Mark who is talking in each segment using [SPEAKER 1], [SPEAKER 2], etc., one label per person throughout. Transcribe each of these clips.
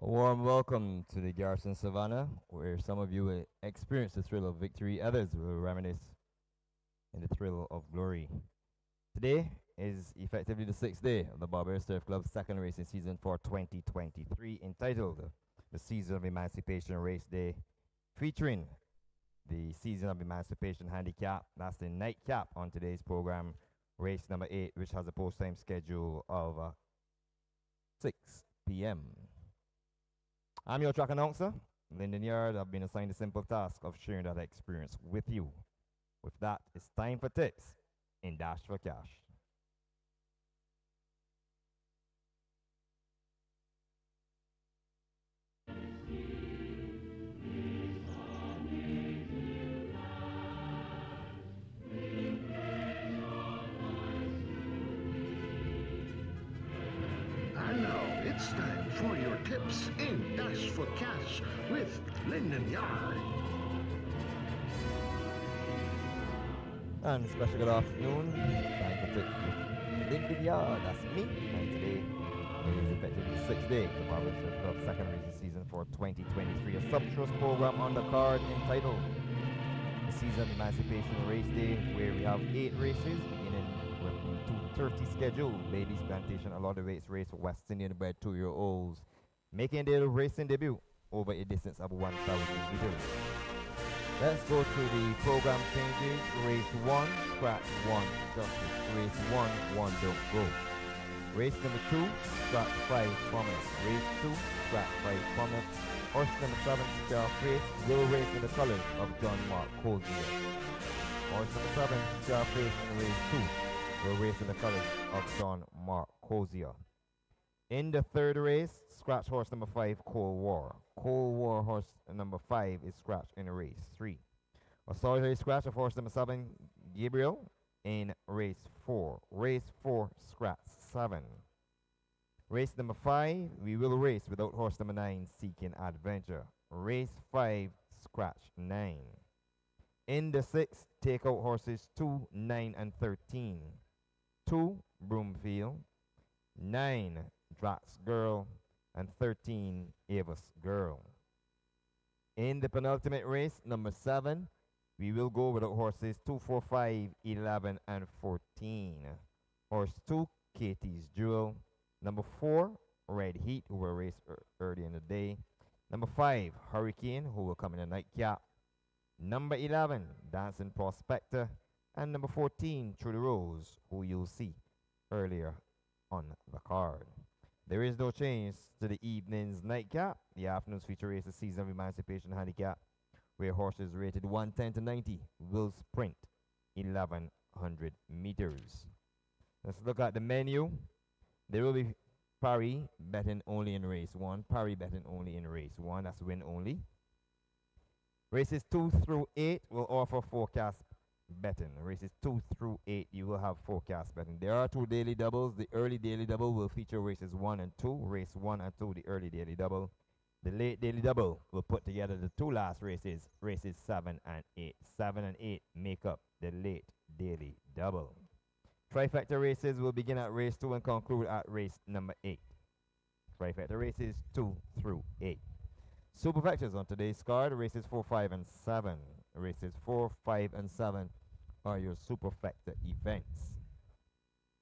[SPEAKER 1] A warm welcome to the Garrison Savannah, where some of you will experience the thrill of victory, others will reminisce in the thrill of glory. Today is effectively the sixth day of the Barbados Surf Club's second racing season for 2023, entitled the Season of Emancipation Race Day, featuring the Season of Emancipation Handicap. That's the nightcap on today's program, race number 8, which has a post time schedule of 6 p.m. I'm your track announcer, Lyndon Yard. I've been assigned the simple task of sharing that experience with you. With that, it's time for tips in Dash for Cash.
[SPEAKER 2] And now it's time for your tips in Dash for Cash with Lyndon Yard.
[SPEAKER 1] And special good afternoon. Time for tips with Lyndon Yard. That's me. And today is effectively the sixth day of the Barbados Surf Club second racing season for 2023. A sumptuous program on the card entitled the Season of Emancipation Race Day, where we have 8 races beginning with the 2:30 schedule. Ladies Plantation Allotted Rates race for West Indian bred 2-year-olds, making their racing debut over a distance of 1,000 meters. Let's go through the program changes. Race 1, scratch 1, justice. Race 1, 1 don't go. Race number 2, scratch 5, prominent. Race 2, scratch 5, prominent. Horse number 7, Scarface, will race in the colors of John Mark Cozier. Horse number 7, Scarface in race 2, will race in the colors of John Mark Cozier. In the third race, scratch horse number 5, Cold War. Cold War horse number 5 is scratched in race 3. A solitary scratch of horse number 7, Gabriel, in race 4. Race 4, scratch 7. Race number 5, we will race without horse number 9, Seeking Adventure. Race 5, scratch 9. In the 6th, take out horses 2, 9, and 13. 2, Broomfield. 9, Drax Girl. And 13, Avis Girl. In the penultimate race, number 7, we will go without horses 2, 4, 5, 11, and 14. Horse 2, Katie's Jewel. Number 4, Red Heat, who will race early in the day. Number 5, Hurricane, who will come in the nightcap. Number 11, Dancing Prospector. And number 14, Through the Rose, who you'll see earlier on the card. There is no change to the evening's nightcap. The afternoon's feature race, the Season of Emancipation Handicap, where horses rated 110 to 90 will sprint 1,100 meters. Let's look at the menu. There will be Parry betting only in race 1. Parry betting only in race 1. That's win only. Races 2 through 8 will offer forecast betting. Races 2 through 8, you will have forecast betting. There are 2 daily doubles. The early daily double will feature races 1 and 2. Race 1 and 2, the early daily double. The late daily double will put together the 2 last races, races 7 and 8. 7 and 8 make up the late daily double. Trifecta races will begin at race 2 and conclude at race number 8. Trifecta races 2 through 8. Superfectas on today's card, races 4, 5, and 7. Races 4, 5, and 7 are your superfecta events.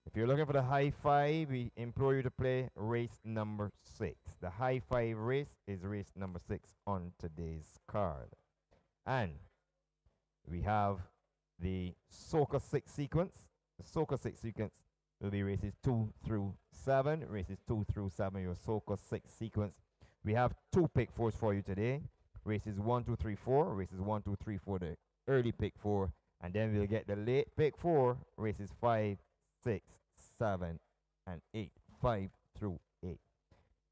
[SPEAKER 1] If you're looking for the high 5, we implore you to play race number 6. The high 5 race is race number 6 on today's card. And we have the Soca 6 sequence. The Soca 6 sequence will be races 2 through 7. Races 2 through 7, your Soca 6 sequence. We have 2 pick 4s for you today. Races 1, 2, 3, 4. Races 1, 2, 3, 4, the early pick 4. And then we'll get the late pick 4. Races 5, 6, 7, and 8. 5 through 8.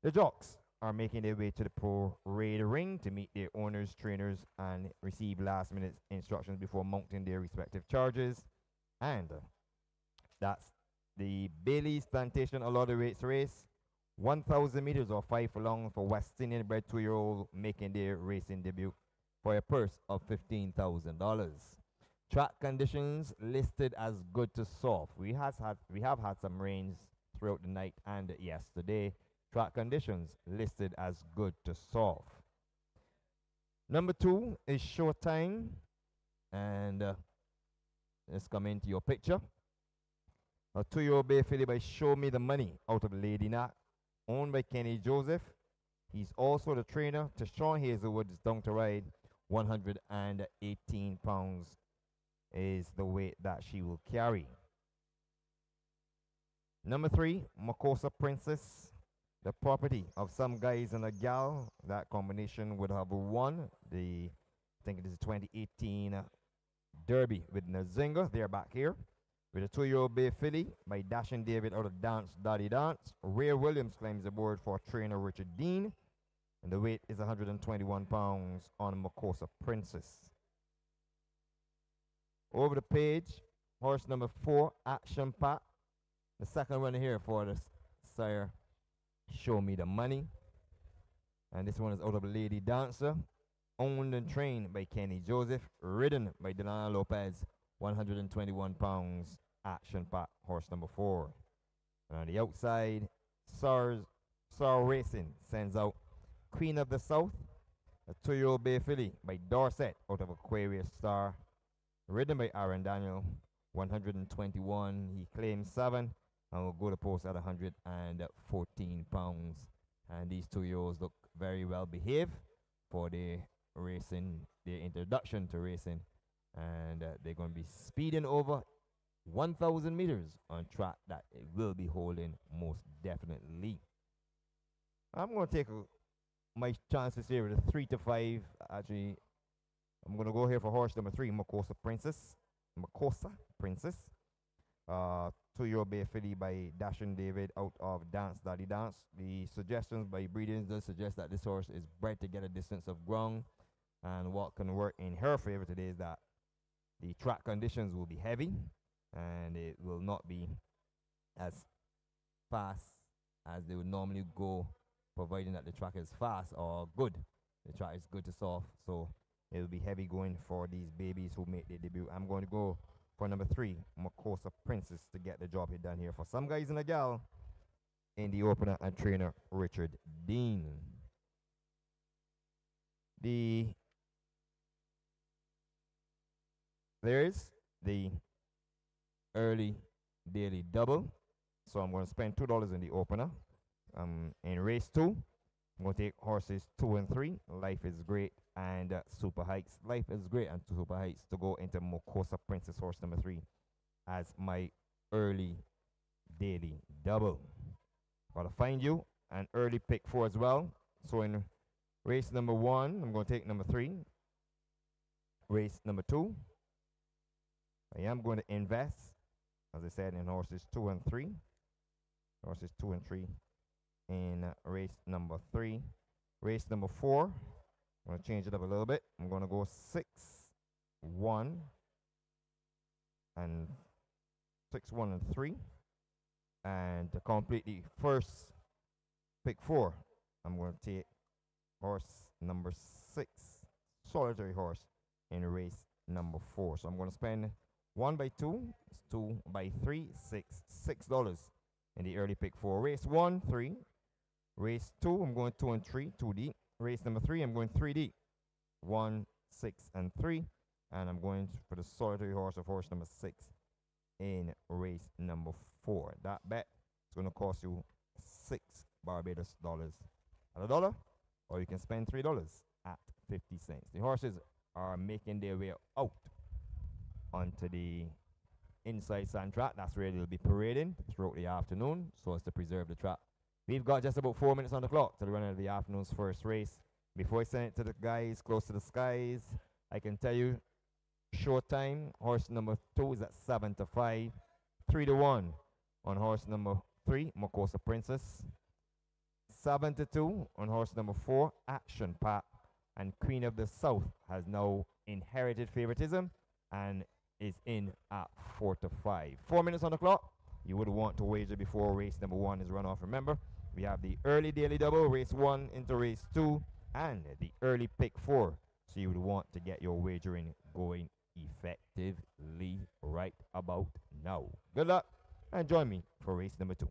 [SPEAKER 1] The jocks are making their way to the parade ring to meet their owners, trainers, and receive last-minute instructions before mounting their respective charges. And that's the Bailey's Plantation Allotted Rates race. 1,000 meters or 5 furlong for West Indian bred 2-year-old making their racing debut for a purse of $15,000. Track conditions listed as good to soft. We have had some rains throughout the night and yesterday. Track conditions listed as good to solve. Number 2 is Showtime, and let's come into your picture. A 2-year-old Bay filly by Show Me the Money out of Lady Knack, owned by Kenny Joseph. He's also the trainer to Sean Hazelwood's down to ride. 118 pounds is the weight that she will carry. Number 3, Makosa Princess, the property of some guys and a gal. That combination would have won the, I think it is 2018 Derby with Nazinga. They're back here with a 2-year-old Bay filly by Dashing David out of Dance Daddy Dance. Ray Williams claims the board for trainer Richard Dean, and the weight is 121 pounds on Makosa Princess. Over the page, horse number 4, Action Pack, the second runner here for the sire Show Me the Money, and this one is out of Lady Dancer, owned and trained by Kenny Joseph, ridden by Delana Lopez. 121 pounds, Action Pack, horse number 4. And on the outside, Sar Racing sends out Queen of the South, a 2-year-old Bay filly by Dorset out of Aquarius Star, ridden by Aaron Daniel. 121, he claims 7, and will go to post at 114 pounds. And these 2-year-olds look very well behaved for their racing, their introduction to racing. And they're going to be speeding over 1,000 meters on track that it will be holding most definitely. I'm going to take my chances here with a 3 to 5. Actually, I'm going to go here for horse number 3, Makosa Princess. 2-year-old Bay filly by Dashing David out of Dance Daddy Dance. The suggestions by breeders does suggest that this horse is bred to get a distance of ground, and what can work in her favor today is that the track conditions will be heavy and it will not be as fast as they would normally go, providing that the track is fast or good. The track is good to soft, so it will be heavy going for these babies who make their debut. I'm going to go for number 3, Makosa Princess, to get the job here done here for some guys and a gal in the opener and trainer Richard Dean. There's the early daily double. So I'm going to spend $2 in the opener. In race 2, I'm going to take horses 2 and 3. Life is Great and Super Heights. Life is Great and Super Heights to go into Makosa Princess, horse number 3, as my early daily double. Gotta find you an early pick 4 as well. So in race number 1, I'm going to take number 3. Race number 2, I am going to invest, as I said, in horses 2 and 3. Horses 2 and 3 in race number 3. Race number 4, I'm going to change it up a little bit. I'm going to go 6, 1, and 6, 1, and 3. And to complete the first pick 4, I'm going to take horse number 6, solitary horse, in race number 4. So I'm going to spend 1 by 2, 2 by 3, $6 in the early pick 4. Race 1, 3. Race 2, I'm going 2 and 3, 2D. Race number 3, I'm going 3D, 1, 6, and 3. And I'm going for the solitary horse of horse number 6 in race number 4. That bet is going to cost you $6 Barbados at $1, or you can spend $3 at 50 cents. The horses are making their way out onto the inside sand track. That's where they'll be parading throughout the afternoon, so as to preserve the track. We've got just about 4 minutes on the clock to the run of the afternoon's first race. Before I send it to the guys close to the skies, I can tell you Showtime, horse number 2 is at 7 to 5, 3 to 1 on horse number 3, Makosa Princess, 7 to 2 on horse number 4, Action Pack, and Queen of the South has now inherited favoritism and is in at 4 to 5. 4 minutes on the clock. You would want to wager before race number 1 is run off. Remember, we have the early daily double, race 1 into race 2, and the early pick 4. So you would want to get your wagering going effectively right about now. Good luck and join me for race number 2.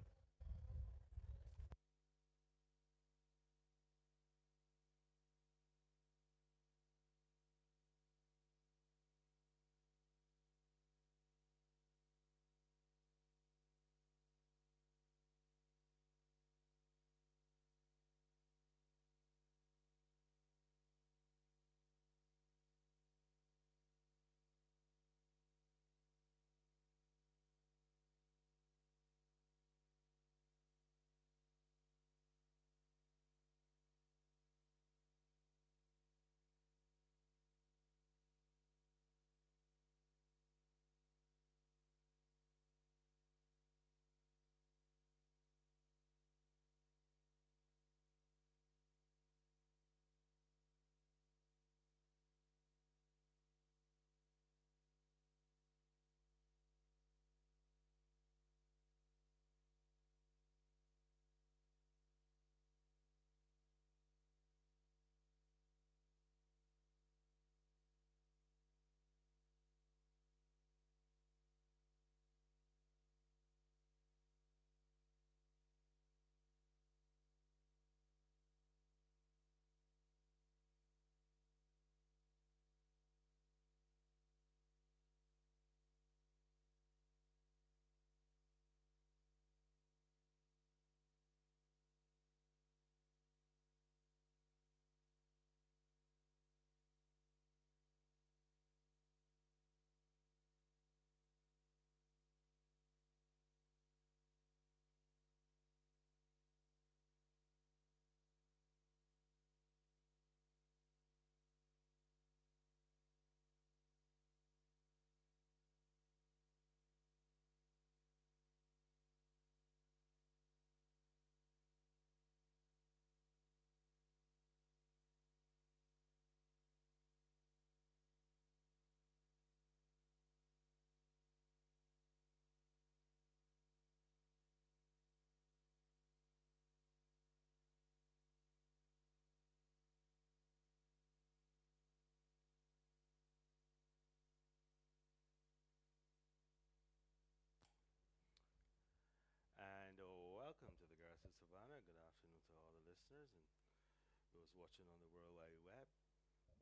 [SPEAKER 3] Good afternoon to all the listeners and those watching on the World Wide Web.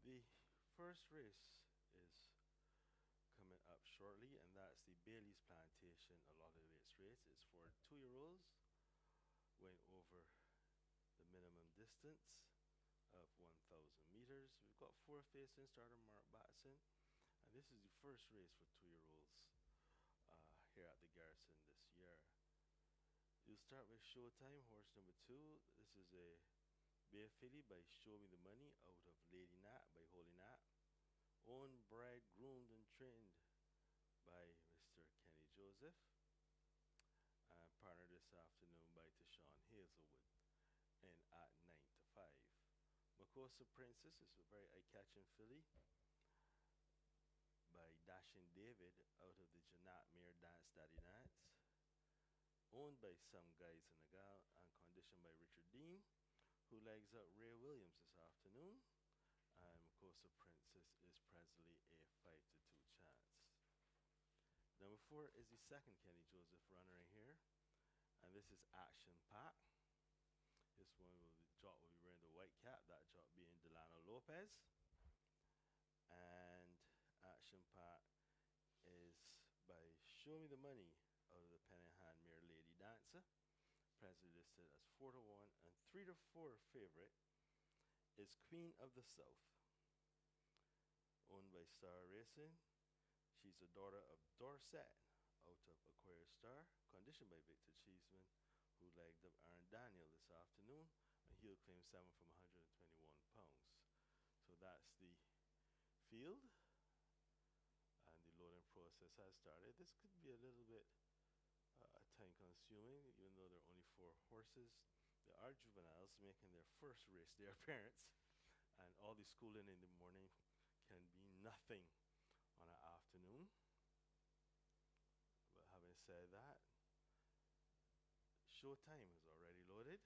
[SPEAKER 3] The first race is coming up shortly, and that's the Bailey's Plantation Allotted Weights race. It's for 2-year-olds going over the minimum distance of 1,000 meters. We've got 4 facing starter Mark Batson, and this is the first race for 2-year-olds here at the Garrison this year. You'll start with Showtime, horse number 2. This is a Bay filly by Show Me the Money out of Lady Nat by Holy Nat. Owned, bred, groomed, and trained by Mr. Kenny Joseph. Partnered this afternoon by Tashawn Hazelwood and at 9 to 5. Makosa Princess is a very eye-catching filly by Dashing David out of the Janat Mare Dance Daddy Dance. Owned by Some Guys in the Gal and conditioned by Richard Dean, who legs out Ray Williams this afternoon. And Makosa Princess is presently a 5 to 2 chance. Number 4 is the second Kenny Joseph runner in here, and this is Action Pack. This one will be wearing the white cap, that jock being Delano Lopez. And Action Pack is by Show Me the Money out of the Pen in Hand Mare Lady Dancer. Presently listed as 4 to 1, and 3 to 4 favorite is Queen of the South. Owned by Star Racing. She's the daughter of Dorset out of Aquarius Star, conditioned by Victor Cheeseman, who legged up Aaron Daniel this afternoon, and he'll claim 7 from 121 pounds. So that's the field, and the loading process has started. This could be a little bit time consuming, even though there are only 4 horses. There are juveniles making their first race day appearance, and all the schooling in the morning can be nothing on an afternoon. But having said that, Showtime is already loaded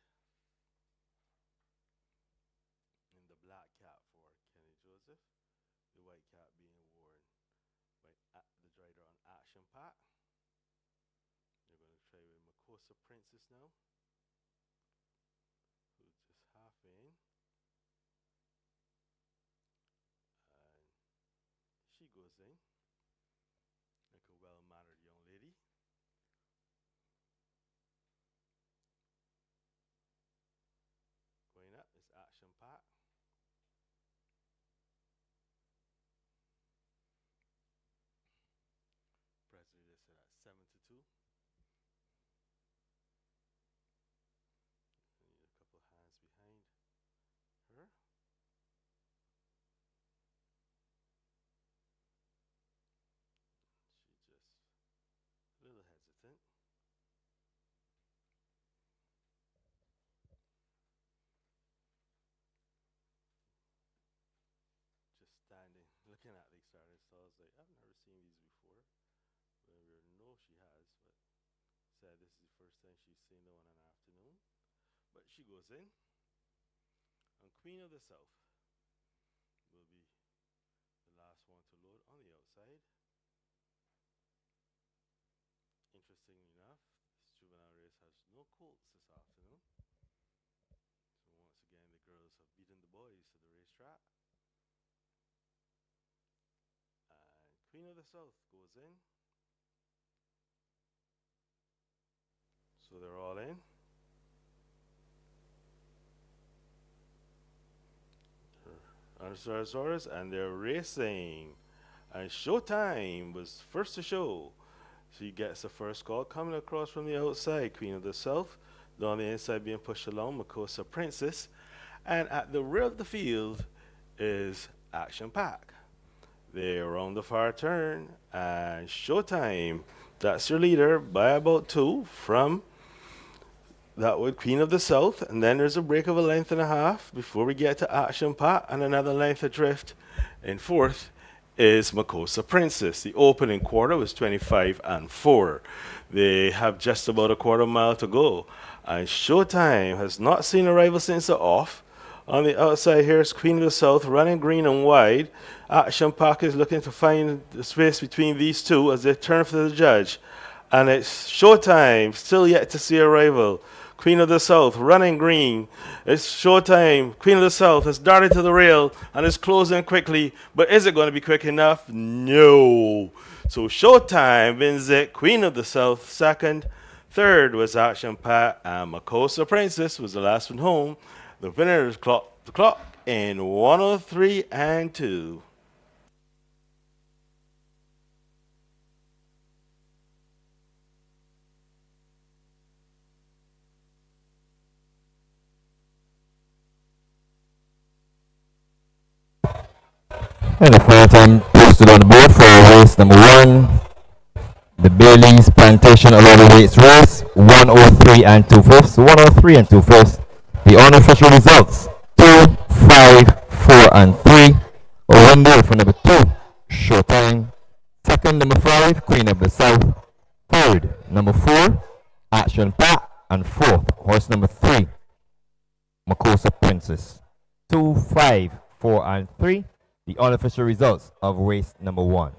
[SPEAKER 3] in the black cap for Kenny Joseph, the white cap being worn by the rider on Action Pack. They're going to try with Makosa Princess now, who's just half in. And she goes in like a well-mannered young lady. Going up is Action Pack. Presently listed at 7 to 2. I need a couple hands behind her. She just a little hesitant. Just standing, looking at the starting stalls, like I've never seen these before. But we know she has, but said this is the first time she's seen them on an afternoon. But she goes in, and Queen of the South will be the last one to load on the outside. Interestingly enough, this juvenile race has no colts this afternoon. So once again, the girls have beaten the boys to the racetrack. And Queen of the South goes in. So they're all in. And they're racing. And Showtime was first to show. She gets the first call coming across from the outside. Queen of the South. On the inside being pushed along, Makosa Princess. And at the rear of the field is Action Pack. They're around the far turn. And Showtime, that's your leader by about 2 from that would Queen of the South, and then there's a break of a length and a half before we get to Action Pack and another length adrift. In 4th is Makosa Princess. The opening quarter was 25 and 4. They have just about a quarter mile to go, and Showtime has not seen a rival since the off. On the outside here is Queen of the South running green and wide. Action Pack is looking to find the space between these two as they turn for the judge. And it's showtime, still yet to see a rival. Queen of the South running green. It's showtime. Queen of the South has darted to the rail and is closing quickly. But is it going to be quick enough? No. So showtime wins it. Queen of the South second. Third was Action Pat, and Makosa Princess was the last one home. The winners clocked the clock in 103 and 2.
[SPEAKER 1] And the final time posted on the board for race number 1, the Bailey's Plantation Allotted Weights race, 103 and 2 fifths. 103 and 2 fifths. The unofficial results 2, 5, 4 and 3. Window for number 2, Showtime. Second, number 5, Queen of the South. Third, number 4, Action Pat. And fourth, horse number 3, Makosa Princess. 2, 5, 4 and 3. The unofficial results of race number 1.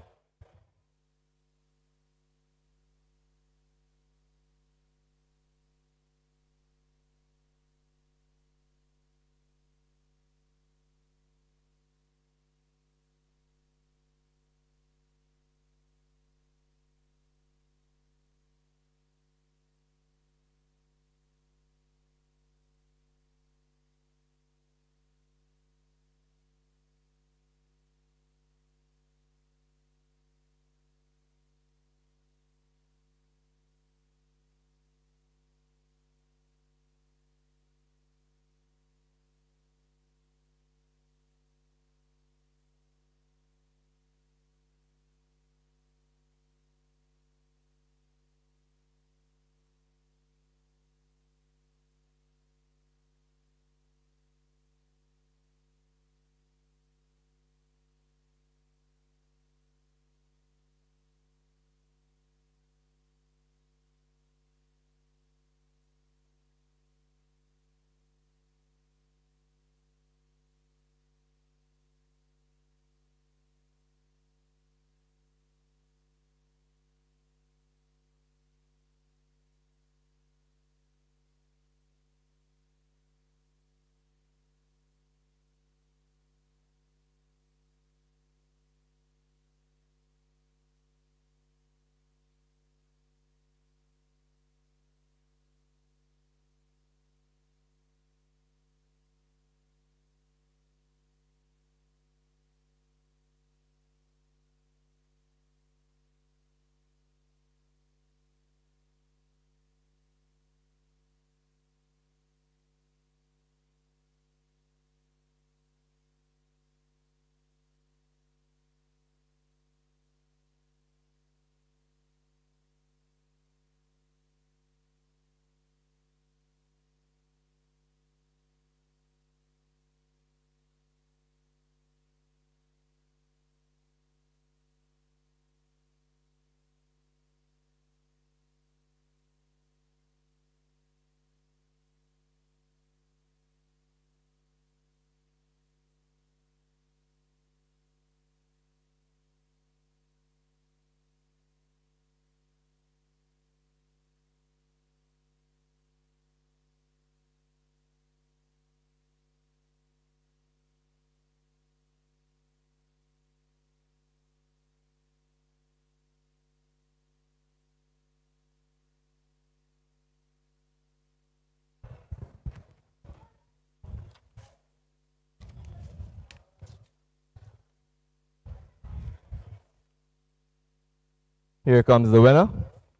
[SPEAKER 1] Here comes the winner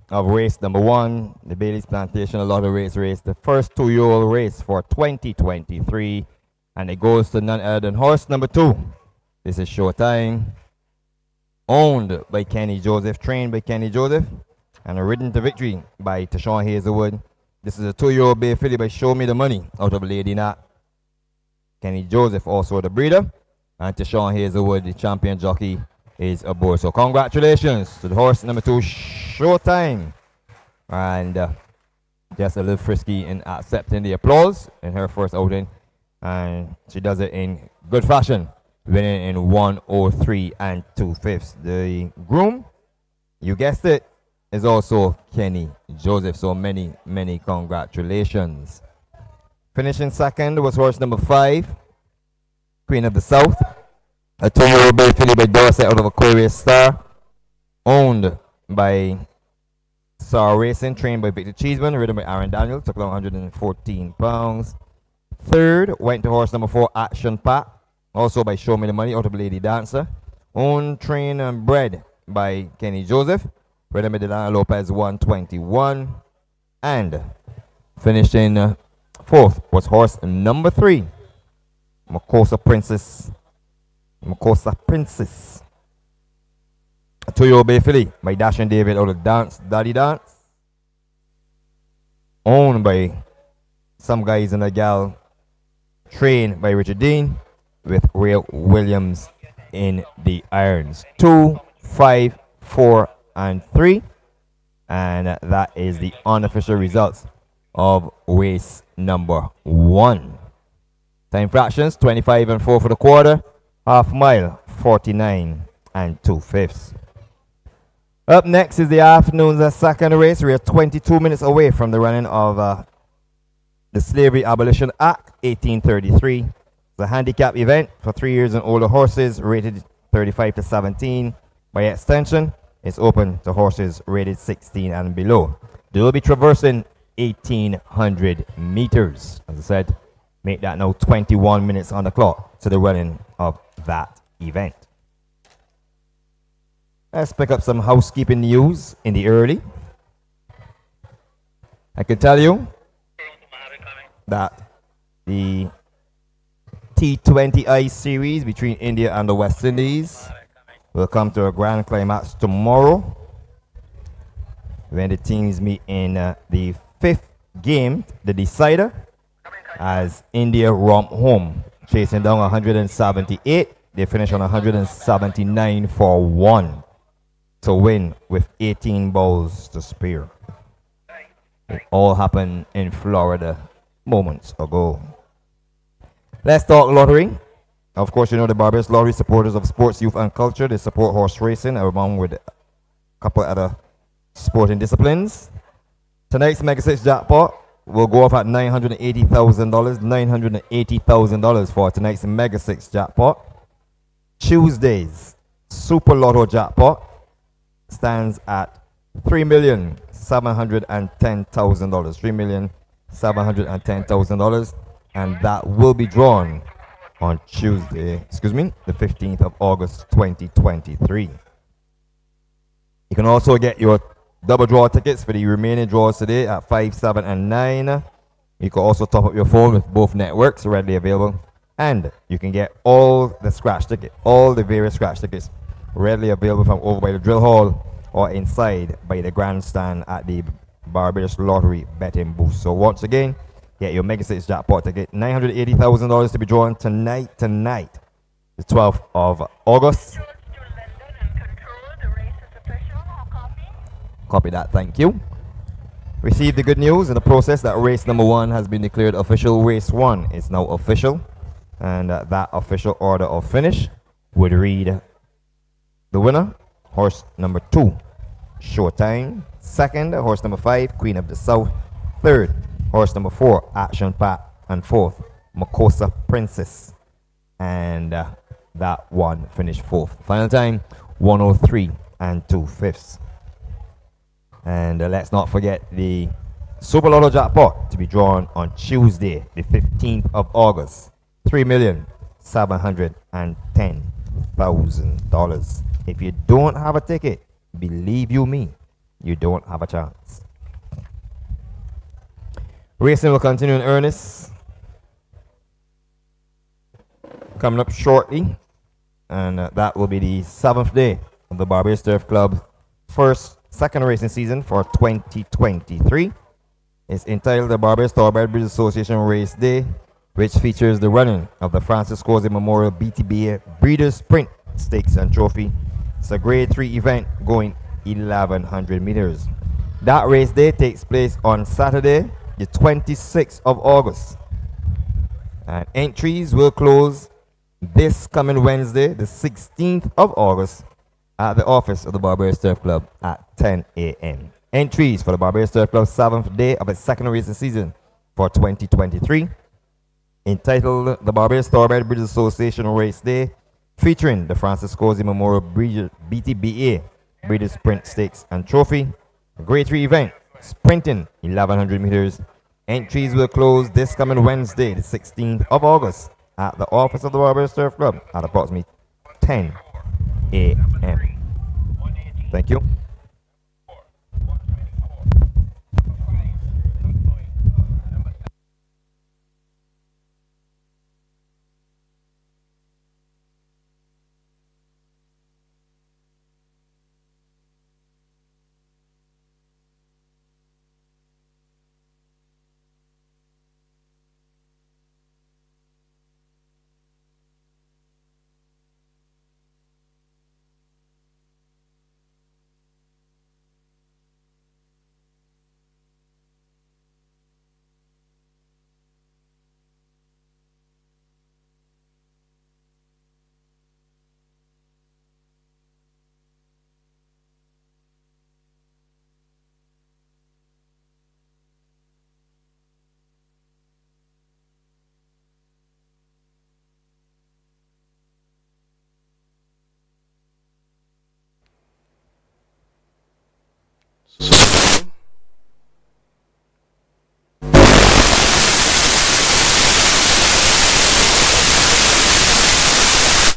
[SPEAKER 1] of race number 1, the Bailey's Plantation Allotted Race race, the first 2-year-old race for 2023. And it goes to none other than horse number 2. This is Showtime, owned by Kenny Joseph, trained by Kenny Joseph, and ridden to victory by Tashawn Hazelwood. This is a 2-year-old bay filly by Show Me the Money out of Lady Nat. Kenny Joseph also the breeder, and Tashawn Hazelwood, the champion jockey, is aboard. So congratulations to the horse number 2, Showtime. And just a little frisky in accepting the applause in her first outing. And she does it in good fashion, winning in 103 and 2 fifths. The groom, you guessed it, is also Kenny Joseph. So many, many congratulations. Finishing second was horse number 5, Queen of the South. A 2-year-old bay filly by Dorset out of Aquarius Star. Owned by Star Racing, trained by Victor Cheeseman, ridden by Aaron Daniel, took along 114 pounds. Third went to horse number 4, Action Pack, also by Show Me the Money, out of Lady Dancer. Owned, trained, and bred by Kenny Joseph, ridden by Delana Lopez, 121. And finished in fourth was horse number 3, Makosa Princess. A 2-year-old bay filly by Dash and David out of Daddy Dance. Owned by Some Guys and a Gal, trained by Richard Dean, with Ray Williams in the irons. 2, 5, 4, and 3. And that is the unofficial results of race number 1. Time fractions, 25 and 4 for the quarter. Half mile, 49 and 2/5. Up next is the afternoon's second race. We are 22 minutes away from the running of the Slavery Abolition Act, 1833. It's a handicap event for 3 years and older horses, rated 35 to 17. By extension, it's open to horses rated 16 and below. They will be traversing 1,800 meters. As I said, make that now 21 minutes on the clock to the running of that event. Let's pick up some housekeeping news in the early. I can tell you that the T20I series between India and the West Indies will come to a grand climax tomorrow when the teams meet in the 5th game, the decider, as India romp home, chasing down 178. They finish on 179 for 1 to win with 18 balls to spare. It all happened in Florida moments ago. Let's talk lottery. Of course, you know the Barbados Lottery, supporters of sports, youth, and culture. They support horse racing along with a couple other sporting disciplines. Tonight's Mega 6 jackpot will go off at $980,000. $980,000 for tonight's Mega 6 jackpot. Tuesday's Super Lotto jackpot stands at $3,710,000. $3,710,000, and that will be drawn on Tuesday, the 15th of August, 2023. You can also get your double draw tickets for the remaining draws today at 5, 7, and 9. You can also top up your phone with both networks readily available. And you can get all the various scratch tickets readily available from over by the drill hall or inside by the grandstand at the Barbados Lottery betting booth. So once again, get your Mega 6 jackpot ticket. $980,000 to be drawn tonight, the 12th of August. Copy that, thank you. Received the good news in the process that race number 1 has been declared official. Race 1 is now official. And that official order of finish would read: the winner, horse number 2, Showtime. Second, horse number 5, Queen of the South. Third, horse number 4, Action Pack. And fourth, Makosa Princess. And that one finished fourth. Final time, 103 and 2/5. And let's not forget the Super Lotto jackpot to be drawn on Tuesday, the 15th of August. $3,710,000. If you don't have a ticket, believe you me, you don't have a chance. Racing will continue in earnest coming up shortly, and that will be the 7th day of the Barbados Turf Club second racing season for 2023. It's entitled the Barbados Thoroughbred Breeders Association Race Day, which features the running of the Francis Cozy Memorial BTBA Breeders Sprint Stakes and Trophy. It's a grade 3 event going 1,100 meters. That race day takes place on Saturday, the 26th of August. And entries will close this coming Wednesday, the 16th of August, at the office of the Barbados Turf Club at 10 a.m. Entries for the Barbados Surf Club's 7th day of its second racing season for 2023, entitled the Barbados Thoroughbred Breeders Association Race Day, featuring the Francis Cozy Memorial BTBA Breeders Sprint Stakes and Trophy, a Grade 3 event, sprinting 1100 meters. Entries will close this coming Wednesday, the 16th of August, at the office of the Barbados Surf Club at approximately 10 a.m. Thank you.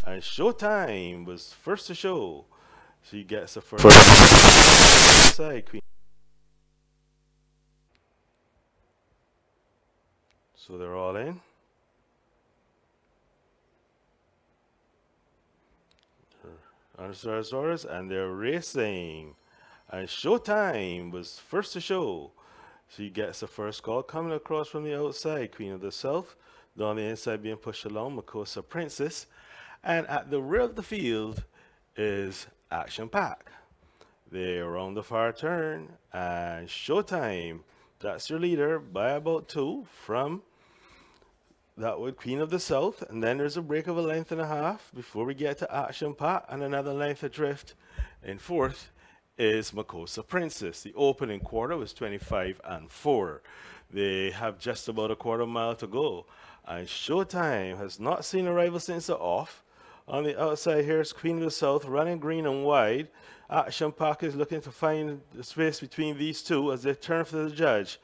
[SPEAKER 3] And Showtime was first to show. She gets the first side queen. So they're all in. And they're racing. And Showtime was first to show. She gets the first call coming across from the outside, Queen of the South. Down the inside being pushed along, Makosa Princess. And at the rear of the field is Action Pack. They're around the far turn, and Showtime, that's your leader by about 2 from that would Queen of the South. And then there's a break of a length and a half before we get to Action Pack and another length adrift. In fourth is Makosa Princess. The opening quarter was 25 and 4. They have just about a quarter mile to go. And Showtime has not seen a rival since the off. On the outside here is Queen of the South running green and wide. Action Pack is looking to find the space between these two as they turn for the judge.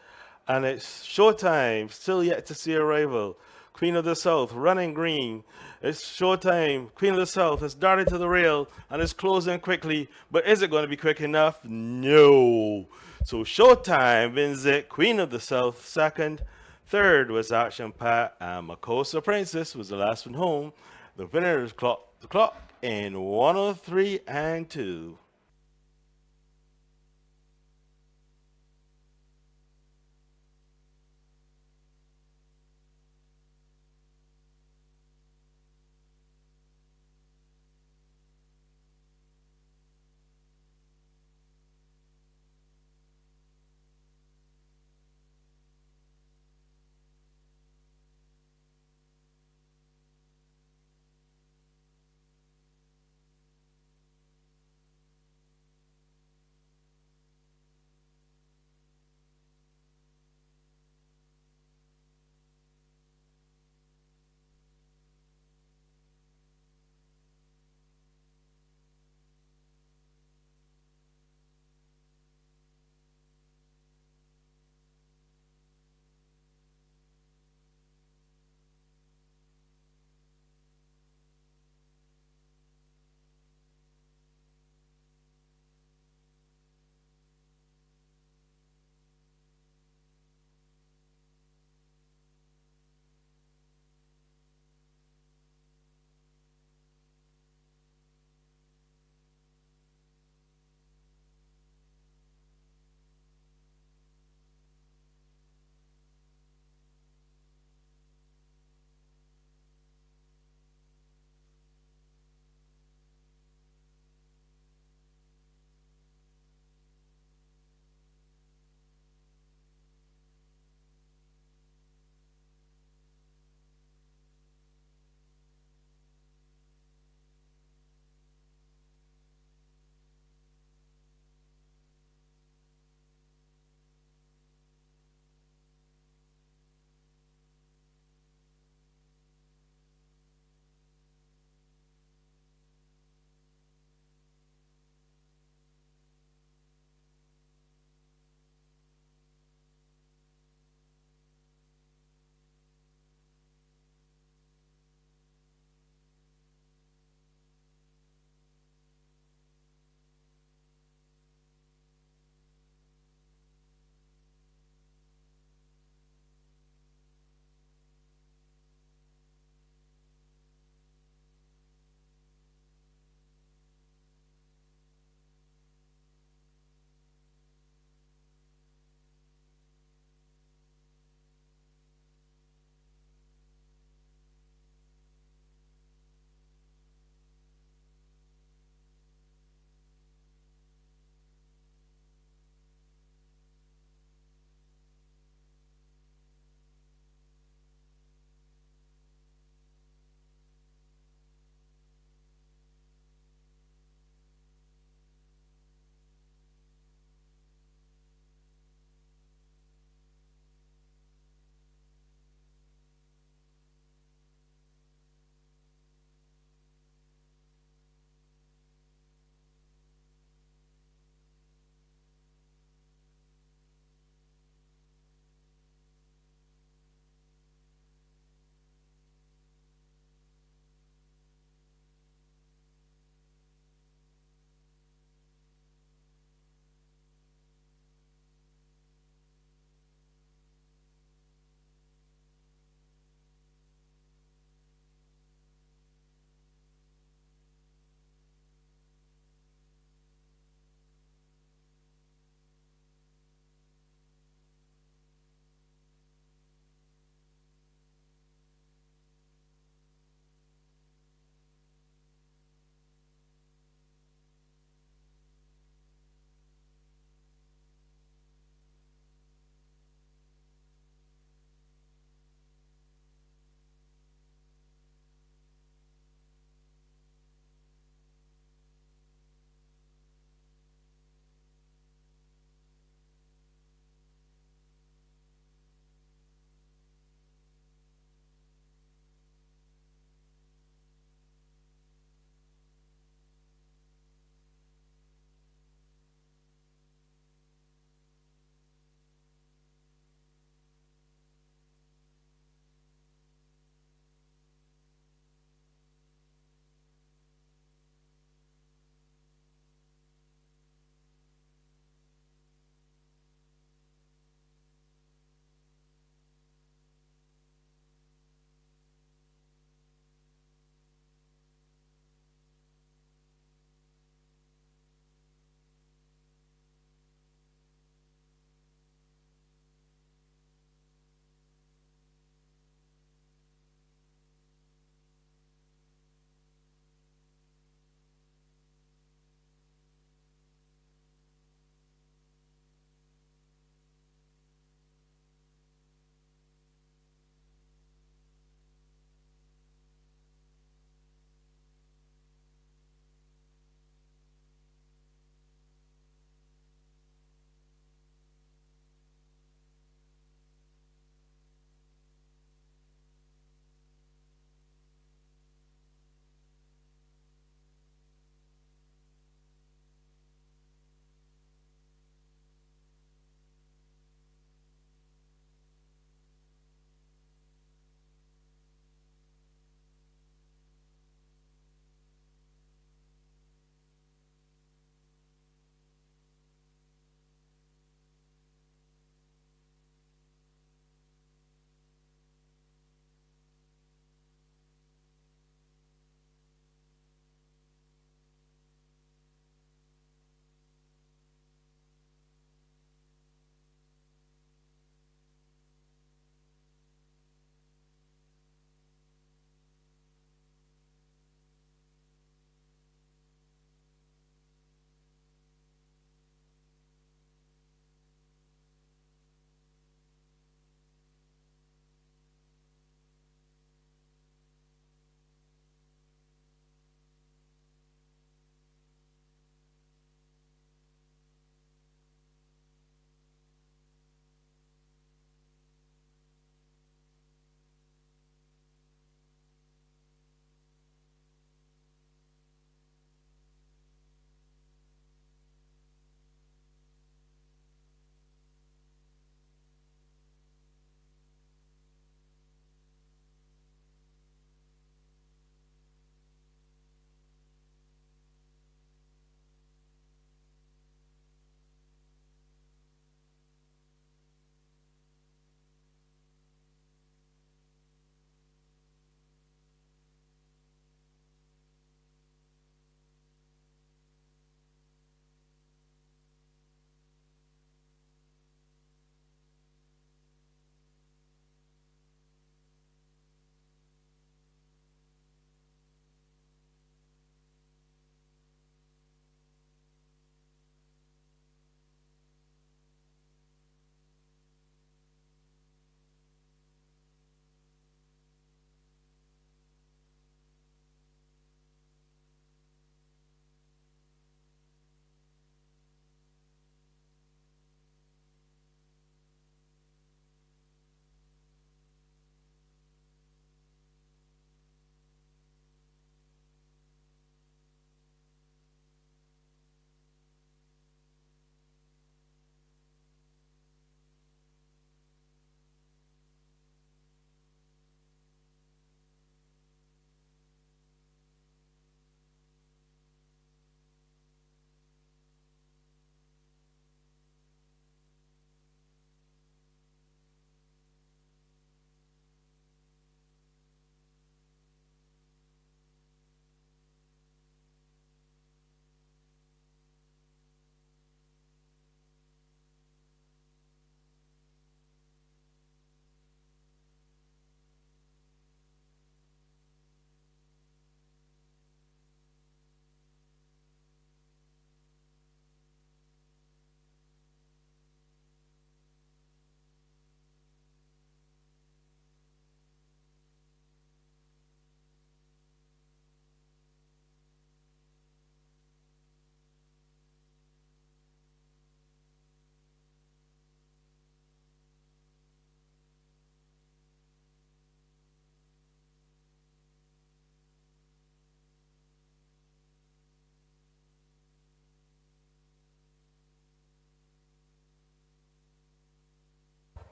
[SPEAKER 3] And it's Showtime, still yet to see a rival. Queen of the South running green. It's Showtime. Queen of the South has darted to the rail and is closing quickly. But is it going to be quick enough? No. So Showtime wins it. Queen of the South second. Third was Action Pat, and Makosa Princess was the last one home. The winners clocked the clock in 103 and 2.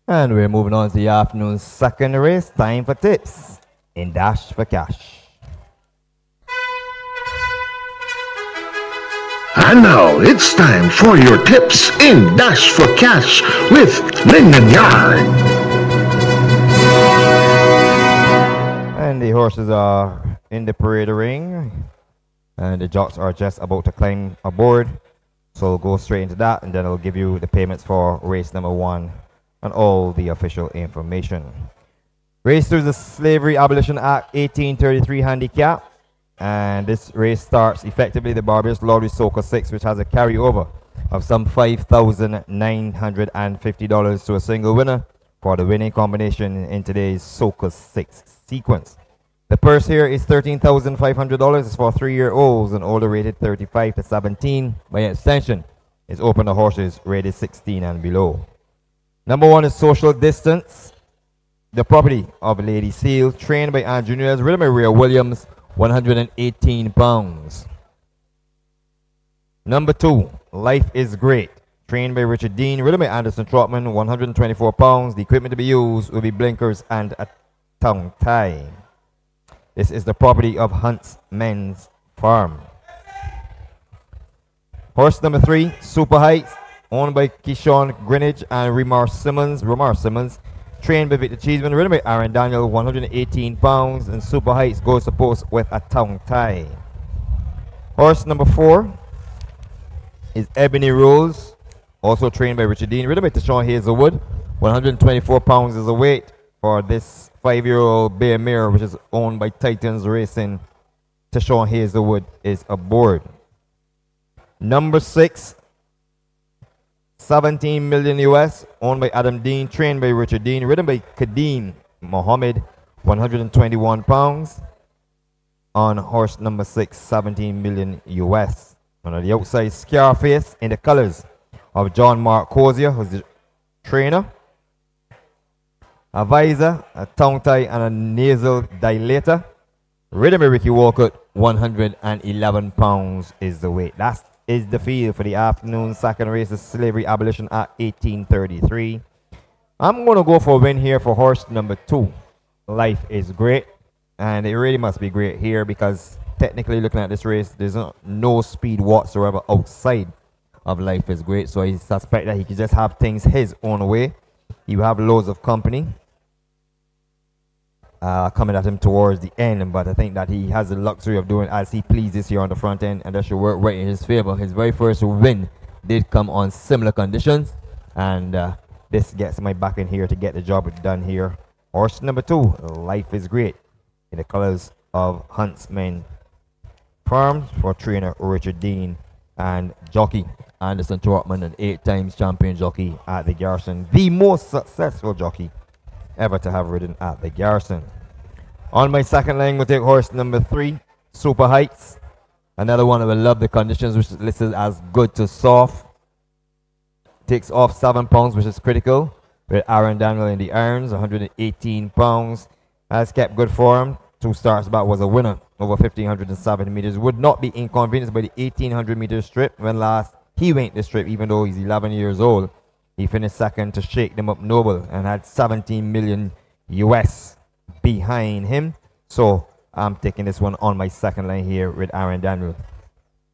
[SPEAKER 1] And we're moving on to the afternoon's second race. Time for tips in Dash for Cash.
[SPEAKER 2] And now it's time for your tips in Dash for Cash with Lyndon Yard.
[SPEAKER 1] And the horses are in the parade ring. And the jocks are just about to climb aboard. So we'll go straight into that, and then I'll give you the payments for race number 1 and all the official information. Race 2 is the Slavery Abolition Act 1833 handicap. And this race starts effectively the Barbados Lottery Soca 6, which has a carryover of some $5,950 to a single winner for the winning combination in today's Soca 6 sequence. The purse here is $13,500. It's for 3-year-olds and older rated 35 to 17. By extension, it's open to horses rated 16 and below. Number 1 is Social Distance, the property of Lady Seal, trained by Andrew Nunes, ridden by Rhea Williams, 118 pounds. Number 2, Life is Great, trained by Richard Dean, ridden by Anderson Trotman, 124 pounds. The equipment to be used will be blinkers and a tongue tie. This is the property of Huntsman's Farm. Horse number 3, Super Heights, owned by Keyshawn Greenwich and Remar Simmons, trained by Victor Cheeseman, ridden by Aaron Daniel, 118 pounds, and Super Heights goes to post with a tongue tie. Horse number 4 is Ebony Rose, also trained by Richard Dean, ridden by Tashawn Hazelwood, 124 pounds is the weight for this 5-year-old Bear Mare, which is owned by Titans Racing. Tashawn Hazelwood is aboard. Number 6, 17 million US, owned by Adam Dean, trained by Richard Dean, ridden by Kadeem Mohammed, 121 pounds. On horse number 6, 17 million US. And on the outside, Scarface in the colors of John Mark Cozier, who's the trainer. A visor, a tongue tie, and a nasal dilator. Ridden by Ricky Walcott, 111 pounds is the weight. That is the field for the afternoon second race, the Slavery Abolition Act 1833. I'm going to go for a win here for horse number 2. Life is Great. And it really must be great here because technically looking at this race, there's no speed whatsoever outside of Life is Great. So I suspect that he could just have things his own way. You have loads of company coming at him towards the end, but I think that he has the luxury of doing as he pleases here on the front end, and that should work right in his favor. His very first win did come on similar conditions, and this gets my back in here to get the job done here. Horse number 2, Life is Great, in the colors of Huntsman Farms for trainer Richard Dean and jockey Anderson Trotman, an 8 times champion jockey at the Garrison, the most successful jockey ever to have ridden at the Garrison. On my second line, we'll take horse number 3, Super Heights. Another one that will love the conditions, which is listed as good to soft. Takes off 7 pounds, which is critical, with Aaron Daniel in the irons, 118 pounds. Has kept good form. 2 starts back was a winner over 1,570 meters. Would not be inconvenienced by the 1,800 meter strip when last he went the strip, even though he's 11 years old. He finished second to Shake Them Up Noble and had 17 million US behind him. So I'm taking this one on my second line here with Aaron Daniel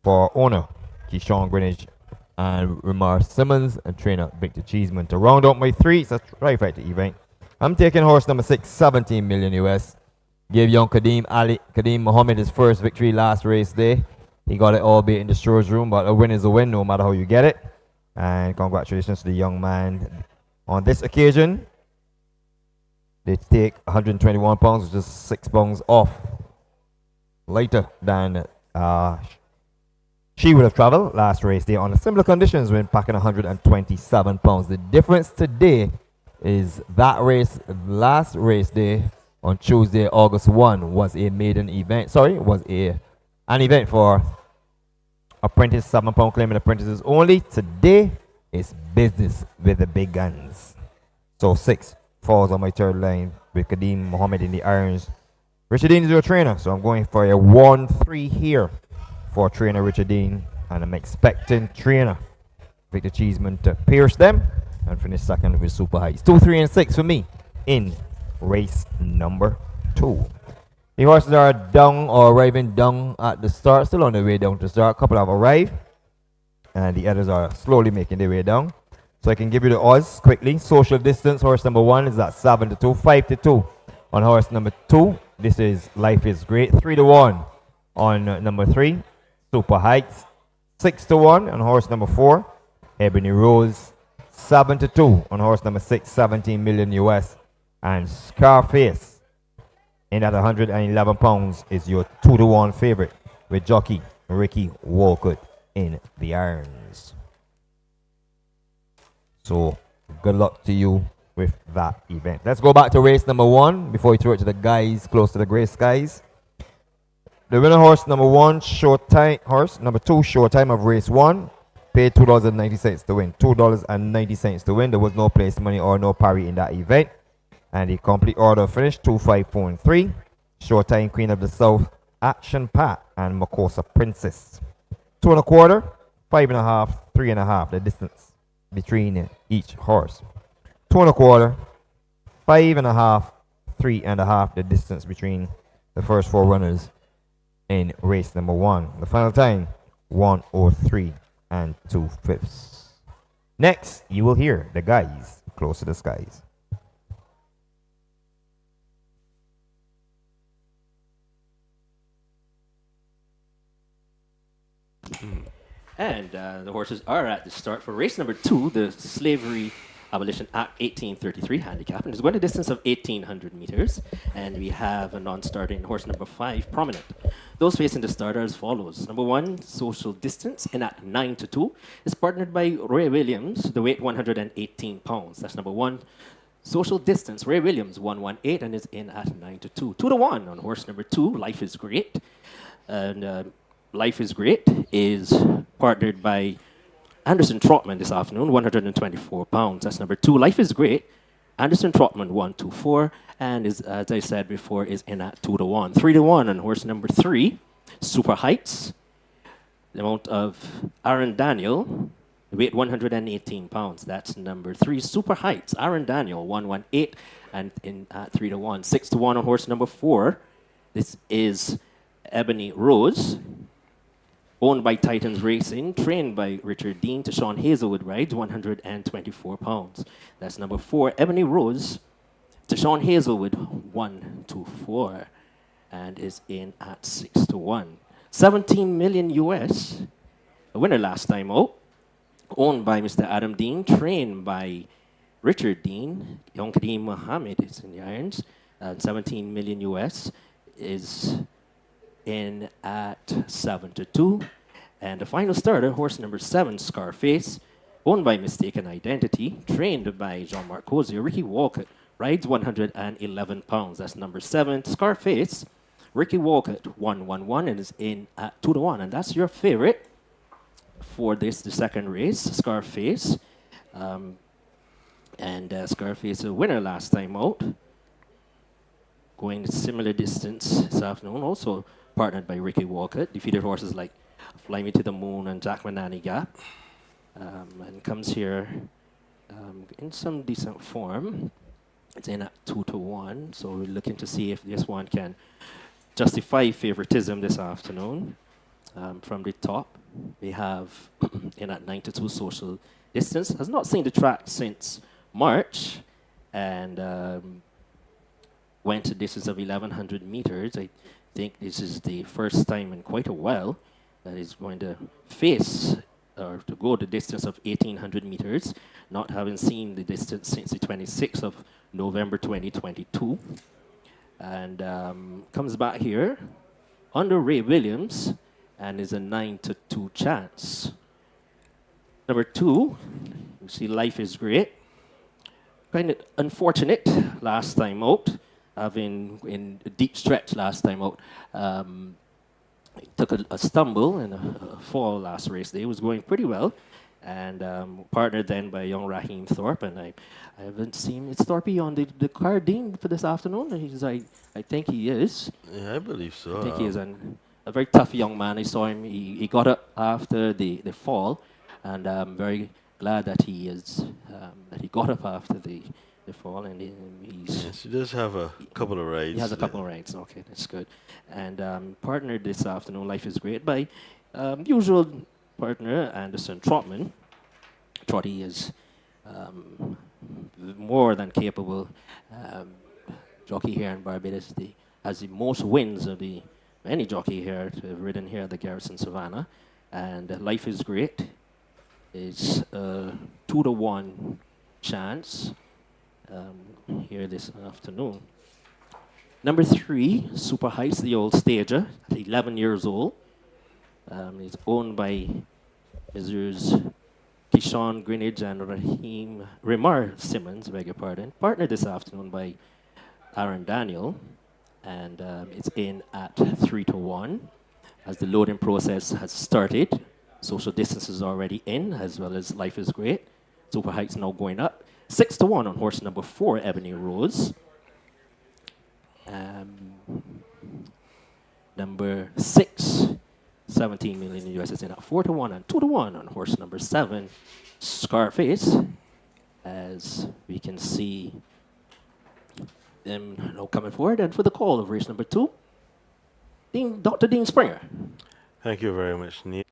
[SPEAKER 1] for owner Keyshawn Greenwich and Remar Simmons and trainer Victor Cheeseman. To round out my 3, it's a trifecta event. I'm taking horse number 6, 17 million US. Gave young Kadeem Mohammed his first victory last race day. He got it albeit in the stewards room, but a win is a win no matter how you get it. And congratulations to the young man. On this occasion, they take 121 pounds, which is 6 pounds off lighter than she would have traveled last race day on similar conditions when packing 127 pounds. The difference today is that race, last race day on Tuesday, August 1, was a maiden event. Sorry, it was an event for apprentice, 7 pound claiming apprentices only. Today is business with the big guns. So 6 falls on my third line with Kadeem Mohammed in the irons. Richard Dean is your trainer, so I'm going for a 1-3 here for trainer Richard Dean, and I'm expecting trainer Victor Cheeseman to pierce them and finished second with Super Heights. 2, 3, and 6 for me in race number 2. The horses are down or arriving down at the start, still on their way down to start. A couple have arrived, and the others are slowly making their way down. So I can give you the odds quickly. Social distance, horse number 1 is at 7-2, 5-2 on horse number 2. This is Life is Great. 3-1 on number 3, Super Heights. 6-1 on horse number 4, Ebony Rose. 7-2 on horse number 6, 17 million US. And Scarface, in at 111 pounds, is your 2-1 favorite with jockey Ricky Walcott in the irons. So good luck to you with that event. Let's go back to race number 1 before we throw it to the guys close to the grey skies. The winner horse number 1, short time horse number 2, short time of race 1, paid $2.90 to win. $2.90 to win. There was no place money or no parry in that event. And the complete order finished 2, 5, 4, and 3. Short time Queen of the South, Action Pat, and Makosa Princess. 2 1/4, 5 1/2, 3 1/2. The distance between each horse. 2 1/4, 5 1/2, 3 1/2. The distance between the first 4 runners in race number 1. The final time, 1:03 and 2/5. Next, you will hear the guys close to the skies.
[SPEAKER 4] And the horses are at the start for race number 2, the Slavery Abolition Act 1833 handicap, and it's going a distance of 1,800 meters. And we have a non-starter in horse number 5, Prominent. Those facing the starter as follows. Number 1, Social Distance, in at 9-2, is partnered by Ray Williams, the weight 118 pounds. That's number 1. Social Distance, Ray Williams, 118, and is in at 9-2. 2-1 on horse number 2, Life is Great. And Life is Great is partnered by Anderson Trotman this afternoon, 124 pounds. That's number 2. Life is Great. Anderson Trotman, 124, and is, as I said before, is in at 2-1. 3-1 on horse number 3, Super Heights. The amount of Aaron Daniel, weight 118 pounds. That's number 3, Super Heights. Aaron Daniel, 118, and in at 3-1. 6-1 on horse number 4. This is Ebony Rose, owned by Titans Racing, trained by Richard Dean. To Sean Hazelwood rides, 124 pounds. That's number 4, Ebony Rose. To Sean Hazelwood, 1-4, and is in at 6-1. 17 million US, a winner last time out, owned by Mr. Adam Dean, trained by Richard Dean. Young Kadeem Mohammed is in the irons, and 17 million US is in at 7-2. And the final starter, horse number 7, Scarface, owned by Mistaken Identity, trained by Jean-Marc Cozier. Ricky Walcott rides 111 pounds. That's number 7, Scarface. Ricky Walcott, 111, and is in at 2-1. And that's your favorite for this, the second race, Scarface. Scarface, a winner last time out, going a similar distance this afternoon, also partnered by Ricky Walcott, defeated horses like Fly Me to the Moon and Jack Manani Gap, and comes here in some decent form. It's in at 2-1, so we're looking to see if this one can justify favoritism this afternoon. From the top, we have in at 9-2, Social Distance. Has not seen the track since March, and went a distance of 1,100 meters. I think this is the first time in quite a while that he's going to face or to go the distance of 1,800 meters, not having seen the distance since the 26th of November 2022. And comes back here under Ray Williams and is a 9-2 chance. Number 2, you see Life is Great. Kind of unfortunate last time out, having in a deep stretch last time out. Took a stumble and a fall last race day. Was going pretty well, and partnered then by young Raheem Thorpe. And I haven't seen it's Thorpe on the card, Dean, for this afternoon. I think he is.
[SPEAKER 3] Yeah, I believe so.
[SPEAKER 4] I think he is a very tough young man. I saw him. He got up after the fall, and very glad that he is that he got up after the fall, and
[SPEAKER 3] Yes, he does have a couple of rides.
[SPEAKER 4] he has a
[SPEAKER 3] today.
[SPEAKER 4] couple of rights. Okay, that's good. And partnered this afternoon, Life is Great, by usual partner Anderson Trotman. Trotty is more than capable um, jockey here in Barbados. Has the most wins of the any jockey here to have ridden here at the Garrison Savannah. And Life is Great is a 2-to-1 chance here this afternoon. Number 3, Super Heights, the old stager, at 11 years old. It's owned by Messrs. Kishan Greenidge and Remar Simmons, beg your pardon. Partnered this afternoon by Aaron Daniel. And it's in at 3-to-1 as the loading process has started. Social distance is already in, as well as Life is Great. Super Heights now going up. 6-to-1 on horse number 4, Ebony Rose. Number 6, 17 million US is in at 4-to-1 and 2-to-1 on horse number 7, Scarface. As we can see them now coming forward. And for the call of race number 2, Dr. Dean Springer.
[SPEAKER 3] Thank you very much, Neil.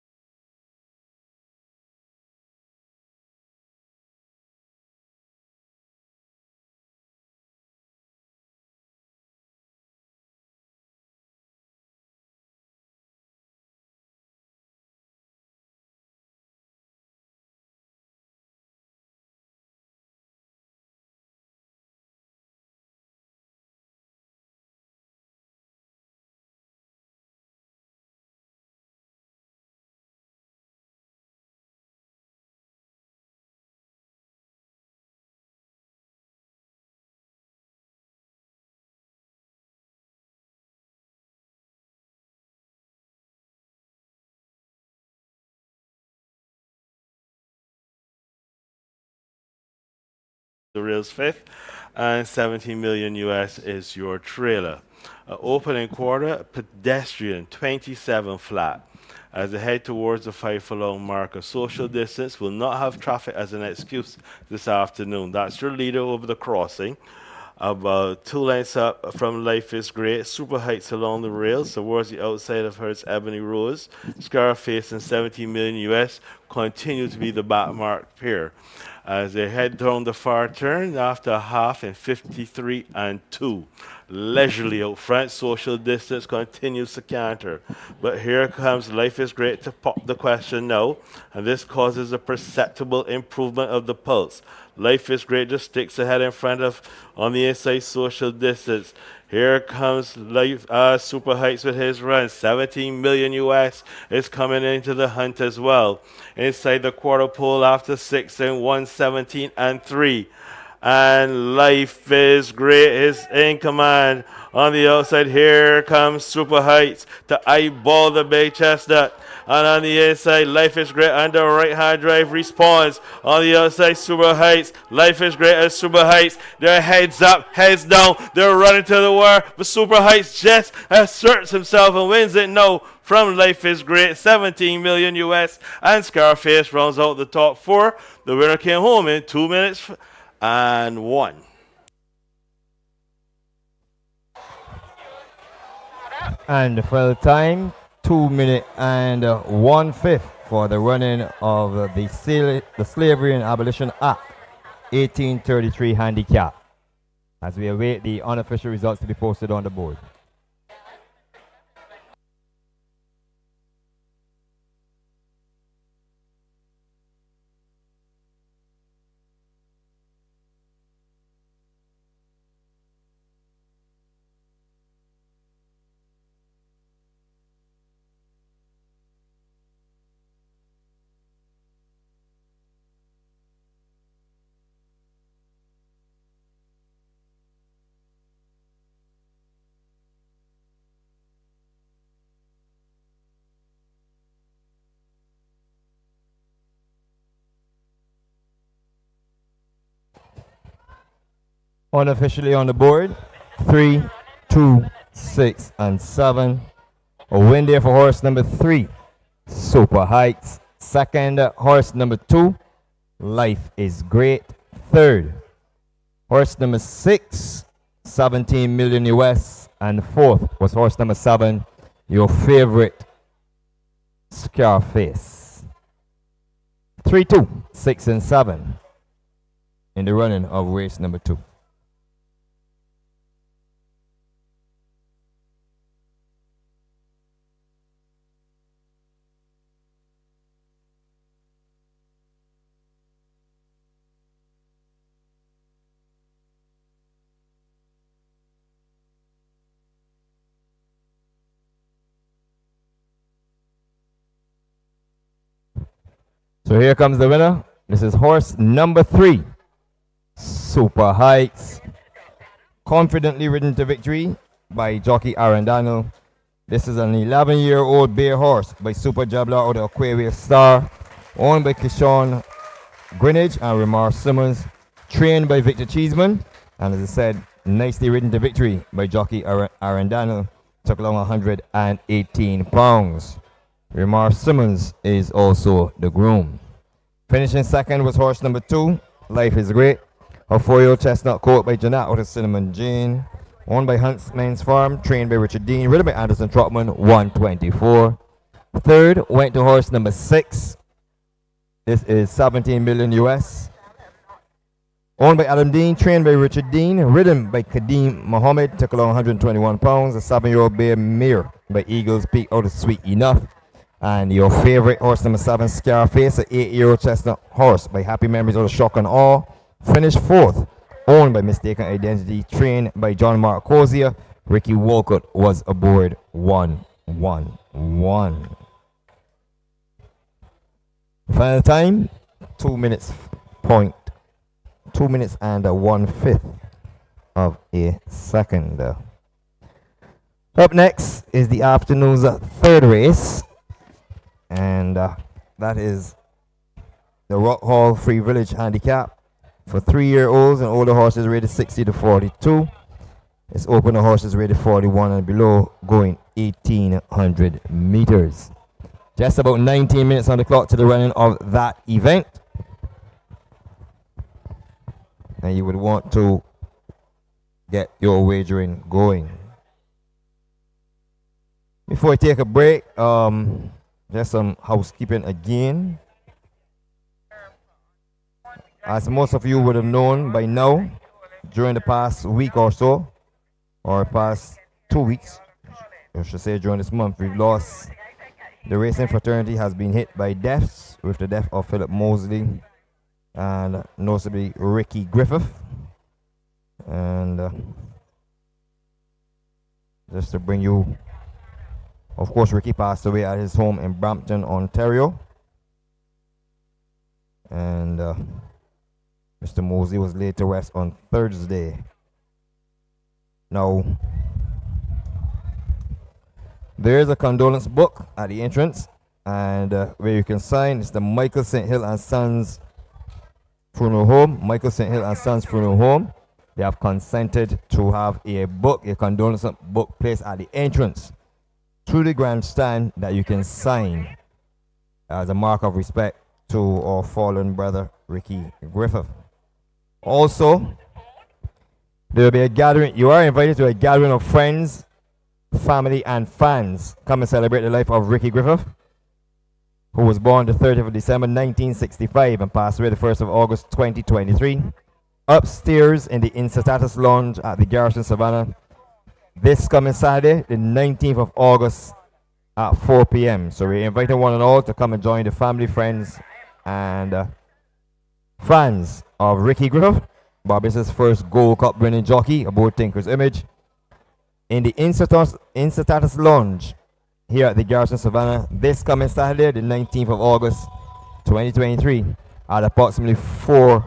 [SPEAKER 3] The rail's 5th, and 17 million US is your trailer. Opening quarter, pedestrian, 27 flat. As they head towards the 5-furlong marker, social distance will not have traffic as an excuse this afternoon. That's your leader over the crossing. About 2 lengths up from Life is Great, Super Heights along the rails towards the outside of her, it's Ebony Rose. Scarface and 17 million US continue to be the backmark pair. As they head down the far turn after a half in 53 and 2. Leisurely out front, social distance continues to canter. But here comes Life is Great to pop the question now, and this causes a perceptible improvement of the pulse. Life is Great just sticks ahead in front of on the inside social distance. Here comes Super Heights with his run. 17 million US is coming into the hunt as well. Inside the quarter pole after 6 and 117 and 3. And Life is Great is in command. On the outside, here comes Super Heights to eyeball the big chestnut. And on the inside, Life is Great under right-hand drive responds. On the outside, Super Heights. Life is Great as Super Heights. They're heads up, heads down. They're running to the wire. But Super Heights just asserts himself and wins it now from Life is Great. 17 million US. And Scarface rounds out the top 4. The winner came home in 2 minutes and 1.
[SPEAKER 1] And the full time, 2 minutes and 1/5 for the running of the Slavery and Abolition Act 1833 handicap, as we await the unofficial results to be posted on the board. Unofficially on the board, 3, 2, 6, and 7. A win there for horse number 3, Super Heights. Second, horse number 2, Life is Great. Third, horse number 6, 17 million US. And fourth was horse number 7, your favorite, Scarface. 3, 2, 6, and 7 in the running of race number 2. So here comes the winner. This is horse number 3, Super Heights. Confidently ridden to victory by jockey Aaron Daniel. This is an 11-year-old bay horse by Super Jabla or the Aquarius Star, owned by Kishon Greenidge and Ramar Simmons, trained by Victor Cheeseman, and as I said, nicely ridden to victory by jockey Aaron Daniel. Took along 118 pounds. Ramar Simmons is also the groom. Finishing second was horse number 2, Life is Great. A 4-year-old chestnut coat by Jeanette out of Cinnamon Jane. Owned by Huntsman's Farm, trained by Richard Dean, ridden by Anderson Trotman, 124. Third went to horse number 6. This is 17 million US. Owned by Adam Dean, trained by Richard Dean, ridden by Kadeem Mohammed, took along 121 pounds. A 7-year-old bay mare by Eagles Peak out of Sweet Enough. And your favorite horse number 7, Scarface, an 8-year-old chestnut horse by Happy Memories out of Shock and Awe. Finished 4th, owned by Mistaken Identity, trained by John Mark Cozier. Ricky Walcott was aboard 111. Final time, 2 minutes point. 2 minutes and 1/5 of a second. Up next is the afternoon's third race. And that is the Rock Hall Free Village Handicap for 3-year-olds and older horses rated 60 to 42. It's open to horses rated 41 and below, going 1,800 meters. Just about 19 minutes on the clock to the running of that event. And you would want to get your wagering going. Before we take a break, just some housekeeping again. As most of you would have known by now, during the past week or so, or past 2 weeks, I should say during this month, we've lost. The racing fraternity has been hit by deaths, with the death of Philip Mosley and notably Ricky Griffith. And just to bring you, of course, Ricky passed away at his home in Brampton, Ontario. And Mr. Mosley was laid to rest on Thursday. Now, there is a condolence book at the entrance, and where you can sign. It's the Michael St. Hill and Sons Funeral Home. Michael St. Hill and Sons Funeral Home. They have consented to have a book, a condolence book placed at the entrance through the grandstand that you can sign as a mark of respect to our fallen brother Ricky Griffith. Also, there will be a gathering. You are invited to a gathering of friends, family, and fans. Come and celebrate the life of Ricky Griffith, who was born the 30th of December 1965 and passed away the 1st of August 2023. Upstairs in the Instatus Lounge at the Garrison Savannah, this coming Saturday, the 19th of August at 4 p.m. So we're inviting one and all to come and join the family, friends, and fans of Ricky Griffith, Barbados' first Gold Cup winning jockey aboard Tinker's Image, in the Instatus Lounge here at the Garrison Savannah this coming Saturday, the 19th of August 2023 at approximately 4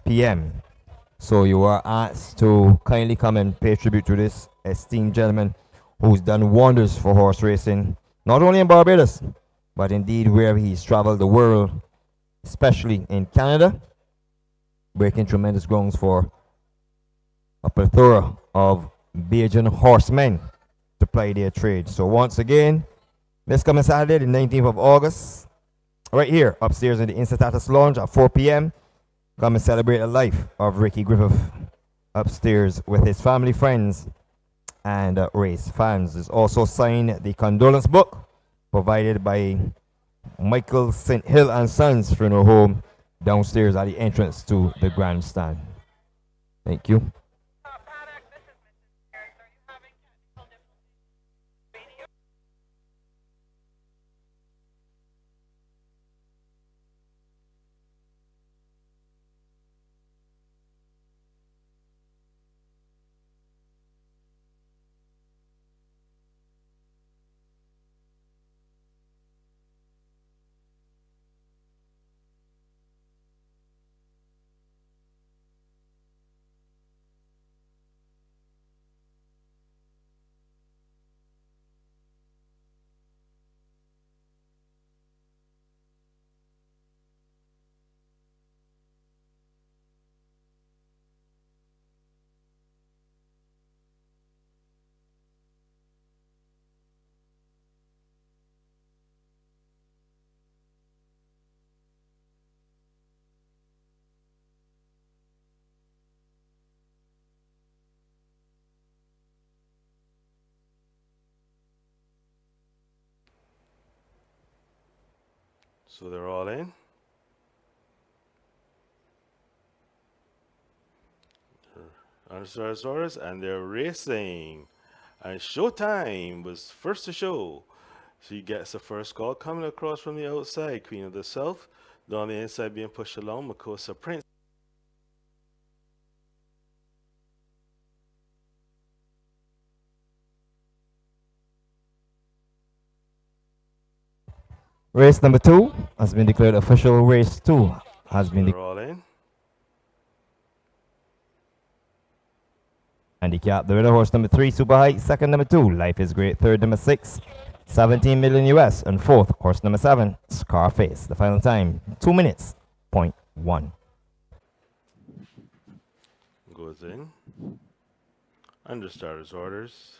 [SPEAKER 1] p.m. So you are asked to kindly come and pay tribute to this esteemed gentleman who's done wonders for horse racing, not only in Barbados, but indeed where he's traveled the world, especially in Canada, breaking tremendous grounds for a plethora of Bajan horsemen to ply their trade. So once again, this coming Saturday, the 19th of August, right here upstairs in the Instatatus Lounge at 4 p.m. Come and celebrate the life of Ricky Griffith upstairs with his family, friends, and race fans. There's also signed the condolence book provided by Michael St. Hill and Sons Funeral Home downstairs at the entrance to the grandstand. Thank you.
[SPEAKER 3] So they're all in. Understars orders, and they're racing. And Showtime was first to show. She gets the first call coming across from the outside. Queen of the South. On the inside being pushed along. Makosa Prince.
[SPEAKER 1] Race number 2 has been declared official. Race 2 has been
[SPEAKER 3] They're all in.
[SPEAKER 1] handicapped. The winner, horse number 3, Super Height. Second, number 2, Life is Great. Third, number 6, 17 million US. And fourth, horse number 7, Scarface. The final time, 2 minutes, .1.
[SPEAKER 3] Goes in. Under starters orders.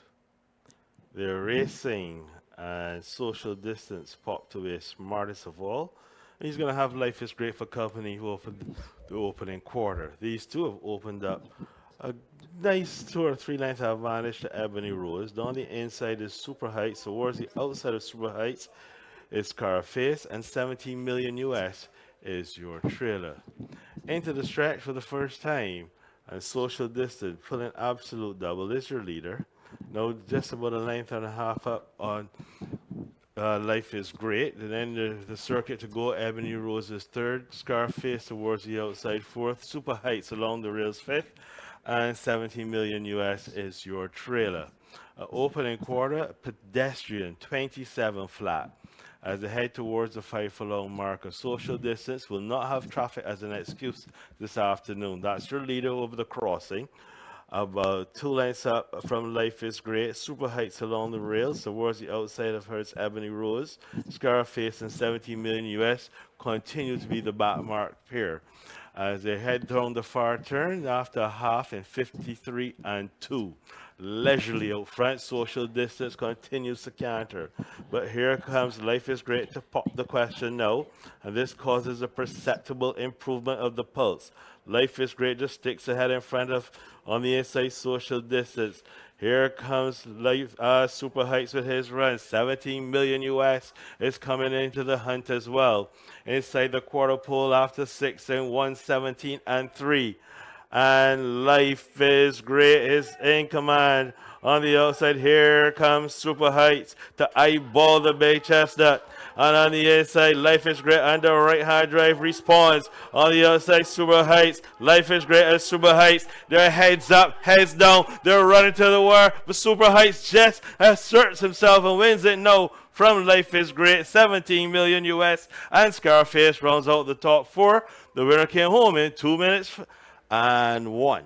[SPEAKER 3] They're racing, and social distance popped away smartest of all. And he's going to have Life is Great for company who opened the opening quarter. These two have opened up a nice 2 or 3 length advantage to Ebony Rose. Down the inside is Super Heights. Towards the outside of Super Heights is Scarface, and 17 million US is your trailer. Into the stretch for the first time, and social distance pulling absolute double is your leader. Now just about a length and a half up on Life is Great. And then the circuit to go, Ebony Rose is third, Scarface towards the outside fourth, Super Heights along the rails fifth, and 17 million US is your trailer. Opening quarter, pedestrian, 27 flat. As they head towards the 5 furlong marker, social distance will not have traffic as an excuse this afternoon. That's your leader over the crossing. About 2 lengths up from Life is Great, Super Heights along the rails, towards the outside of her, it's Ebony Rose. Scarface and 17 million US continue to be the backmark pair. As they head down the far turn after a half in 53 and 2. Leisurely out front, social distance continues to canter. But here comes Life is Great to pop the question now, and this causes a perceptible improvement of the pulse. Life is Great just sticks ahead in front of on the inside social distance. Here comes Super Heights with his run. 17 million US is coming into the hunt as well. Inside the quarter pole after 6 and 117 and 3. And Life is Great is in command. On the outside, here comes Super Heights to eyeball the Bay Chestnut. And on the inside, Life is Great under right-hand drive responds. On the outside, Super Heights. Life is Great as Super Heights. They're heads up, heads down. They're running to the wire. But Super Heights just asserts himself and wins it now from Life is Great. 17 million US. And Scarface rounds out the top 4. The winner came home in 2 minutes and 1.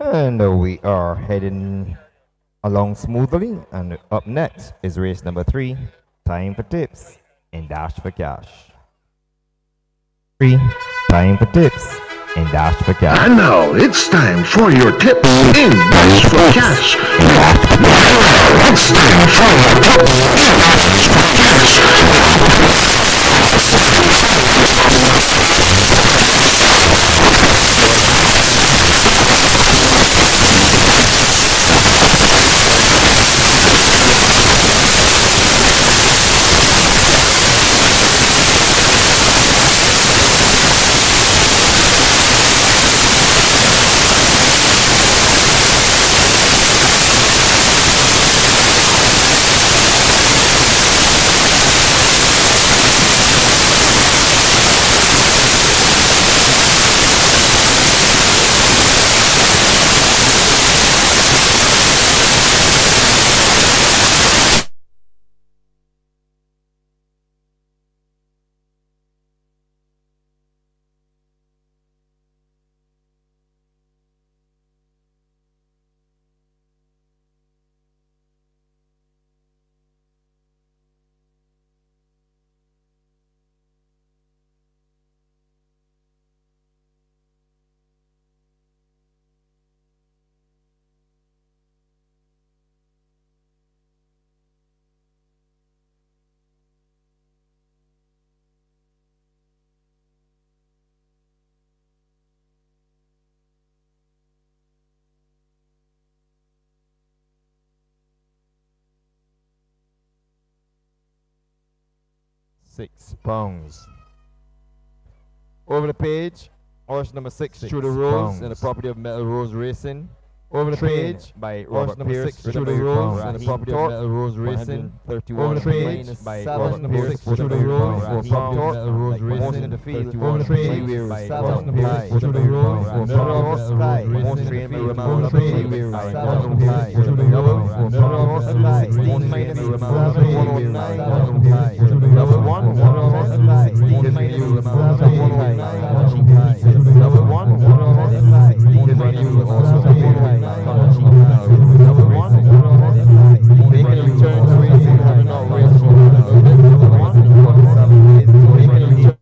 [SPEAKER 1] And we are heading along smoothly. And up next is race number 3. Time for tips and dash for cash. 3. Time for tips and dash for cash.
[SPEAKER 2] And now it's time for your tips in Dash for Cash. It's time for your tips in Dash for
[SPEAKER 1] £6. Over the page, horse number 6 through the Rose in the property of Metal Rose Racing. Over the page by horse number 6 through the Rose in the property of Metal Rose Racing. Over the page by horse number 6 through the Rose for Metal Rose Racing. In the field, over the page by horse number 6 through the Rose for Metal Sky. Most trained by Ramon Page by horse number 6 through the Rose for Metal Sky. 16 minus 7, 109, double 1, 110, 16 minus 7, 109, double 1, 110, 16 minus also double 1, 110, making a return to racing, having not raced for double 1, 107 is making a return.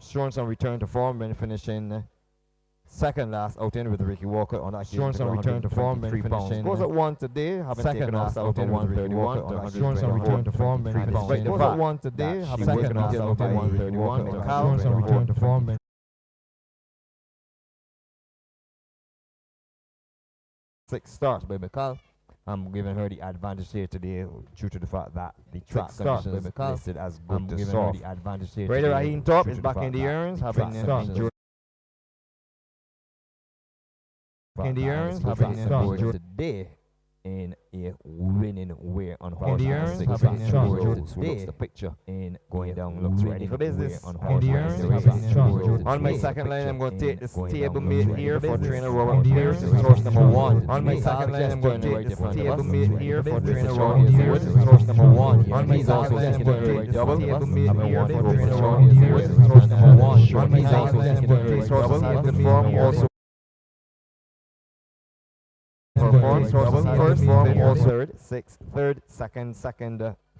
[SPEAKER 1] Showing some return to form and finishing second last outing with Ricky Walker on that. Showing some return to form and finishing. Goes at 1 today, having second last outing 131 on that. Showing some return to form and finishing. Goes at 1 today, having second last outing 131 on that. Showing some return to form and 6 starts by McCall. I'm giving her the advantage here today due to the fact that the track conditions listed as good to soft. Raider Raheen Top is back in the urns, having enjoyed today in a winning way on horse number 6. Looks the picture in going down, looks ready for business on horse number 6. On my second line, I'm going to take this table mate here for trainer Robert Pierce. It's horse number 1. On my second line, I'm going to take this table mate here for trainer Robert Pierce. It's horse number 1. On my second line, I'm going to take this table mate here for trainer Robert Pierce. It's horse number 1. On my second line, I'm going to take this horse in good form also. First form, also third, sixth, third, second,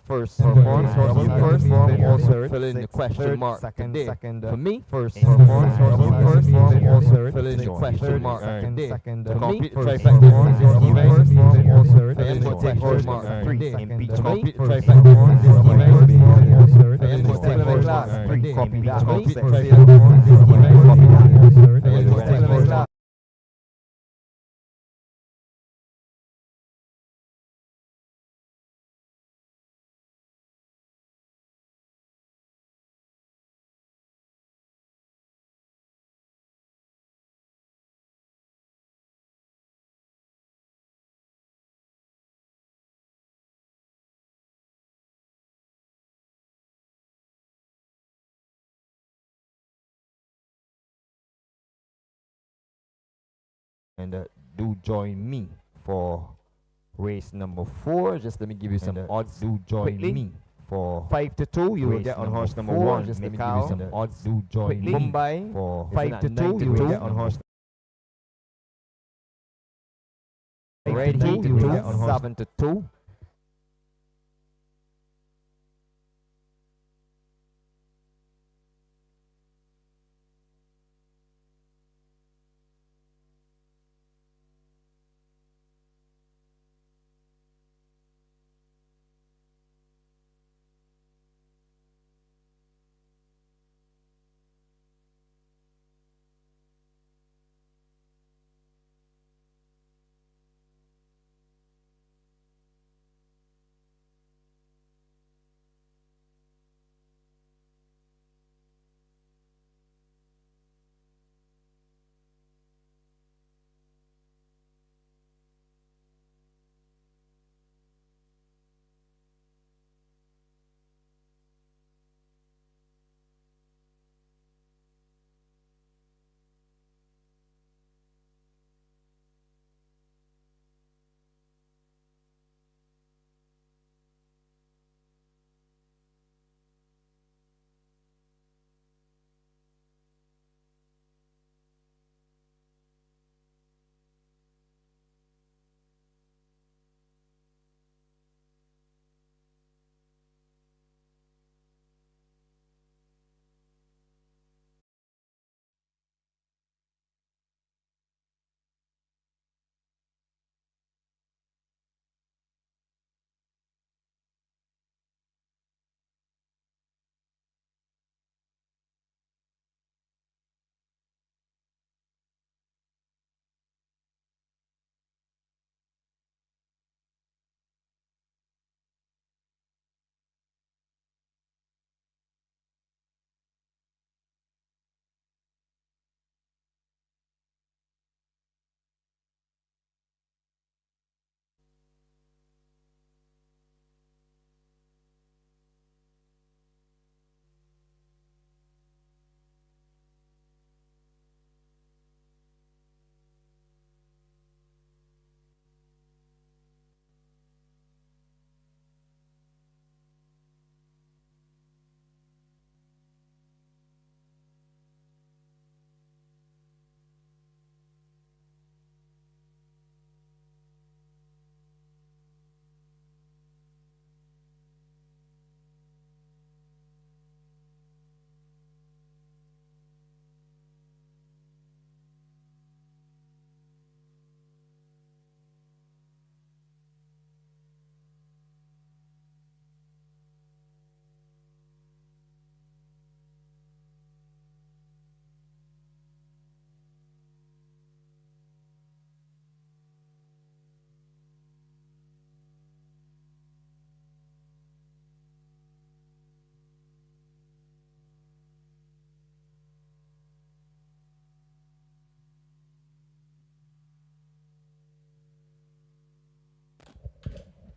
[SPEAKER 1] first performance from first form also fill in the question mark today. For me, first performance from first form also fill in the question mark today. To complete the trifecta this event, first form also fill in the question mark 3 in beach. Complete the trifecta this event, first form also fill in the question mark 3. Copy that. Complete the trifecta this event, copy that. Fill in the question mark. And do join me for race number 4. Just let me give you some odds. Do join me for 5 to 2. You will get on horse number 1. Just let me give you some odds. Do join me Mumbai for 5 to 2. You will get on horse. Ready to 2. You will get on horse 7 to 2.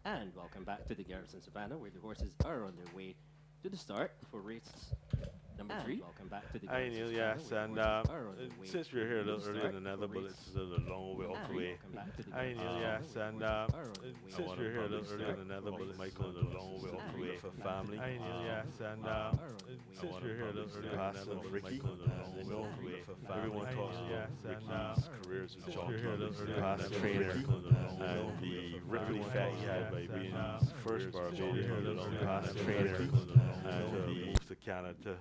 [SPEAKER 4] And welcome back to the Garrison Savannah, where the horses are on their way to the start for race number
[SPEAKER 3] And
[SPEAKER 4] 3. Welcome back to the
[SPEAKER 3] Hi
[SPEAKER 4] Guns
[SPEAKER 3] Neil,
[SPEAKER 4] channel,
[SPEAKER 3] yes,
[SPEAKER 4] where
[SPEAKER 3] and
[SPEAKER 4] the horses are on the way
[SPEAKER 3] since we're here a
[SPEAKER 4] to
[SPEAKER 3] little
[SPEAKER 4] the
[SPEAKER 3] earlier
[SPEAKER 4] start
[SPEAKER 3] than another,
[SPEAKER 4] for
[SPEAKER 3] but
[SPEAKER 4] race
[SPEAKER 3] it's a little long way off the way.
[SPEAKER 4] welcome back to the
[SPEAKER 3] Hi
[SPEAKER 4] Guns
[SPEAKER 3] Neil,
[SPEAKER 4] channel,
[SPEAKER 3] yes,
[SPEAKER 4] where
[SPEAKER 3] and
[SPEAKER 4] the horses are on the way
[SPEAKER 3] since we're here a little earlier than another, but Michael a long way off the way for family. Hi Neil, yes, and since we're here a little earlier than another, but Ricky, as they know, for everyone talks about Ricky's career as a jockey, past trainer, and the ripping effect he had by being first Barbadian past trainer, and moved to Canada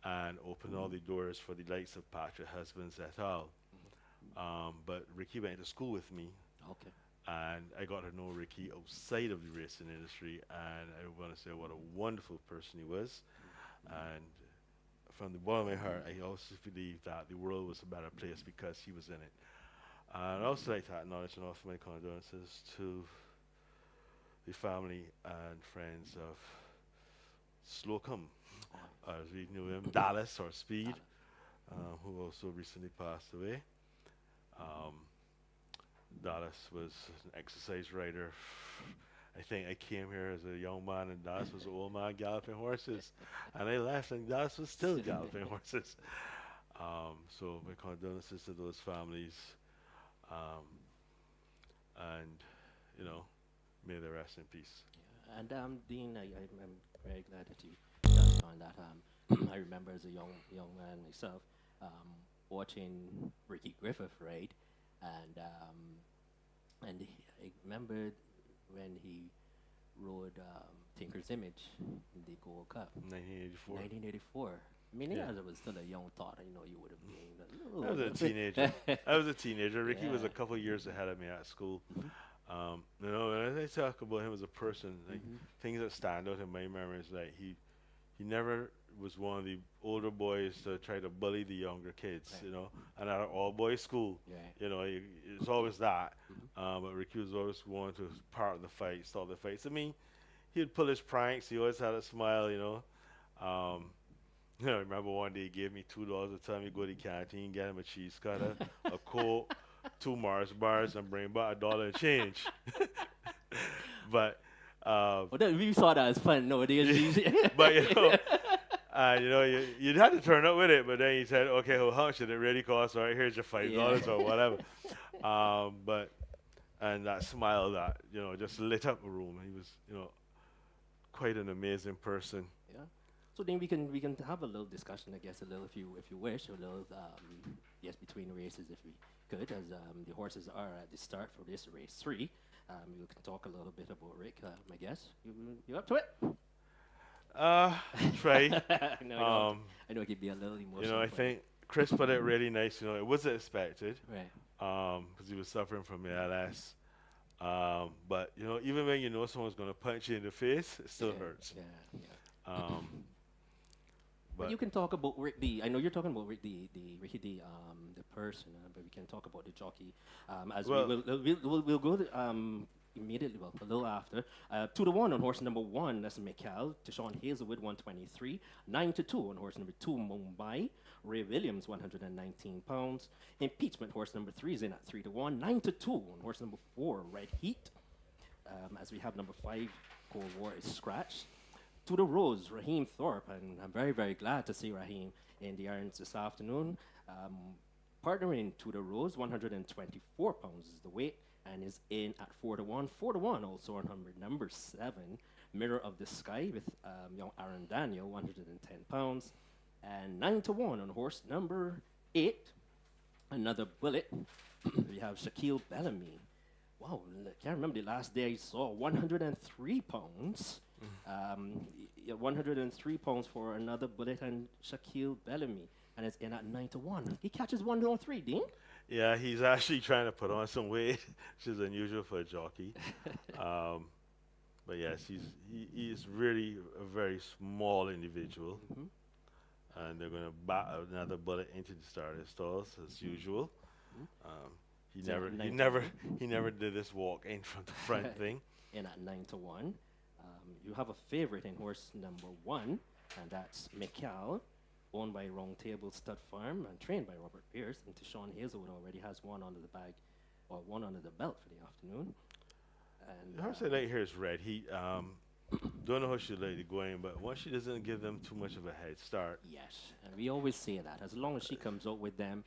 [SPEAKER 3] and opened all the doors for the likes of Patrick Husbands et al. But Ricky went to school with me,
[SPEAKER 4] Okay.
[SPEAKER 3] and I got to know Ricky outside of the racing industry, and I want to say what a wonderful person he was. And from the bottom of my heart, I also believe that the world was a better place because he was in it. And I also like to acknowledge and offer my condolences to the family and friends of Slocum, as we knew him, Dallas or Speed, who also recently passed away. Dallas was an exercise rider. I think I came here as a young man, and Dallas was an old man galloping horses, and I left, and Dallas was still galloping horses. So my condolences to those families, and you know, may they rest in peace.
[SPEAKER 4] Yeah. And Dean, I'm very glad that you touched on that. I remember as a young man myself, watching Ricky Griffith, right? And I remembered when he rode Tinker's Image in the Gold Cup,
[SPEAKER 3] 1984.
[SPEAKER 4] 1984. I mean,
[SPEAKER 3] Yeah.
[SPEAKER 4] yeah, it was still a young thought. I know you would have been.
[SPEAKER 3] I was a teenager. I was a teenager. Ricky was a
[SPEAKER 4] Yeah.
[SPEAKER 3] couple of years ahead of me at school. You know, and as I talk about him as a person, like things that stand out in my memory is like he never was one of the older boys to try to bully the younger kids,
[SPEAKER 4] Right.
[SPEAKER 3] you know. And at an all-boys school,
[SPEAKER 4] Yeah.
[SPEAKER 3] you know, it's always that. But Ricky was always wanting to part of the fight, start the fights. I mean, he'd pull his pranks. He always had a smile, you know. You know, I remember one day he gave me $2 a time. You go to the canteen, get him a cheese cutter, a Coke, 2 Mars bars, and bring back $1 and change. But
[SPEAKER 4] Well, we saw that as fun nowadays.
[SPEAKER 3] but you know, you'd have to turn up with it. But then he said, okay, well, how much did it really cost? All right, here's your $5 or whatever. But and that smile that just lit up a room. He was quite an amazing person.
[SPEAKER 4] Yeah. So then we can have a little discussion, I guess, a little if you wish, a little yes, between races if we could, as the horses are at the start for this race 3. We can talk a little bit about Rick, I guess. You up to it?
[SPEAKER 3] Try.
[SPEAKER 4] I know it could be a little emotional.
[SPEAKER 3] I think Chris put it really nice. It wasn't expected.
[SPEAKER 4] Right.
[SPEAKER 3] Because he was suffering from ALS. But even when you know someone's going to punch you in the face, it still hurts.
[SPEAKER 4] Yeah.
[SPEAKER 3] But
[SPEAKER 4] you can talk about Rick D. I know you're talking about Rick D, Ricky D, the person, but we can talk about the jockey. We'll go immediately, a little after. 2-1 on horse number 1, that's Mikhail. Tishon Hazelwood, 123. 9-2 on horse number 2, Mumbai. Ray Williams, 119 pounds. Impeachment, horse number 3 is in at 3-1. 9-2 on horse number 4, Red Heat. As we have number 5, Cold War is scratched. To the Rose, Raheem Thorpe, and I'm very, very glad to see Raheem in the irons this afternoon. Partnering to the Rose, 124 pounds is the weight, and is in at 4-1. 4-1 also on number 7, Mirror of the Sky, with young Aaron Daniel, 110 pounds. And 9-1 on horse number 8, another bullet. We have Shaquille Bellamy. Wow, I can't remember the last day I saw 103 pounds. 103 pounds for another bullet and Shaquille Bellamy, and it's in at 9-1. He catches 103, Dean.
[SPEAKER 3] yeah, he's actually trying to put on some weight, which is unusual for a jockey. But yes, he is really a very small individual, and they're going to bat another bullet into the starter stalls as usual. He never did this walk in from the front thing.
[SPEAKER 4] In at 9-1. You have a favorite in horse number 1, and that's Mikhail, owned by Round Table Stud Farm and trained by Robert Pierce. And Tishon Hazelwood already has one under the bag, or one under the belt for the afternoon. And
[SPEAKER 3] The horse I like here is Red Heat. Don't know how she like it going, but once she doesn't give them too much of a head start,
[SPEAKER 4] Yes, and we always say that as long as she comes out with them,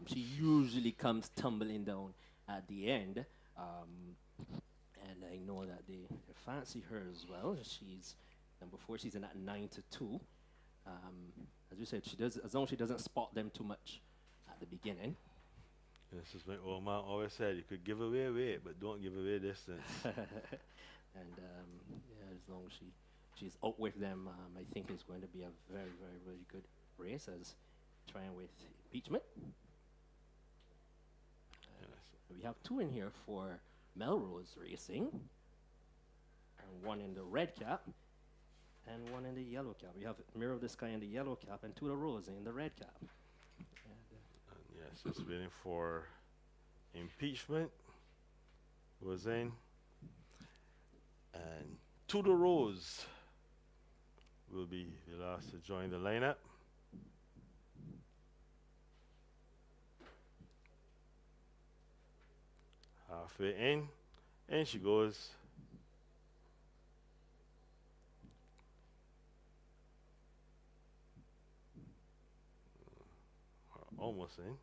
[SPEAKER 4] she usually comes tumbling down at the end. Um, and I know that they fancy her as well. She's number 4. She's in at 9-2. As you said, she does as long as she doesn't spot them too much at the beginning.
[SPEAKER 3] this is my old man always said, you could give away weight, but don't give away distance.
[SPEAKER 4] And yeah, as long as she's out with them, I think it's going to be a very, very, really good race as trying with impeachment.
[SPEAKER 3] Yes.
[SPEAKER 4] We have 2 in here for Melrose Racing, and 1 in the red cap, and 1 in the yellow cap. We have Mirror of the Sky in the yellow cap, and Tudor Rose in the red cap.
[SPEAKER 3] And yes, just waiting for impeachment. Was in. And Tudor Rose will be the last to join the lineup. Halfway in, and she goes. Almost in.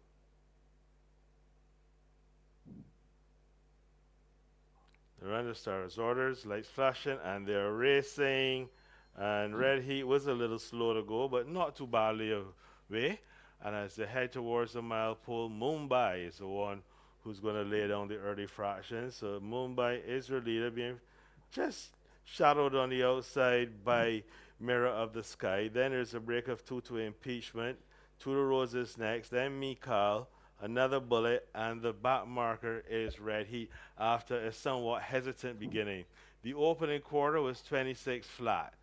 [SPEAKER 3] The runner starts orders, lights flashing, and they're racing. And Red Heat was a little slow to go, but not too badly away. And as they head towards the mile pole, Mumbai is the one who's going to lay down the early fraction. So Mumbai is her leader, being just shadowed on the outside by Mirror of the Sky. Then there's a break of 2 to impeachment. Tudor Rose is next, then Mikal, another bullet, and the back marker is Red Heat after a somewhat hesitant beginning. The opening quarter was 26 flat.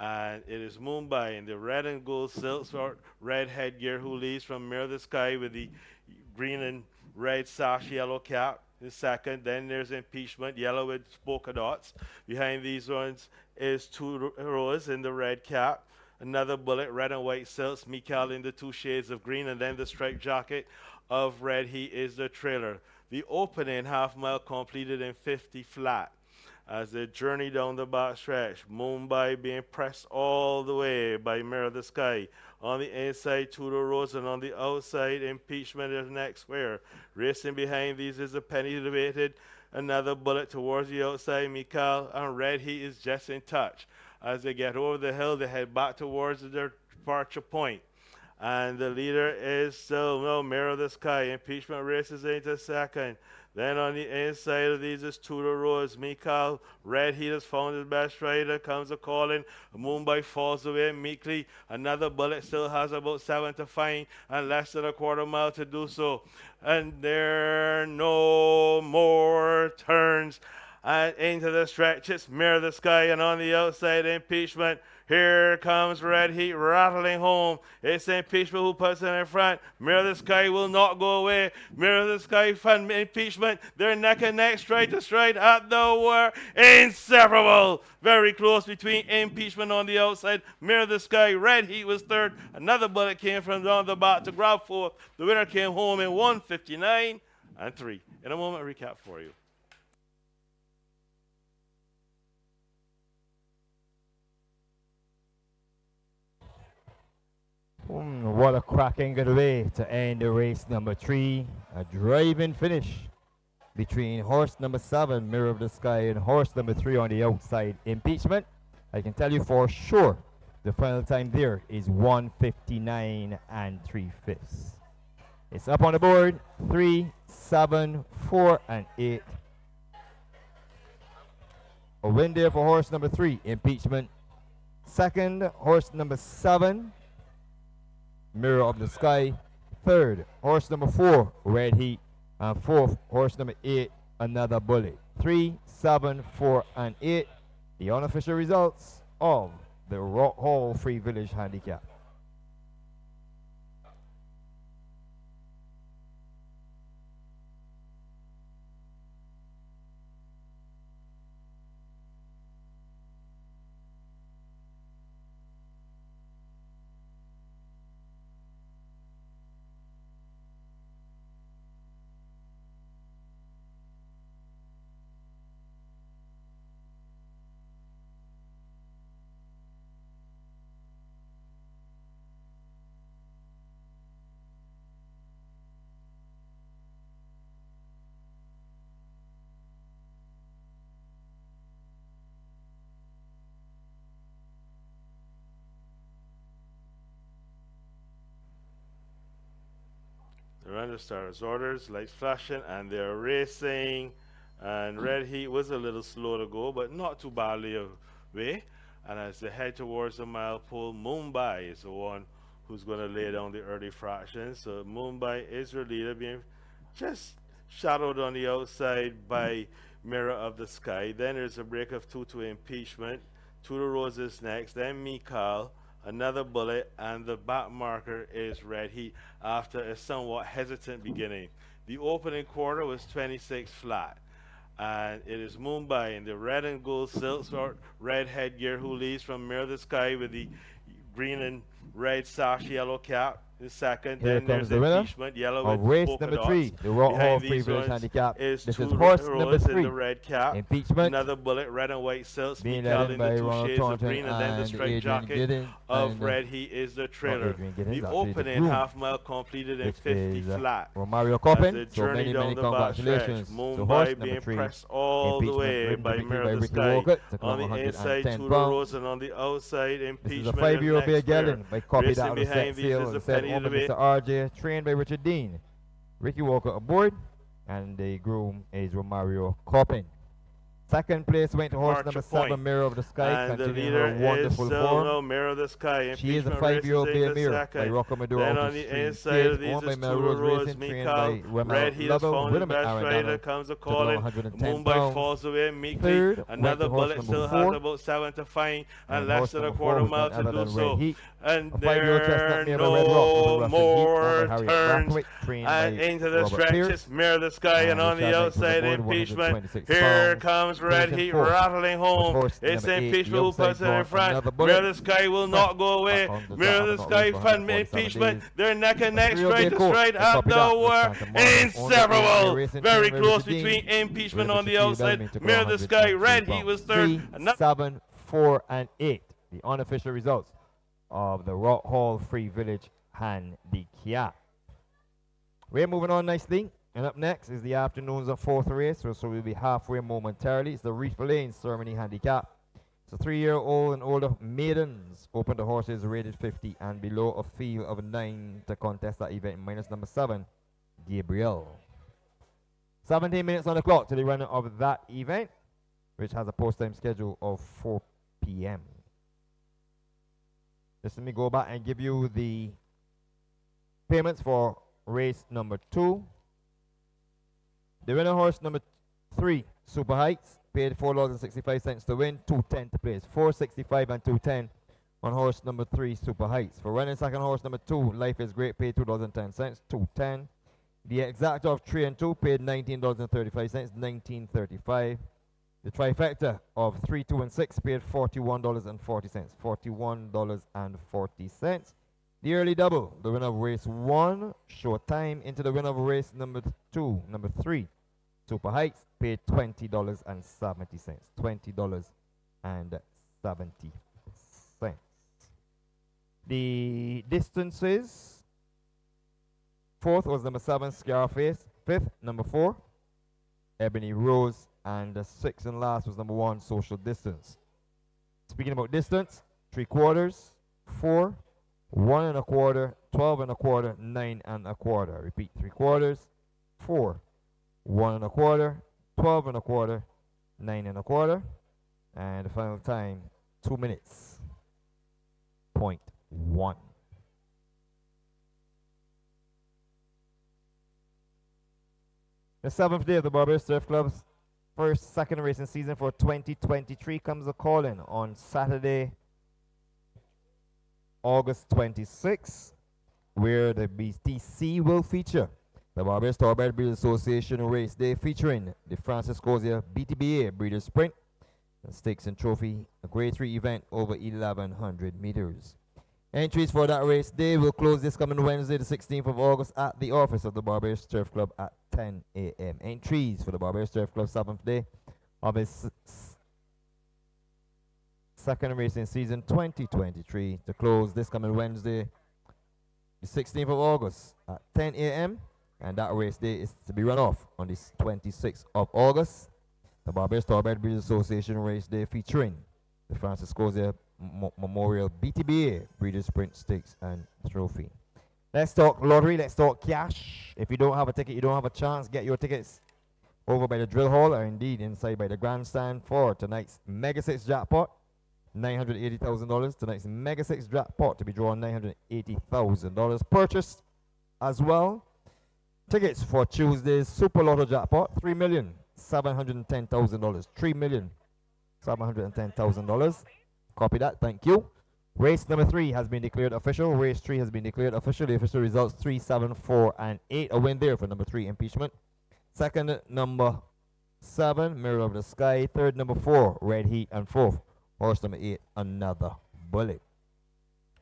[SPEAKER 3] And it is Mumbai in the red and gold silk sort red headgear who leads from Mirror of the Sky with the green and red sash yellow cap in second. Then there's impeachment, yellow with polka dots. Behind these ones is Tudor Rose in the red cap. Another bullet, red and white silks, Mikal in the 2 shades of green, and then the striped jacket of Red Heat is the trailer. The opening half mile completed in 50 flat. As they journey down the back stretch, Mumbai being pressed all the way by Mirror of the Sky. On the inside, Tudor Rose, and on the outside, impeachment is next square. Racing behind these is a penny debated. Another bullet towards the outside, Mikal, and Red Heat is just in touch. As they get over the hill, they head back towards their departure point. And the leader is still Mirror of the Sky. Impeachment races into second. Then on the inside of these is Tudor Rose. Mikal, Red Heat has found his best rider. Comes a calling. Mumbai falls away meekly. Another bullet still has about 7 to find and less than a quarter mile to do so. And there are no more turns. And into the stretch, it's Mirror of the Sky, and on the outside, impeachment. Here comes Red Heat rattling home. It's impeachment who puts it in front. Mirror of the Sky will not go away. Mirror of the Sky and impeachment. They're neck and neck, stride to stride at the wire. Inseparable. Very close between impeachment on the outside. Mirror of the Sky. Red Heat was third. Another bullet came from down the back to grab fourth. The winner came home in 1:59 and 3. In a moment, recap for you.
[SPEAKER 1] What a cracking good way to end the race number 3. A driving finish between horse number 7, Mirror of the Sky, and horse number 3 on the outside, Impeachment. I can tell you for sure the final time there is 1:59 and 3/5. It's up on the board, 3, 7, 4, and 8. A win there for horse number 3, Impeachment. Second, horse number 7, Mirror of the Sky. Third, horse number 4, Red Heat. And fourth, horse number 8, Another Bullet. 3, 7, 4, and 8. The unofficial results of the Rock Hall Free Village Handicap.
[SPEAKER 3] Miranda starts orders, lights flashing, and they're racing. And Red Heat was a little slow to go, but not too badly away. And as they head towards the mile pole, Mumbai is the one who's going to lay down the early fractions. So Mumbai is your leader, being just shadowed on the outside by Mirror of the Sky. Then there's a break of 2 to Impeachment. To the Roses next. Then Mikal, another bullet, and the back marker is Red Heat after a somewhat hesitant beginning. The opening quarter was 26 flat. And it is Mumbai in the red and gold silk sort red headgear who leads from Mirror of the Sky with the green and red sash yellow cap. The second,
[SPEAKER 1] Here
[SPEAKER 3] then there's
[SPEAKER 1] comes the winner
[SPEAKER 3] Impeachment yellow
[SPEAKER 1] of
[SPEAKER 3] with
[SPEAKER 1] race
[SPEAKER 3] polka
[SPEAKER 1] number
[SPEAKER 3] dots.
[SPEAKER 1] 3, the Rock Hall
[SPEAKER 3] Behind
[SPEAKER 1] Free
[SPEAKER 3] these
[SPEAKER 1] Village
[SPEAKER 3] ones
[SPEAKER 1] Handicap.
[SPEAKER 3] is
[SPEAKER 1] This
[SPEAKER 3] two
[SPEAKER 1] is horse number
[SPEAKER 3] rows in
[SPEAKER 1] 3,
[SPEAKER 3] the red cap.
[SPEAKER 1] Impeachment,
[SPEAKER 3] Another bullet, red and white silks,
[SPEAKER 1] being
[SPEAKER 3] Mikal
[SPEAKER 1] led
[SPEAKER 3] in
[SPEAKER 1] by
[SPEAKER 3] the two
[SPEAKER 1] Ronald
[SPEAKER 3] shades of
[SPEAKER 1] Thornton
[SPEAKER 3] green, and then the
[SPEAKER 1] and
[SPEAKER 3] striped
[SPEAKER 1] Adrian
[SPEAKER 3] jacket
[SPEAKER 1] Giddens.
[SPEAKER 3] of
[SPEAKER 1] And,
[SPEAKER 3] Red Heat is the trailer.
[SPEAKER 1] Adrian Giddens,
[SPEAKER 3] The
[SPEAKER 1] actually the
[SPEAKER 3] opening
[SPEAKER 1] groom,
[SPEAKER 3] half mile completed in
[SPEAKER 1] which
[SPEAKER 3] 50
[SPEAKER 1] is
[SPEAKER 3] flat.
[SPEAKER 1] Romario
[SPEAKER 3] As
[SPEAKER 1] Coppin.
[SPEAKER 3] they
[SPEAKER 1] So
[SPEAKER 3] journey
[SPEAKER 1] many,
[SPEAKER 3] down
[SPEAKER 1] many
[SPEAKER 3] the back stretch,
[SPEAKER 1] congratulations to horse
[SPEAKER 3] Mumbai
[SPEAKER 1] number
[SPEAKER 3] being
[SPEAKER 1] 3.
[SPEAKER 3] pressed all the
[SPEAKER 1] Impeachment
[SPEAKER 3] way
[SPEAKER 1] ridden
[SPEAKER 3] by
[SPEAKER 1] victory
[SPEAKER 3] Mirror
[SPEAKER 1] by
[SPEAKER 3] of the
[SPEAKER 1] Ricky
[SPEAKER 3] Sky.
[SPEAKER 1] Walker to
[SPEAKER 3] On
[SPEAKER 1] come
[SPEAKER 3] the inside,
[SPEAKER 1] 110
[SPEAKER 3] Tudor
[SPEAKER 1] pounds.
[SPEAKER 3] Rose, and on the outside,
[SPEAKER 1] This is
[SPEAKER 3] Impeachment.
[SPEAKER 1] a 5-year-old
[SPEAKER 3] next
[SPEAKER 1] Bear
[SPEAKER 3] pair.
[SPEAKER 1] Gallon by copied
[SPEAKER 3] Racing
[SPEAKER 1] out of the
[SPEAKER 3] behind
[SPEAKER 1] set
[SPEAKER 3] these
[SPEAKER 1] seal
[SPEAKER 3] is
[SPEAKER 1] and
[SPEAKER 3] the
[SPEAKER 1] set
[SPEAKER 3] Penny
[SPEAKER 1] owner
[SPEAKER 3] Debate.
[SPEAKER 1] Mr. RJ, trained by Richard Dean. Ricky Walker aboard, and the groom is Romario Coppin. Second place went to horse
[SPEAKER 3] Departure
[SPEAKER 1] number 7,
[SPEAKER 3] point.
[SPEAKER 1] Mirror of the Sky,
[SPEAKER 3] And the
[SPEAKER 1] continuing
[SPEAKER 3] leader
[SPEAKER 1] her
[SPEAKER 3] is
[SPEAKER 1] wonderful
[SPEAKER 3] still
[SPEAKER 1] form.
[SPEAKER 3] no Mirror of the Sky.
[SPEAKER 1] She is a
[SPEAKER 3] Impeachment
[SPEAKER 1] 5-year-old
[SPEAKER 3] races
[SPEAKER 1] Bear
[SPEAKER 3] in the
[SPEAKER 1] Mirror by
[SPEAKER 3] second.
[SPEAKER 1] Rocco Maduro
[SPEAKER 3] Then
[SPEAKER 1] out
[SPEAKER 3] on
[SPEAKER 1] of
[SPEAKER 3] the
[SPEAKER 1] Stream
[SPEAKER 3] inside
[SPEAKER 1] Cage,
[SPEAKER 3] of these
[SPEAKER 1] owned by
[SPEAKER 3] is
[SPEAKER 1] Melrose
[SPEAKER 3] Tudor Rose,
[SPEAKER 1] Racing, trained by
[SPEAKER 3] Mikal. Red Heat is
[SPEAKER 1] Lovell,
[SPEAKER 3] found the
[SPEAKER 1] William
[SPEAKER 3] best
[SPEAKER 1] Aaron
[SPEAKER 3] rider,
[SPEAKER 1] Donald,
[SPEAKER 3] comes the
[SPEAKER 1] took along
[SPEAKER 3] calling.
[SPEAKER 1] 110
[SPEAKER 3] Mumbai
[SPEAKER 1] pounds.
[SPEAKER 3] falls away meekly.
[SPEAKER 1] Third went
[SPEAKER 3] Another
[SPEAKER 1] to horse
[SPEAKER 3] bullet
[SPEAKER 1] number
[SPEAKER 3] still
[SPEAKER 1] 4.
[SPEAKER 3] has about 7 to find, and
[SPEAKER 1] And
[SPEAKER 3] less
[SPEAKER 1] horse
[SPEAKER 3] than a
[SPEAKER 1] number 4
[SPEAKER 3] quarter
[SPEAKER 1] was
[SPEAKER 3] mile
[SPEAKER 1] none
[SPEAKER 3] to
[SPEAKER 1] other
[SPEAKER 3] do
[SPEAKER 1] than
[SPEAKER 3] so.
[SPEAKER 1] Red Heat.
[SPEAKER 3] And
[SPEAKER 1] A 5-year-old
[SPEAKER 3] there
[SPEAKER 1] chestnut
[SPEAKER 3] are
[SPEAKER 1] mare by Red Rock
[SPEAKER 3] no
[SPEAKER 1] over the Russian Heat,
[SPEAKER 3] more
[SPEAKER 1] owned by Harriet
[SPEAKER 3] turns.
[SPEAKER 1] Brathwaite, trained
[SPEAKER 3] And
[SPEAKER 1] by
[SPEAKER 3] into the
[SPEAKER 1] Robert
[SPEAKER 3] stretch
[SPEAKER 1] Pierce.
[SPEAKER 3] is Mirror of the Sky, and on the
[SPEAKER 1] Richard Knight was
[SPEAKER 3] outside,
[SPEAKER 1] aboard,
[SPEAKER 3] Impeachment.
[SPEAKER 1] 126
[SPEAKER 3] Here
[SPEAKER 1] pounds.
[SPEAKER 3] comes Red
[SPEAKER 1] Finishing
[SPEAKER 3] Heat
[SPEAKER 1] fourth
[SPEAKER 3] rattling
[SPEAKER 1] was
[SPEAKER 3] home.
[SPEAKER 1] horse
[SPEAKER 3] It's
[SPEAKER 1] number 8,
[SPEAKER 3] Impeachment
[SPEAKER 1] the
[SPEAKER 3] who
[SPEAKER 1] outside
[SPEAKER 3] puts it in
[SPEAKER 1] born,
[SPEAKER 3] front.
[SPEAKER 1] another
[SPEAKER 3] Mirror of
[SPEAKER 1] bullet.
[SPEAKER 3] the Sky will not go away.
[SPEAKER 1] On the
[SPEAKER 3] Mirror of the
[SPEAKER 1] top,
[SPEAKER 3] Sky
[SPEAKER 1] not
[SPEAKER 3] fund
[SPEAKER 1] race for
[SPEAKER 3] Impeachment.
[SPEAKER 1] 147 days.
[SPEAKER 3] They're neck and neck,
[SPEAKER 1] Real
[SPEAKER 3] straight
[SPEAKER 1] big
[SPEAKER 3] to
[SPEAKER 1] coach.
[SPEAKER 3] straight
[SPEAKER 1] They
[SPEAKER 3] up
[SPEAKER 1] copied
[SPEAKER 3] the
[SPEAKER 1] that with
[SPEAKER 3] wire.
[SPEAKER 1] Santa Monica.
[SPEAKER 3] Inseparable.
[SPEAKER 1] Only racing
[SPEAKER 3] Very
[SPEAKER 1] trained by
[SPEAKER 3] close
[SPEAKER 1] Richard
[SPEAKER 3] between
[SPEAKER 1] Dean.
[SPEAKER 3] Impeachment
[SPEAKER 1] With
[SPEAKER 3] on the
[SPEAKER 1] Richard
[SPEAKER 3] outside.
[SPEAKER 1] Dean took
[SPEAKER 3] Mirror of the Sky.
[SPEAKER 1] 123
[SPEAKER 3] Red Heat
[SPEAKER 1] pounds.
[SPEAKER 3] was third.
[SPEAKER 1] 3, 7, 4, and 8. The unofficial results of the Rock Hall Free Village Handicap. We're moving on nicely. And up next is the afternoon's of 4th race, so we'll be halfway momentarily. It's the Reef Lane Ceremony Handicap. So 3-year-old and older maidens open to horses rated 50 and below, a field of 9 to contest that event, minus number 7, Gabriel. 17 minutes on the clock to the running of that event, which has a post time schedule of 4 p.m. Just let me go back and give you the payments for race number 2. The winner horse number 3, Super Heights, paid $4.65 to win, $2.10 to place. $4.65 and $2.10 on horse number 3, Super Heights. For running second horse number 2, Life is Great, paid $2.10, $2.10. The exacta of 3 and 2 paid $19.35, $19.35. The trifecta of 3, 2, and 6 paid $41.40, $41.40. The early double, the winner of race 1, short time into the winner of race number 2, number 3, Super Heights, paid $20.70, $20.70. The distances, 4th was number 7, Scarface, 5th, number 4, Ebony Rose, and the 6th and last was number 1, Social Distance. Speaking about distance, 3/4, 4, 1 1/4, 12 1/4, 9 1/4. Repeat, 3/4, 4, 1 1/4, 12 1/4, 9 1/4. And the final time, 2 minutes. .1. The 7th day of the Barbados Surf Club's second racing season for 2023 comes a calling on Saturday, August 26, where the BTC will feature the Barbados Thoroughbred Breeders Association Race Day, featuring the Francis Cosia BTBA Breeders Sprint, and Stakes and Trophy, a Grade 3 event over 1,100 meters. Entries for that race day will close this coming Wednesday, the 16th of August, at the office of the Barbados Turf Club at 10 a.m. Entries for the Barbados Turf Club 7th day of its second racing season 2023 to close this coming Wednesday, the 16th of August at 10 a.m. And that race day is to be run off on the 26th of August. The Barbados Thoroughbred Breeders Association Race Day, featuring the Francis Cosia Memorial BTBA Breeders Sprint Stakes and Trophy. Let's talk lottery. Let's talk cash. If you don't have a ticket, you don't have a chance. Get your tickets over by the drill hall or indeed inside by the grandstand for tonight's Mega 6 jackpot. $980,000. Tonight's Mega 6 jackpot to be drawn $980,000. Purchased as well. Tickets for Tuesday's Super Lotto jackpot, $3,710,000. $3,710,000. Copy that, thank you. Race number 3 has been declared official. Race 3 has been declared official. The official results 3, 7, 4, and 8. A win there for number 3, Impeachment. Second, number 7, Mirror of the Sky. Third, number 4, Red Heat. And fourth, horse number 8, Another Bullet.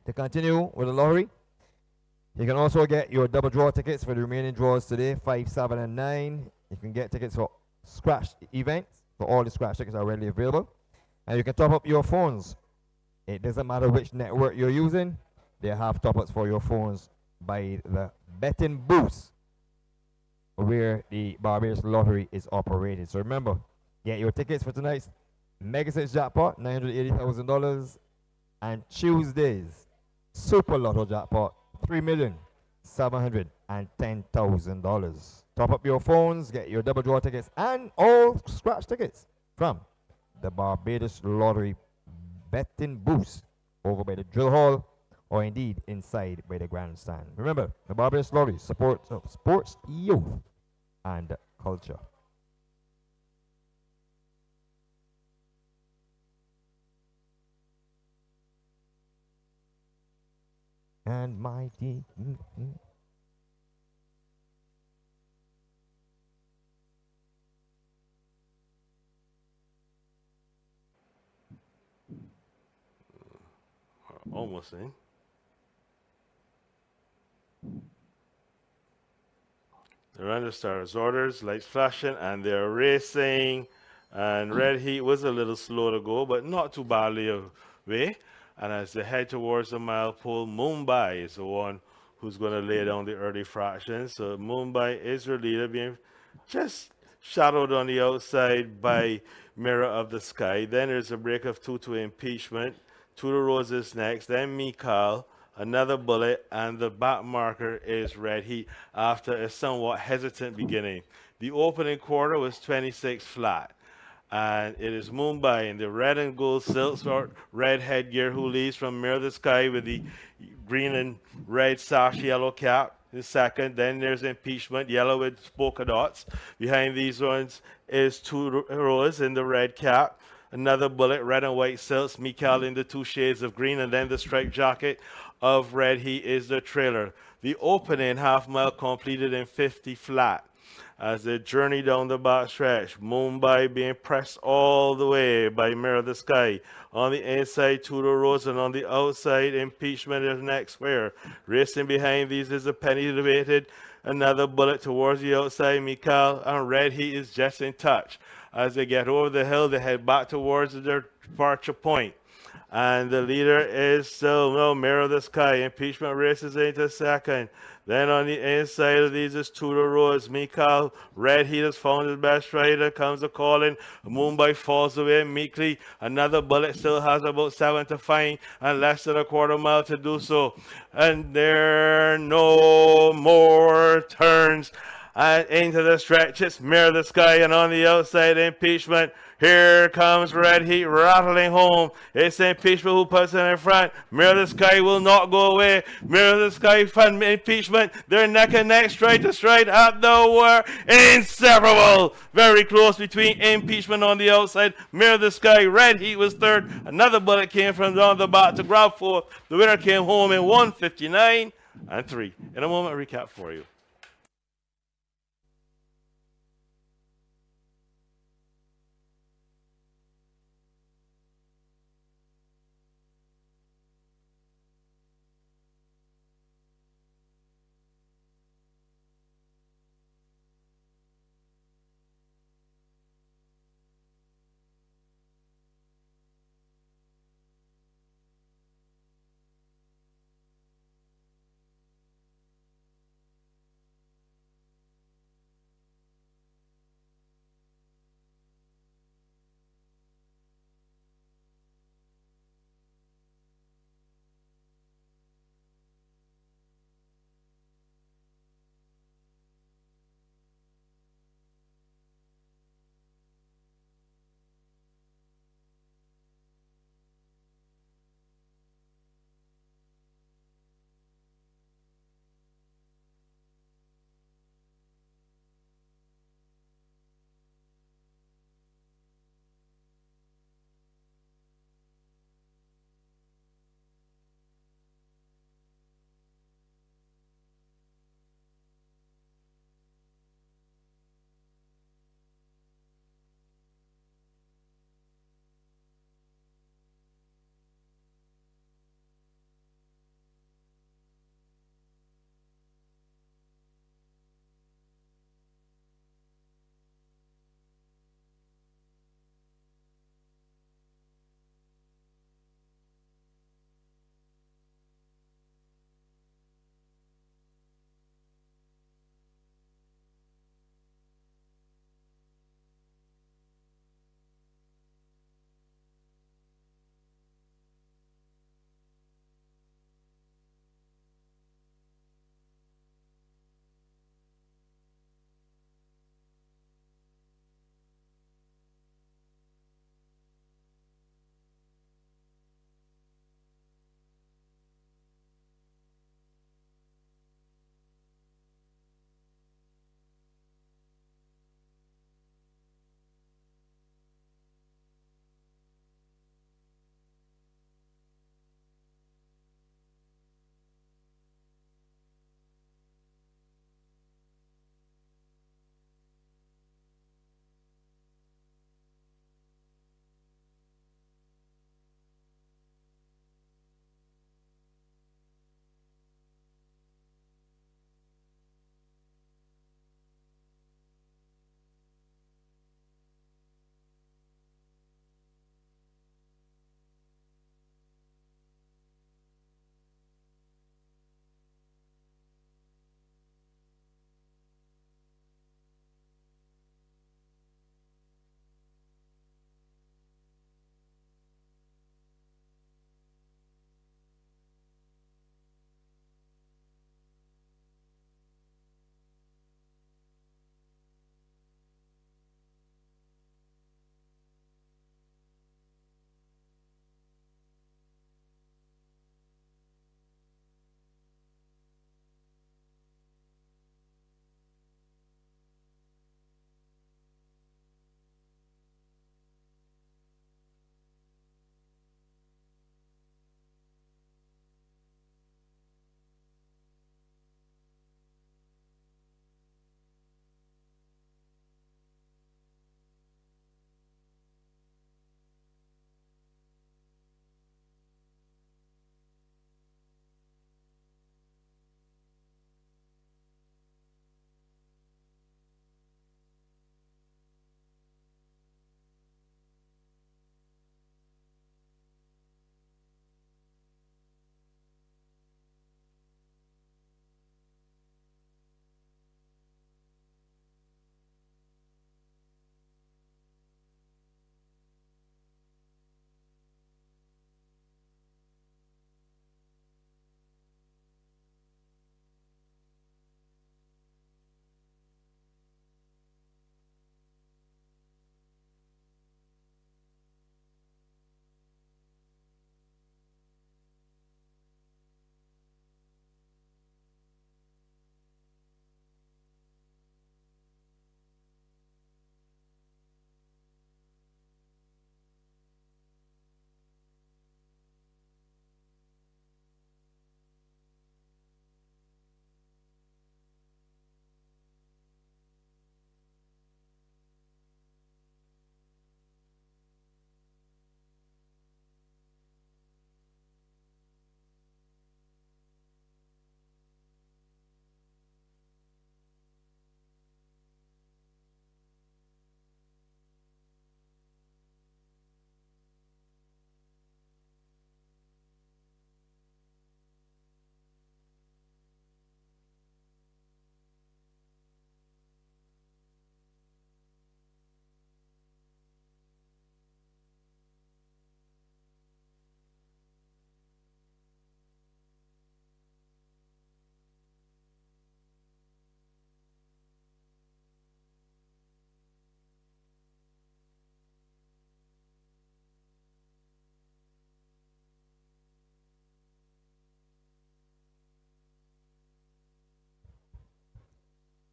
[SPEAKER 1] To continue with the lottery, you can also get your double draw tickets for the remaining draws today, 5, 7, and 9. You can get tickets for scratch events. So all the scratch tickets are readily available. And you can top up your phones. It doesn't matter which network you're using. They have top-ups for your phones by the betting booths where the Barbados Lottery is operated. So remember, get your tickets for tonight's Mega 6 jackpot, $980,000, and Tuesday's Super Lotto jackpot, $3,710,000. Top up your phones, get your double draw tickets, and all scratch tickets from the Barbados Lottery betting booths over by the drill hall or indeed inside by the grandstand. Remember, the Barbados Lottery supports sports, youth, and culture. And mighty.
[SPEAKER 3] Almost in. They're under stars orders, lights flashing, and they're racing. And Red Heat was a little slow to go, but not too badly away. And as they head towards the mile pole, Mumbai is the one who's going to lay down the early fractions. So Mumbai is your leader, being just shadowed on the outside by Mirror of the Sky. Then there's a break of 2 to Impeachment. 2 to Roses next, then Mikal, Another Bullet, and the back marker is Red Heat after a somewhat hesitant beginning. The opening quarter was 26 flat. And it is Mumbai in the red and gold silk sport, red headgear, who leads from Mirror of the Sky with the green and red sash yellow cap. The second, then there's Impeachment, yellow with polka dots. Behind these ones is 2 rows in the red cap. Another Bullet, red and white silks, Mikal in the 2 shades of green, and then the striped jacket of Red Heat is the trailer. The opening half mile completed in 50 flat. As they journey down the back stretch, Mumbai being pressed all the way by Mirror of the Sky. On the inside, Tudor Rose, and on the outside, Impeachment is next where. Racing behind these is a penny debated. Another Bullet towards the outside, Mikal, and Red Heat is just in touch. As they get over the hill, they head back towards their departure point. And the leader is still no Mirror of the Sky. Impeachment races into second. Then on the inside of these is Tudor Rose. Mikal, Red Heat has found his best rider. Comes a calling. Mumbai falls away meekly. Another Bullet still has about 7 to find and less than a quarter mile to do so. And there are no more turns. And into the stretch, it's Mirror of the Sky, and on the outside, Impeachment. Here comes Red Heat rattling home. It's Impeachment who puts it in front. Mirror of the Sky will not go away. Mirror of the Sky and Impeachment, they're neck and neck, stride to stride at the wire. Inseparable. Very close between Impeachment on the outside. Mirror of the Sky, Red Heat was third. Another Bullet came from down the back to grab fourth. The winner came home in 1:59 and 3. In a moment, a recap for you.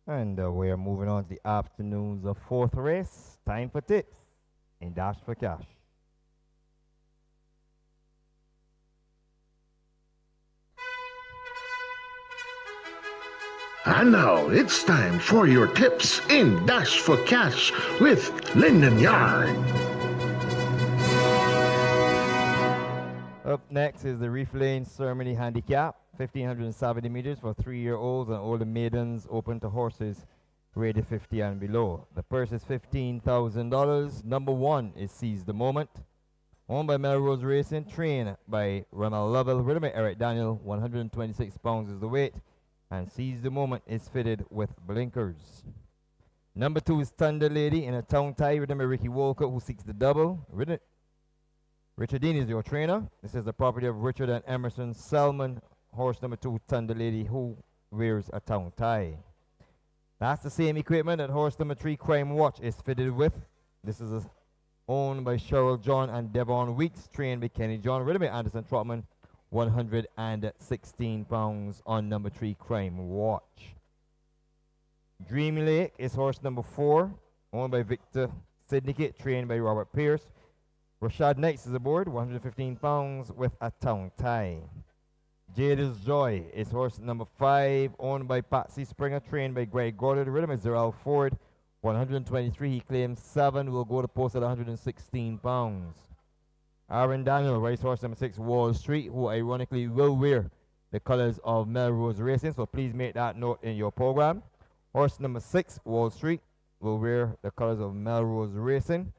[SPEAKER 1] And we are moving on to the afternoon's fourth race. Time for tips in Dash for Cash.
[SPEAKER 2] And now it's time for your tips in Dash for Cash with Lyndon Yard.
[SPEAKER 1] Up next is the Reef Lane Ceremony Handicap, 1,570 meters for 3-year-olds and older maidens, open to horses rated 50 and below. The purse is $15,000. Number 1 is Seize the Moment, owned by Melrose Racing, trained by Ronald Lovell, ridden by Eric Daniel. 126 pounds is the weight, and Seize the Moment is fitted with blinkers. Number 2 is Thunder Lady in a tongue tie, ridden by Ricky Walcott, who seeks the double. Richard Dean is your trainer. This is the property of Richard and Emerson Selman. Horse number 2, Thunder Lady, who wears a tongue tie. That's the same equipment that horse number 3, Crime Watch, is fitted with. This is owned by Cheryl John and Devon Weeks, trained by Kenny John, ridden by Anderson Trotman. 116 pounds on number 3, Crime Watch. Dream Lake is horse number 4, owned by Victor Syndicate, trained by Robert Pierce. Rashad Knights is aboard, 115 pounds with a tongue tie. Jada's Joy is horse number 5, owned by Patsy Springer, trained by Greg Gordon, ridden by Zerrell Ford. 123, he claims 7, will go to post at 116 pounds. Aaron Daniel, race horse number 6, Wall Street, who ironically will wear the colors of Melrose Racing, so please make that note in your program. Horse number 6, Wall Street, will wear the colors of Melrose Racing.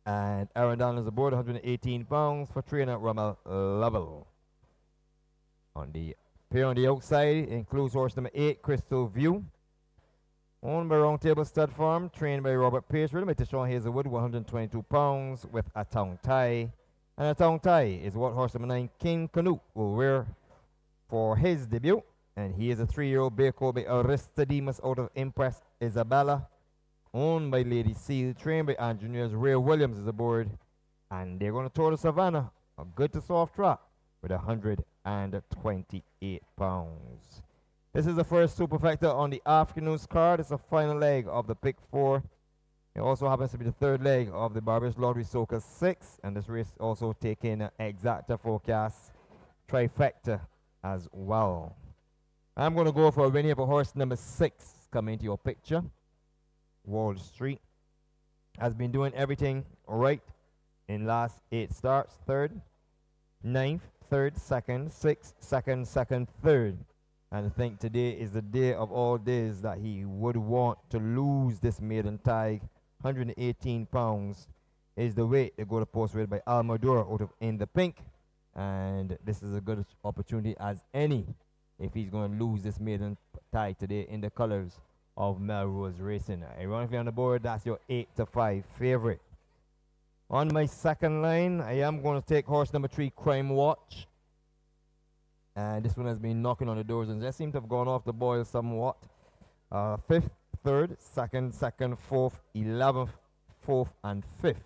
[SPEAKER 1] And Aaron Daniel is aboard, 118 pounds for trainer Rommel Lovell. On the outside includes horse number 8, Crystal View, owned by Round Table Stud Farm, trained by Robert Pierce, ridden by Tishon Hazelwood. 122 pounds with a tongue tie. And a tongue tie is what horse number 9, King Canute, will wear for his debut. And he is a 3-year-old bay colt by Aristodemus out of Impress Isabella, owned by Lady Seal, trained by engineers. Ray Williams is aboard, and they're going to tour the Savannah, a good to soft track, with 128 pounds. This is the first superfecta on the afternoon's card. It's the final leg of the Pick 4. It also happens to be the third leg of the Barbados Lottery Soca 6, and this race also taking exacta forecast trifecta as well. I'm going to go for a winner for horse number 6 coming into your picture. Wall Street has been doing everything right in last 8 starts. 3rd, 9th, 3rd, 2nd, 6th, 2nd, 2nd, 3rd. And I think today is the day of all days that he would want to lose this maiden tag. 118 pounds is the weight to go to post weight by Almadura out of In the Pink. And this is a good opportunity as any if he's going to lose this maiden tag today in the colors of Melrose Racing. Ironically on the board, that's your 8-5 favorite. On my second line, I am going to take horse number 3, Crime Watch. And this one has been knocking on the doors and just seems to have gone off the boil somewhat. 5th, 3rd, 2nd, 2nd, 4th, 11th, 4th, and 5th.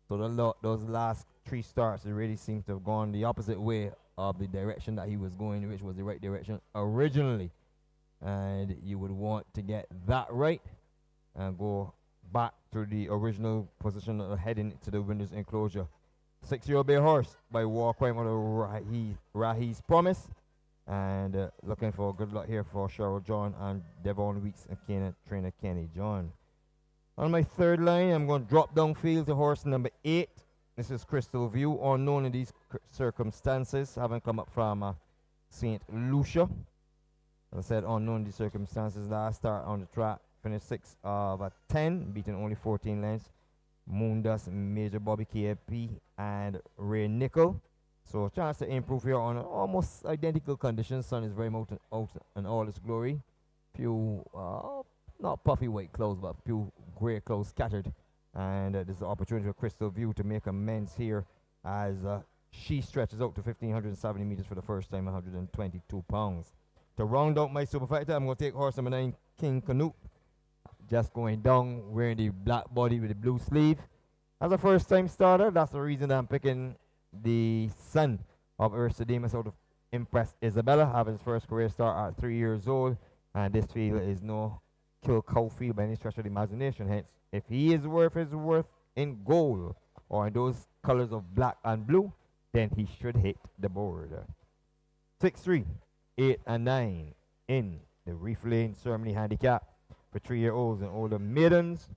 [SPEAKER 1] So those last 3 starts, it really seems to have gone the opposite way of the direction that he was going, which was the right direction originally. And you would want to get that right and go back to the original position heading to the winner's enclosure. 6-year-old bay horse by War Crime of Rahi's Promise, and looking for good luck here for Cheryl John and Devon Weeks and trainer Kenny John. On my third line, I'm going to drop down field to horse number 8. This is Crystal View, unknown in these circumstances, having come up from St. Lucia. As I said, unknown in these circumstances. Last start on the track, finished 6 of 10, beating only 14 lengths. Moondust, Major Bobby KFP, and Ray Nickel. So chance to improve here on almost identical conditions. Sun is very much out in all its glory. Few, not puffy white clouds, but few grey clouds scattered. And there's an opportunity for Crystal View to make amends here as she stretches out to 1,570 meters for the first time, 122 pounds. To round out my superfecta, I'm going to take horse number 9, King Canute. Just going down, wearing the black body with the blue sleeve. As a first-time starter, that's the reason I'm picking the son of Aristodemus out of Impress Isabella, having his first career start at 3 years old. And this field is no kill Caulfield by any stretch of the imagination. Hence, if he is worth his worth in gold or in those colors of black and blue, then he should hit the board. 6, 3, 8, and 9 in the Reef Lane Ceremony handicap for 3-year-olds and older maidens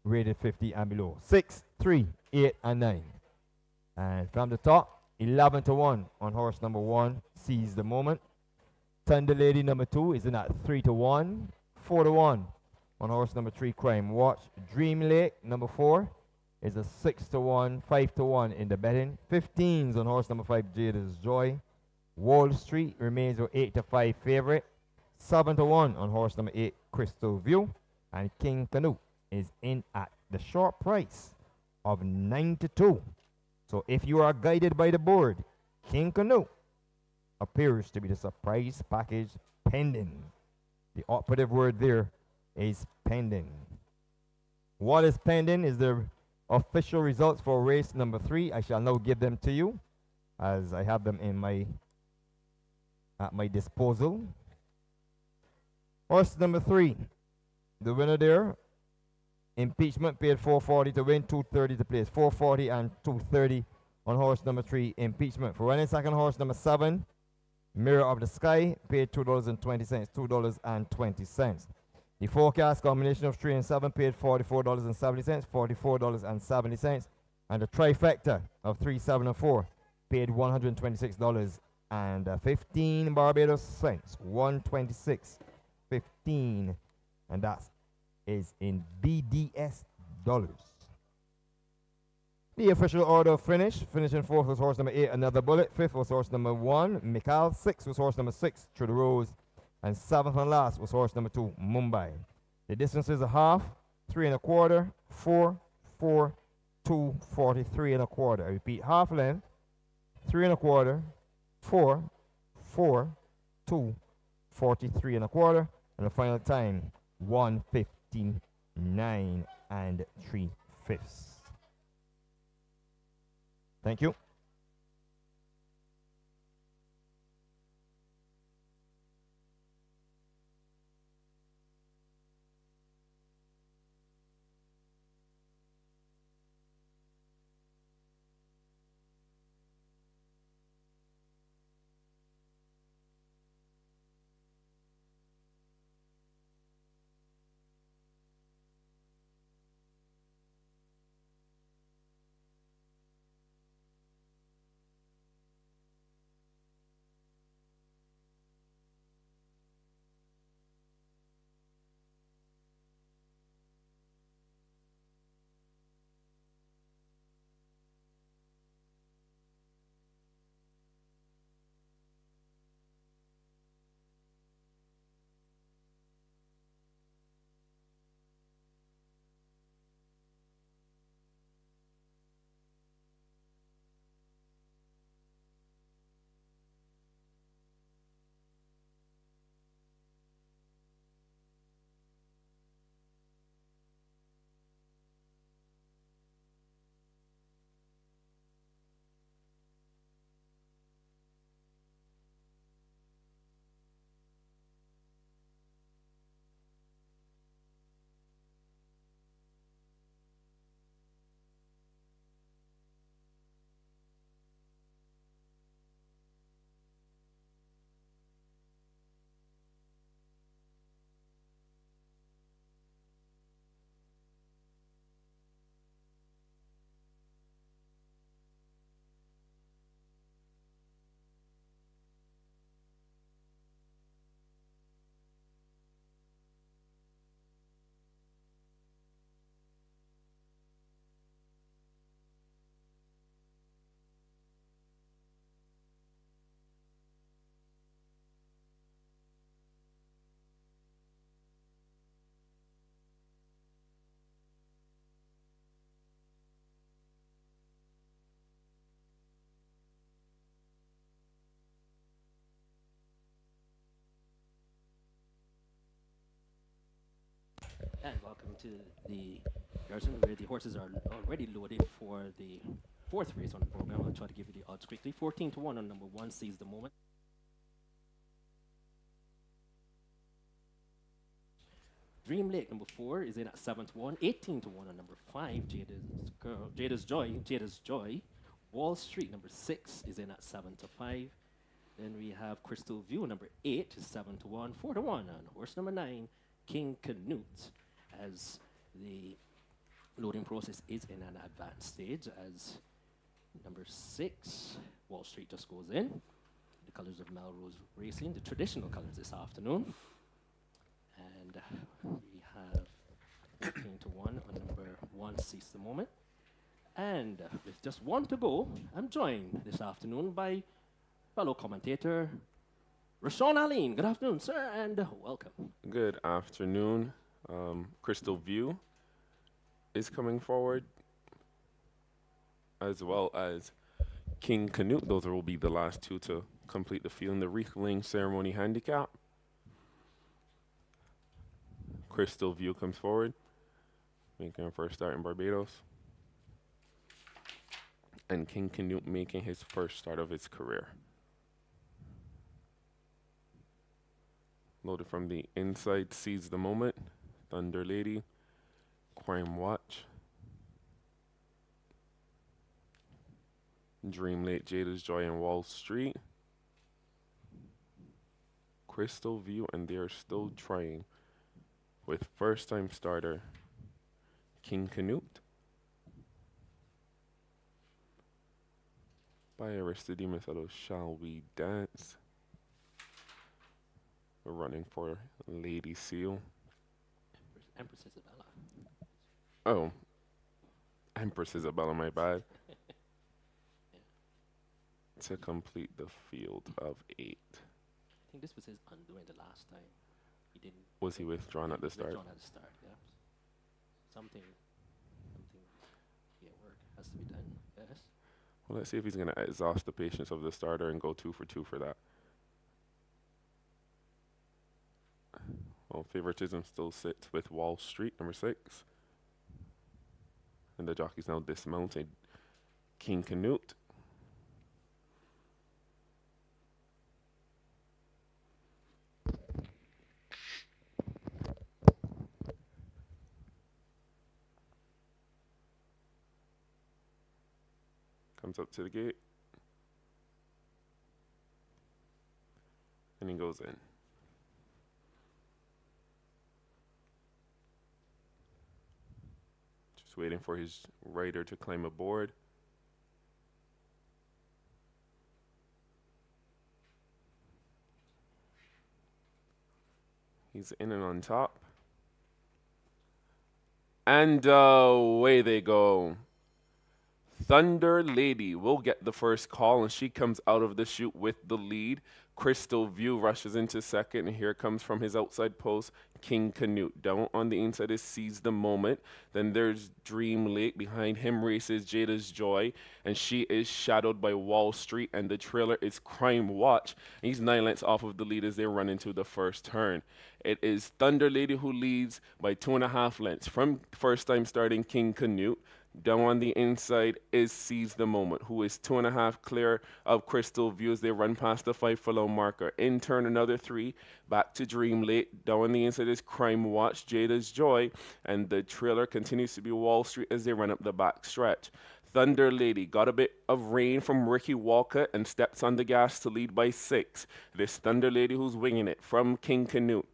[SPEAKER 1] rated 50 and below. 6, 3, 8, and 9. And from the top, 11 to 1 on horse number 1, Seize the Moment. Thunder Lady number 2 is in at 3 to 1. 4 to 1 on horse number 3, Crime Watch. Dream Lake number 4 is a 6 to 1, 5 to 1 in the betting. 15s on horse number 5, Jada's Joy. Wall Street remains your 8 to 5 favorite. 7 to 1 on horse number 8, Crystal View. And King Canoe is in at the short price of 9 to 2. So if you are guided by the board, King Canoe appears to be the surprise package pending. The operative word there is pending. What is pending is the official results for race number 3. I shall now give them to you as I have them at my disposal. Horse number 3, the winner there, Impeachment, paid $440 to win, $230 to place. $440 and $230 on horse number 3, Impeachment. For running second, horse number 7, Mirror of the Sky, paid $2.20, $2.20. The forecast combination of 3 and 7 paid $44.70, $44.70. And the trifecta of 3, 7, and 4 paid $126.15 Barbados cents. 126.15, and that is in BDS dollars. The official order of finish. Finishing 4th was horse number 8, Another Bullet. 5th was horse number 1, Mikal. 6th was horse number 6, Through the Rose. And 7th and last was horse number 2, Mumbai. The distance is a half, 3 1/4, 4, 4, 2, 43 1/4. I repeat, half length, 3 1/4, 4, 4, 2, 43 1/4. And the final time, 1:59 3/5. Thank you.
[SPEAKER 4] And welcome to the Garrison, where the horses are already loaded for the 4th race on the program. I'll try to give you the odds quickly. 14 to 1 on number 1, Seize the Moment. Dream Lake, number 4, is in at 7-1. 18-1 on number 5, Jada's Joy. Wall Street, number 6, is in at 7-5. Then we have Crystal View, number 8, is 7-1. 4-1 on horse number 9, King Canute, as the loading process is in an advanced stage, as number 6, Wall Street, just goes in. The colors of Melrose Racing, the traditional colors this afternoon. And we have 18-1 on number 1, Seize the Moment. And with just one to go, I'm joined this afternoon by fellow commentator, Rashawn Aline. Good afternoon, sir, and welcome.
[SPEAKER 5] Good afternoon. Crystal View is coming forward, as well as King Canute. Those will be the last two to complete the field in the wreath-laying ceremony handicap. Crystal View comes forward, making her first start in Barbados. And King Canute making his first start of his career. Loaded from the inside, Seize the Moment, Thunder Lady, Crime Watch, Dream Lake, Jada's Joy, and Wall Street. Crystal View, and they are still trying with first-time starter King Canute by Aristodemus out of Shall We Dance. We're running for Lady Seal.
[SPEAKER 4] Empress Isabella.
[SPEAKER 5] Oh, Empress Isabella, my bad. To complete the field of 8.
[SPEAKER 4] I think this was his undoing the last time. He didn't.
[SPEAKER 5] Was he withdrawn at the start?
[SPEAKER 4] Withdrawn at the start, yeah. Something at work has to be done, yes.
[SPEAKER 5] Well, let's see if he's going to exhaust the patience of the starter and go 2 for 2 for that. Well, favoritism still sits with Wall Street, number 6. And the jockey's now dismounted. King Canute. Comes up to the gate. And he goes in. Just waiting for his rider to climb aboard. He's in and on top. And away they go. Thunder Lady will get the first call, and she comes out of the chute with the lead. Crystal View rushes into second, and here comes from his outside post, King Canute. Down on the inside is Seize the Moment. Then there's Dream Lake. Behind him races Jada's Joy, and she is shadowed by Wall Street, and the trailer is Crime Watch. He's 9 lengths off of the lead as they run into the first turn. It is Thunder Lady who leads by 2.5 lengths from first time starting King Canute. Down on the inside is Seize the Moment, who is 2.5 clear of Crystal View as they run past the 5 furlong marker. In turn, another 3, back to Dream Lake. Down on the inside is Crime Watch, Jada's Joy, and the trailer continues to be Wall Street as they run up the back stretch. Thunder Lady got a bit of rain from Ricky Walcott and steps on the gas to lead by 6. This Thunder Lady who's winging it from King Canute.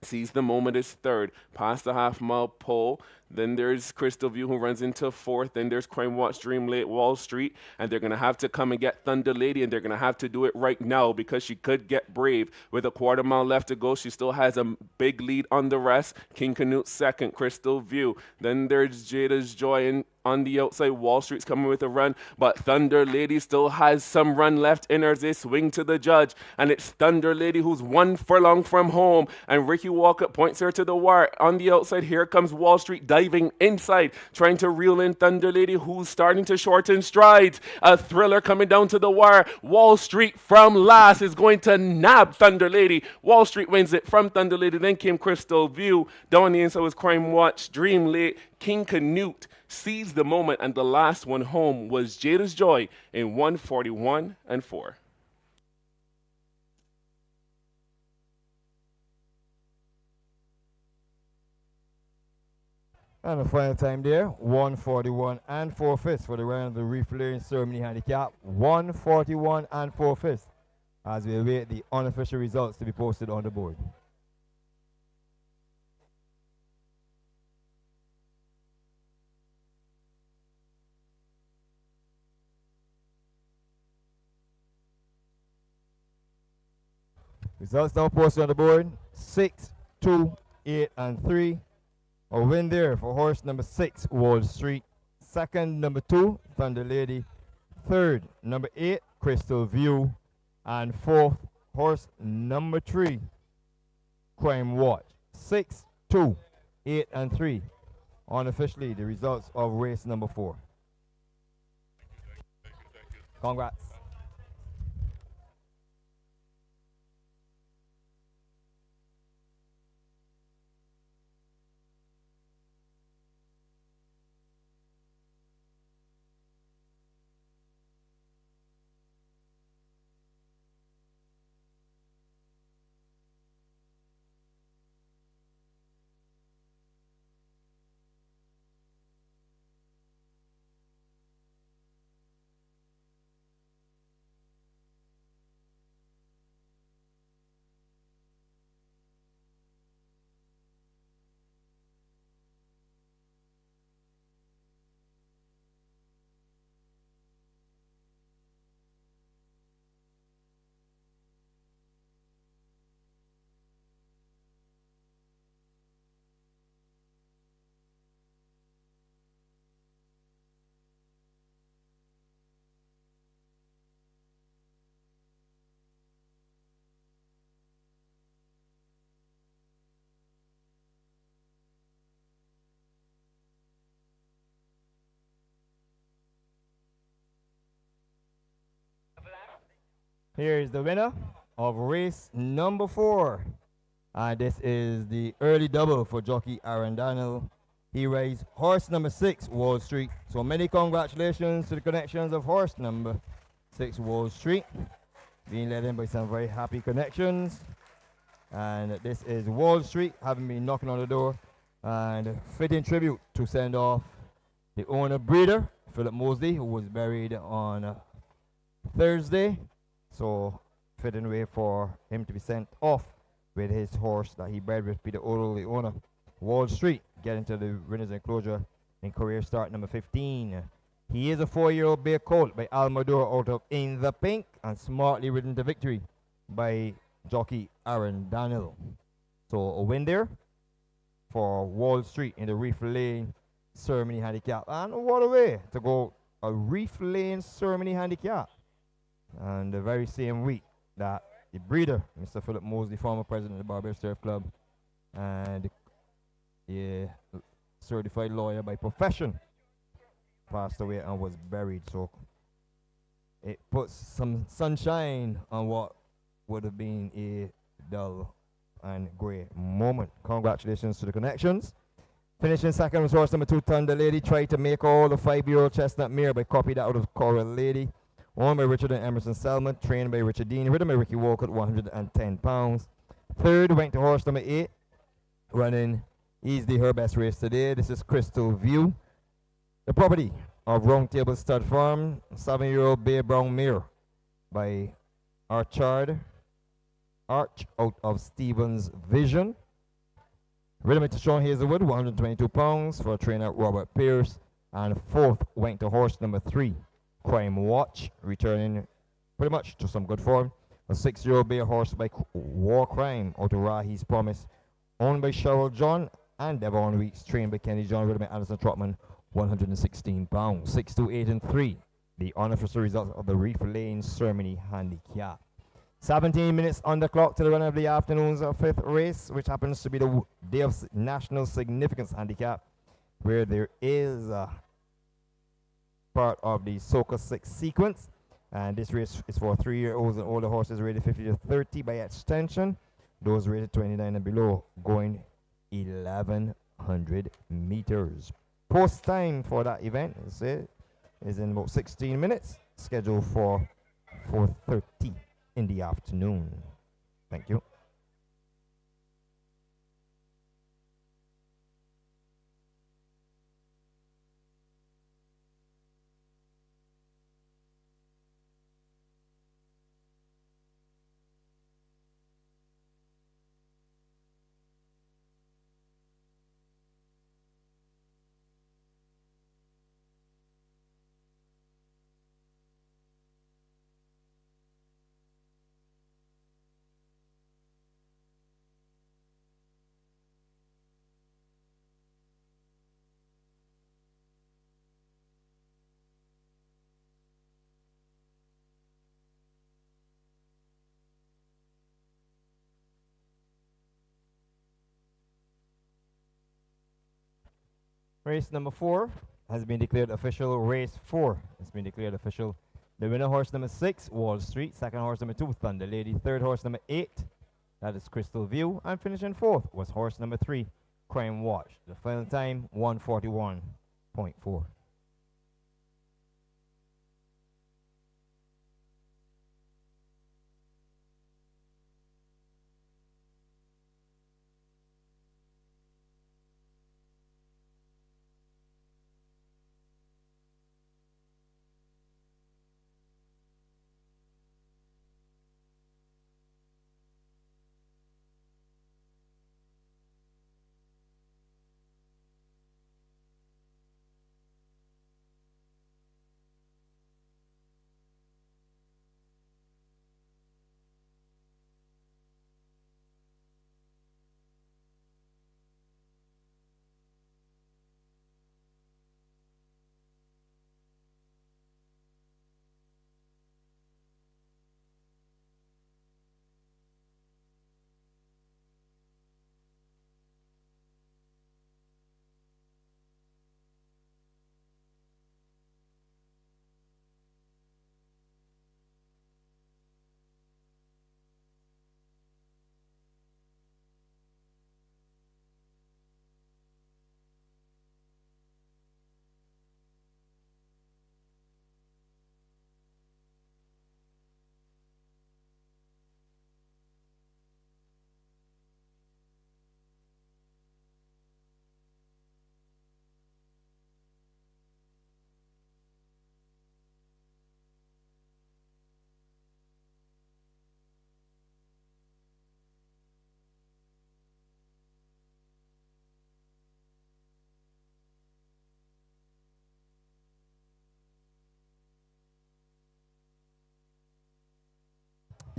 [SPEAKER 5] Seize the Moment is third, past the half-mile pole. Then there's Crystal View who runs into fourth. Then there's Crime Watch, Dream Lake, Wall Street. And they're going to have to come and get Thunder Lady, and they're going to have to do it right now because she could get brave. With a quarter mile left to go, she still has a big lead on the rest. King Canute second, Crystal View. Then there's Jada's Joy and on the outside, Wall Street's coming with a run, but Thunder Lady still has some run left in her as they swing to the judge, and it's Thunder Lady who's 1 furlong from home, and Ricky Walker points her to the wire. On the outside, here comes Wall Street diving inside, trying to reel in Thunder Lady, who's starting to shorten strides. A thriller coming down to the wire. Wall Street from last is going to nab Thunder Lady. Wall Street wins it from Thunder Lady. Then came Crystal View. Down the inside was Crime Watch, Dream Lake, King Canute, Seize the Moment, and the last one home was Jada's Joy in 141 and 4.
[SPEAKER 1] And the final time there, 141 and 4/5 for the round of the reef-laying ceremony handicap. 141 and 4/5 as we await the unofficial results to be posted on the board. Results now posted on the board. 6, 2, 8, and 3. A win there for horse number 6, Wall Street. Second, number 2, Thunder Lady. Third, number 8, Crystal View. And fourth, horse number 3, Crime Watch. 6, 2, 8, and 3. Unofficially, the results of race number 4. Congrats. Here is the winner of race number 4. This is the early double for jockey Aaron Daniel. He raised horse number 6, Wall Street. So many congratulations to the connections of horse number 6, Wall Street. Being led in by some very happy connections. And this is Wall Street having been knocking on the door. And fitting tribute to send off the owner breeder, Philip Mosley, who was buried on Thursday. So, fitting way for him to be sent off with his horse that he bred with Peter Odell, the owner. Wall Street, getting to the winner's enclosure in career start number 15. He is a 4-year-old bay colt by Almador out of In the Pink and smartly ridden to victory by jockey Aaron Daniel. So, a win there for Wall Street in the Reef Lane Ceremony Handicap. And what a way to go, a Reef Lane Ceremony Handicap. And the very same week that the breeder, Mr. Philip Mosley, former president of the Barbados Turf Club, and the certified lawyer by profession, passed away and was buried. So it puts some sunshine on what would have been a dull and grey moment. Congratulations to the connections. Finishing second was horse number 2, Thunder Lady. Tried to make all the 5-year-old chestnut mare by copy that out of Coral Lady. Owned by Richard and Emerson Selman, trained by Richard Dean, ridden by Ricky Walcott, 110 pounds. Third went to horse number 8, running easily her best race today. This is Crystal View, the property of Round Table Stud Farm, 7-year-old Bay Brown mare by Arch out of Stevens Vision. Ridden by Sean Hazelwood, 122 pounds for trainer Robert Pierce. And fourth went to horse number 3, Crime Watch, returning pretty much to some good form. A 6-year-old bay horse by War Crime out of Rahi's Promise, owned by Cheryl John and Devon Weeks, trained by Kenny John, ridden by Anderson Trotman, 116 pounds. 6, 2, 8, and 3. The unofficial results of the Reef Lane Ceremony Handicap. 17 minutes on the clock to the run of the afternoon's 5th race, which happens to be the day of national significance handicap, where there is part of the Soca 6 sequence, and this race is for 3-year-olds and older horses rated 50 to 30 by extension. Those rated 29 and below going 1,100 meters. Post time for that event is in about 16 minutes, scheduled for 4:30 in the afternoon. Thank you. Race number 4 has been declared official. Race 4 has been declared official. The winner horse number 6, Wall Street. Second horse number 2, Thunder Lady. Third horse number 8, that is Crystal View. And finishing 4th was horse number 3, Crime Watch. The final time, 141.4.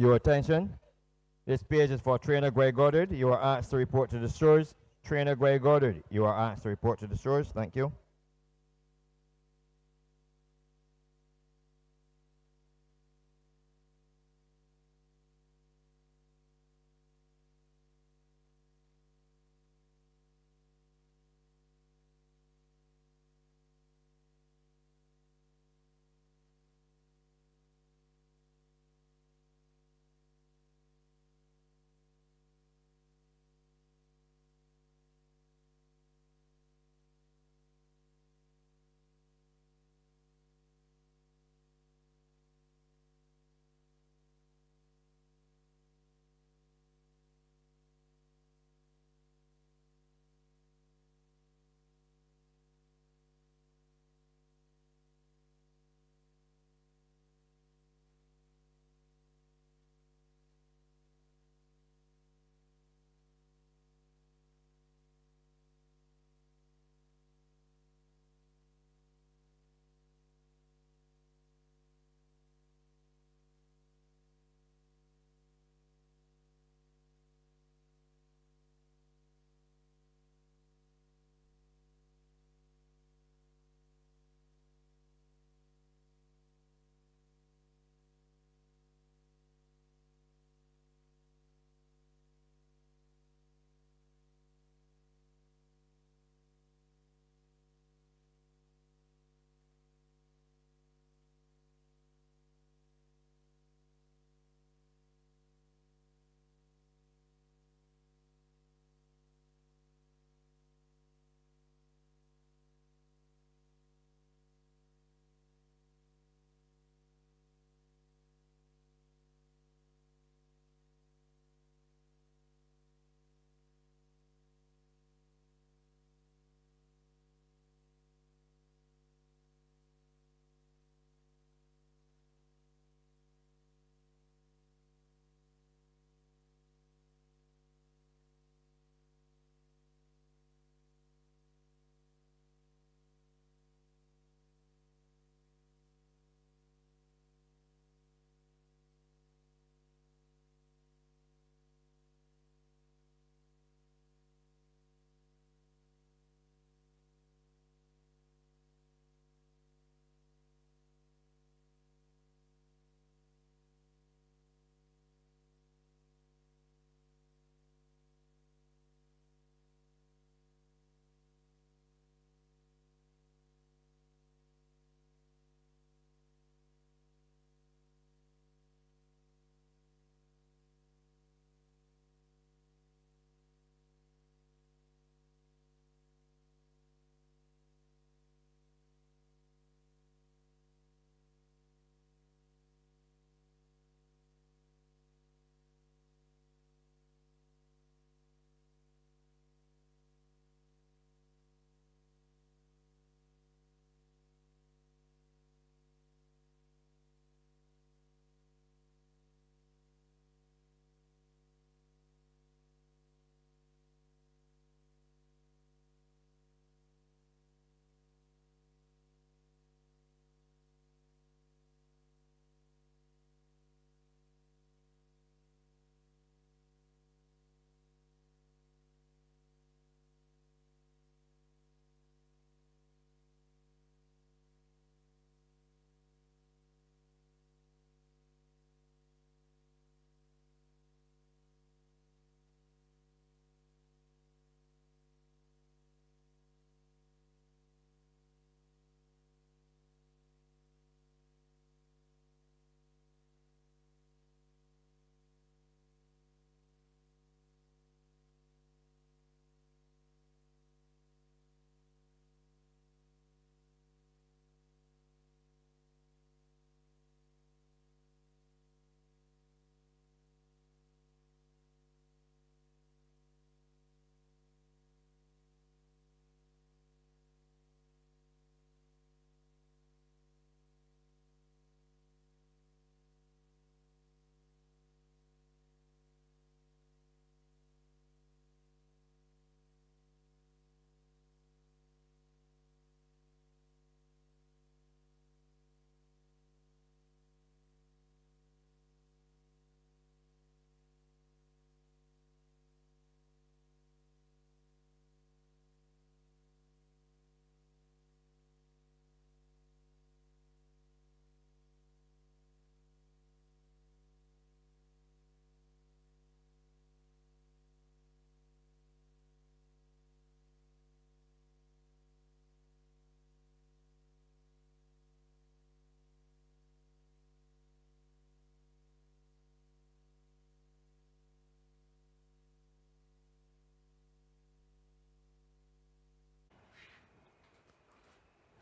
[SPEAKER 1] Your attention. This page is for Trainer Greg Goddard. You are asked to report to the stores. Trainer Greg Goddard, you are asked to report to the stores. Thank you.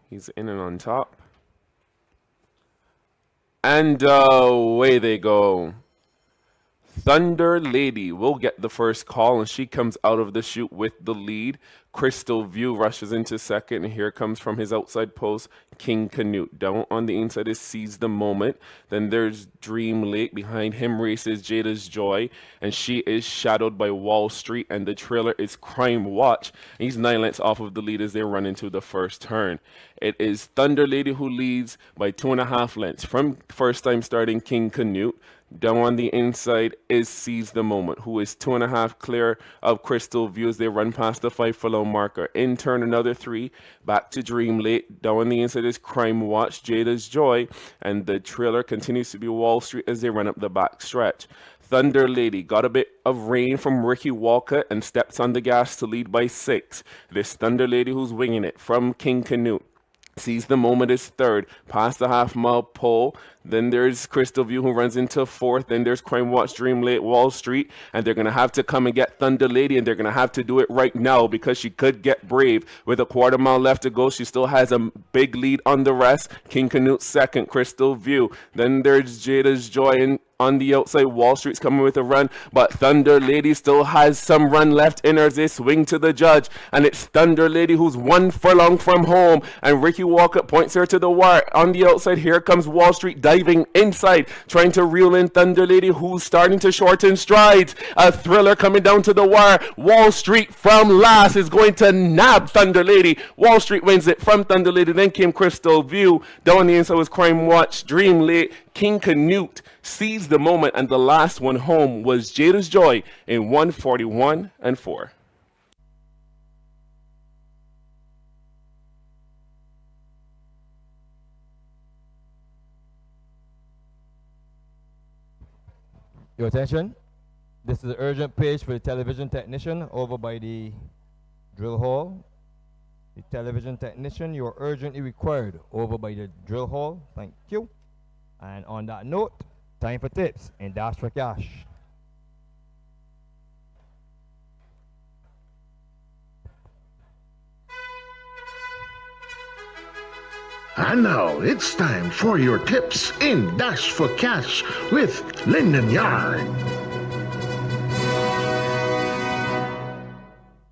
[SPEAKER 5] He's in and on top. And away they go. Thunder Lady will get the first call, and she comes out of the chute with the lead. Crystal View rushes into second, and here comes from his outside post, King Canute. Down on the inside is Seize the Moment. Then there's Dream Lake. Behind him races Jada's Joy, and she is shadowed by Wall Street, and the trailer is Crime Watch. And he's 9 lengths off of the lead as they run into the first turn. It is Thunder Lady who leads by 2.5 lengths from first time starting King Canute. Down on the inside is Seize the Moment, who is 2.5 clear of Crystal View as they run past the 5 furlong marker. In turn, another 3, back to Dream Lake. Down on the inside is Crime Watch, Jada's Joy, and the trailer continues to be Wall Street as they run up the back stretch. Thunder Lady got a bit of rain from Ricky Walker and steps on the gas to lead by 6. This Thunder Lady who's winging it from King Canute. Seize the Moment is third, past the half-mile pole. Then there's Crystal View who runs into fourth. Then there's Crime Watch, Dream Lake, Wall Street. And they're going to have to come and get Thunder Lady, and they're going to have to do it right now because she could get brave. With a 1/4 mile left to go, she still has a big lead on the rest. King Canute second, Crystal View. Then there's Jada's Joy and on the outside. Wall Street's coming with a run, but Thunder Lady still has some run left in her as they swing to the judge, and it's Thunder Lady who's 1 furlong from home, and Ricky Walker points her to the wire. On the outside, here comes Wall Street diving inside, trying to reel in Thunder Lady, who's starting to shorten strides. A thriller coming down to the wire. Wall Street from last is going to nab Thunder Lady. Wall Street wins it from Thunder Lady. Then came Crystal View. Down on the inside was Crime Watch, Dream Lake, King Canute, Seize the Moment, and the last one home was Jada's Joy in 1:41 and 4.
[SPEAKER 1] Your attention. This is an urgent page for the television technician over by the drill hall. The television technician, you are urgently required over by the drill hall. Thank you. And on that note, time for tips and dash for cash.
[SPEAKER 2] And now it's time for your tips in Dash for Cash with Lyndon Yard.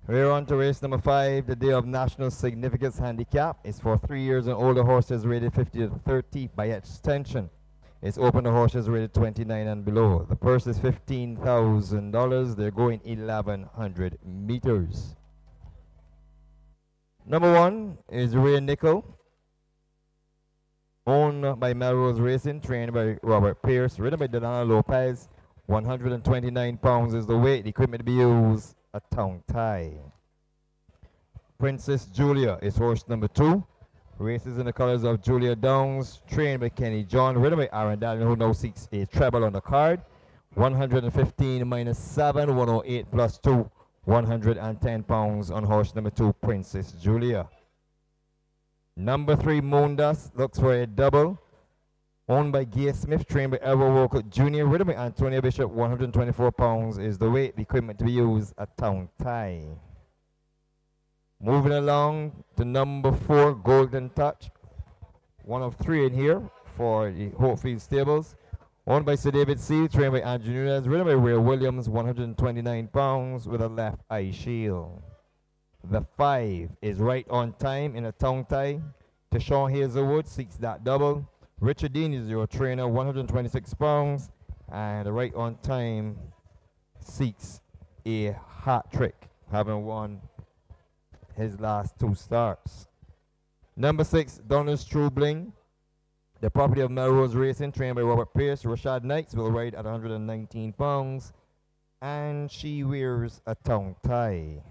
[SPEAKER 1] We're on to race number 5. The day of national significance handicap is for 3 years and older horses rated 50 to 30 by extension. It's open to horses rated 29 and below. The purse is $15,000. They're going 1,100 meters. Number 1 is Ray Nickel, owned by Melrose Racing, trained by Robert Pierce, ridden by Delana Lopez. 129 pounds is the weight. The equipment to be used, a tongue tie. Princess Julia is horse number 2. Races in the colors of Julia Downs, trained by Kenny John, ridden by Aaron Dallin, who now seeks a treble on the card. 115 minus 7, 108 plus 2, 110 pounds on horse number 2, Princess Julia. Number 3, Moondust, looks for a double. Owned by Gay Smith, trained by Elwood Walker Jr., ridden by Antonio Bishop. 124 pounds is the weight. The equipment to be used, a tongue tie. Moving along to number 4, Golden Touch. One of 3 in here for the Hopefield Stables. Owned by Sir David C., trained by Andrew Nunez, ridden by Ray Williams. 129 pounds with a left eye shield. The 5 is right on time in a tongue tie. Tashawn Hazelwood seeks that double. Richard Dean is your trainer, 126 pounds. And right on time seeks a hat trick, having won his last 2 starts. Number 6, Donald's True Bling, the property of Melrose Racing, trained by Robert Pierce. Rashad Knights will ride at 119 pounds. And she wears a tongue tie.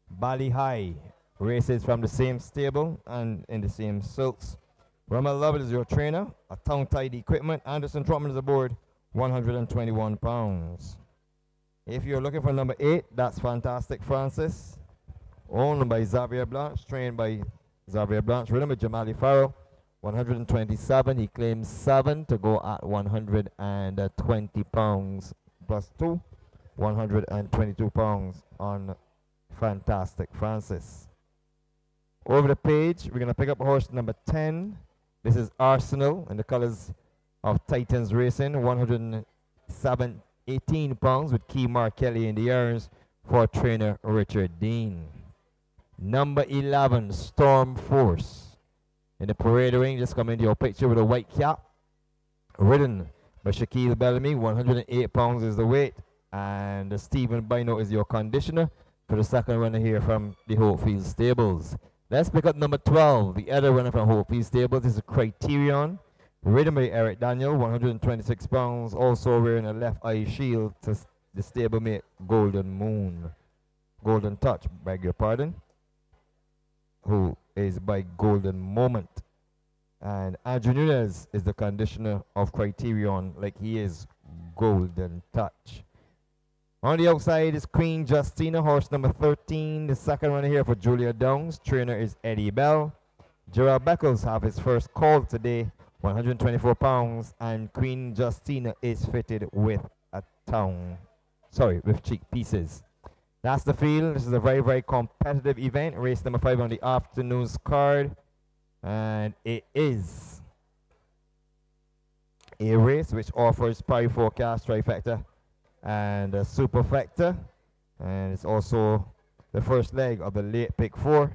[SPEAKER 1] Bali High races from the same stable and in the same silks. Ramel Lovett is your trainer, a tongue-tied equipment. Anderson Trotman is aboard, 121 pounds. If you're looking for number 8, that's Fantastic Francis, owned by Xavier Blanche, trained by Xavier Blanche, ridden by Jamali Farrow, 127. He claims 7 to go at 120 pounds plus 2, 122 pounds on Fantastic Francis. Over the page, we're going to pick up horse number 10. This is Arsenal in the colors of Titans Racing, 118 pounds with Key Markelli in the irons for trainer Richard Dean. Number 11, Storm Force. In the parade ring, just come into your picture with a white cap. Ridden by Shaquille Bellamy, 108 pounds is the weight. And Stephen Bino is your conditioner for the second runner here from the Hopefield Stables. Let's pick up number 12, the other runner from Hopefield Stables. This is Criterion. Ridden by Eric Daniel, 126 pounds, also wearing a left eye shield to the stablemate Golden Moon. Golden Touch, beg your pardon. Who is by Golden Moment. And Andrew Nunez is the conditioner of Criterion, like he is Golden Touch. On the outside is Queen Justina, horse number 13. The second runner here for Julia Downs. Trainer is Eddie Bell. Gerald Beckles have his first call today, 124 pounds, and Queen Justina is fitted with with cheek pieces. That's the field. This is a very, very competitive event. Race number 5 on the afternoon's card. And it is a race which offers Pari Forecast Trifecta and a Superfecta. And it's also the first leg of the late pick 4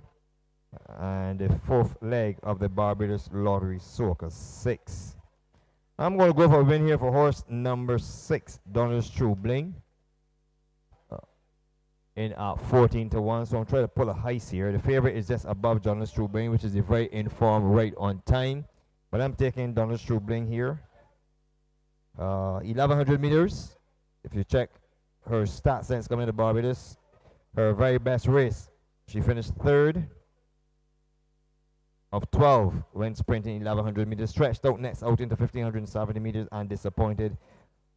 [SPEAKER 1] and the fourth leg of the Barbados Lottery Soca 6. I'm going to go for a win here for horse number 6, Donald's True Bling. In 14 to 1, so I'm trying to pull a heist here. The favorite is just above Donald's True Bling, which is a very informed right on time. But I'm taking Donald's True Bling here. 1100 meters. If you check her stats since coming to Barbados, her very best race, she finished 3rd of 12 when sprinting 1100 meters. Stretched out next out into 1570 meters and disappointed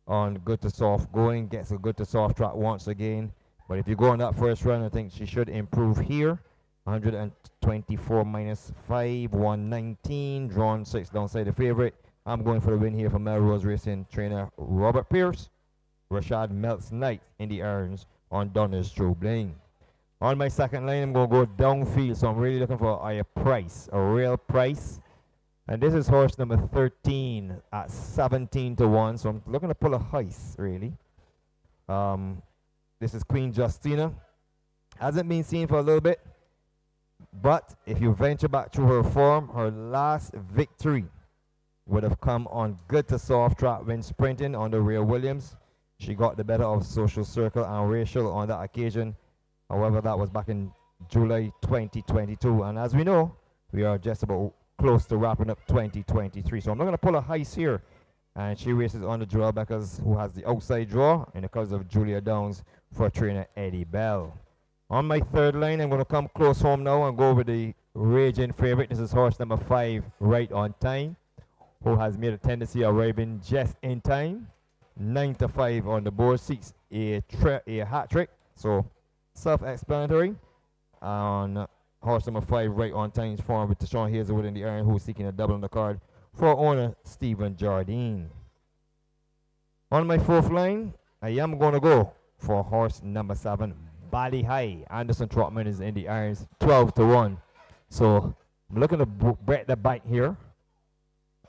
[SPEAKER 1] on good to soft going. Gets a good to soft track once again. But if you go on that first run, I think she should improve here. 124 minus 5, 119. Drawn 6 downside the favorite. I'm going for the win here for Melrose Racing trainer Robert Pierce. Rashad Melts Knight in the irons on Donner's True Bling. On my second line, I'm going to go downfield. So I'm really looking for a price, a real price. And this is horse number 13 at 17 to 1. So I'm looking to pull a heist, really. This is Queen Justina. Hasn't been seen for a little bit, but if you venture back through her form, her last victory would have come on good to soft track when sprinting on the Rhea Williams. She got the better of Social Circle and Rachel on that occasion. However, that was back in July 2022. And as we know, we are just about close to wrapping up 2023. So I'm not going to pull a heist here. And she races on the draw Beckers, who has the outside draw in the colors of Julia Downs for trainer Eddie Bell. On my third line, I'm going to come close home now and go with the raging favorite. This is horse number 5, Right on Time, who has made a tendency of arriving just in time. 9 to 5 on the board, seeks a hat trick. So self-explanatory. On horse number 5, Right on Time's form with Deshaun Hazelwood in the iron, who is seeking a double on the card for owner Stephen Jardine. On my fourth line, I am going to go for horse number 7, Bally High. Anderson Trotman is in the irons, 12 to 1. So I'm looking to break the bite here.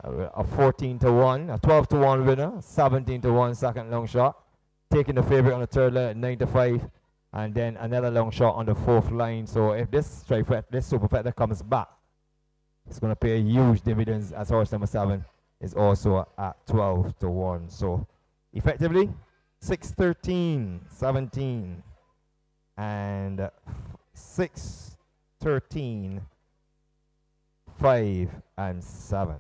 [SPEAKER 1] A 14 to 1, a 12 to 1 winner, 17 to 1 second long shot. Taking the favorite on the third line at 9 to 5, and then another long shot on the fourth line. So if this superfecta comes back, it's going to pay a huge dividends, as horse number 7 is also at 12 to 1. So effectively 6, 13, 17, and 6, 13, 5, and 7.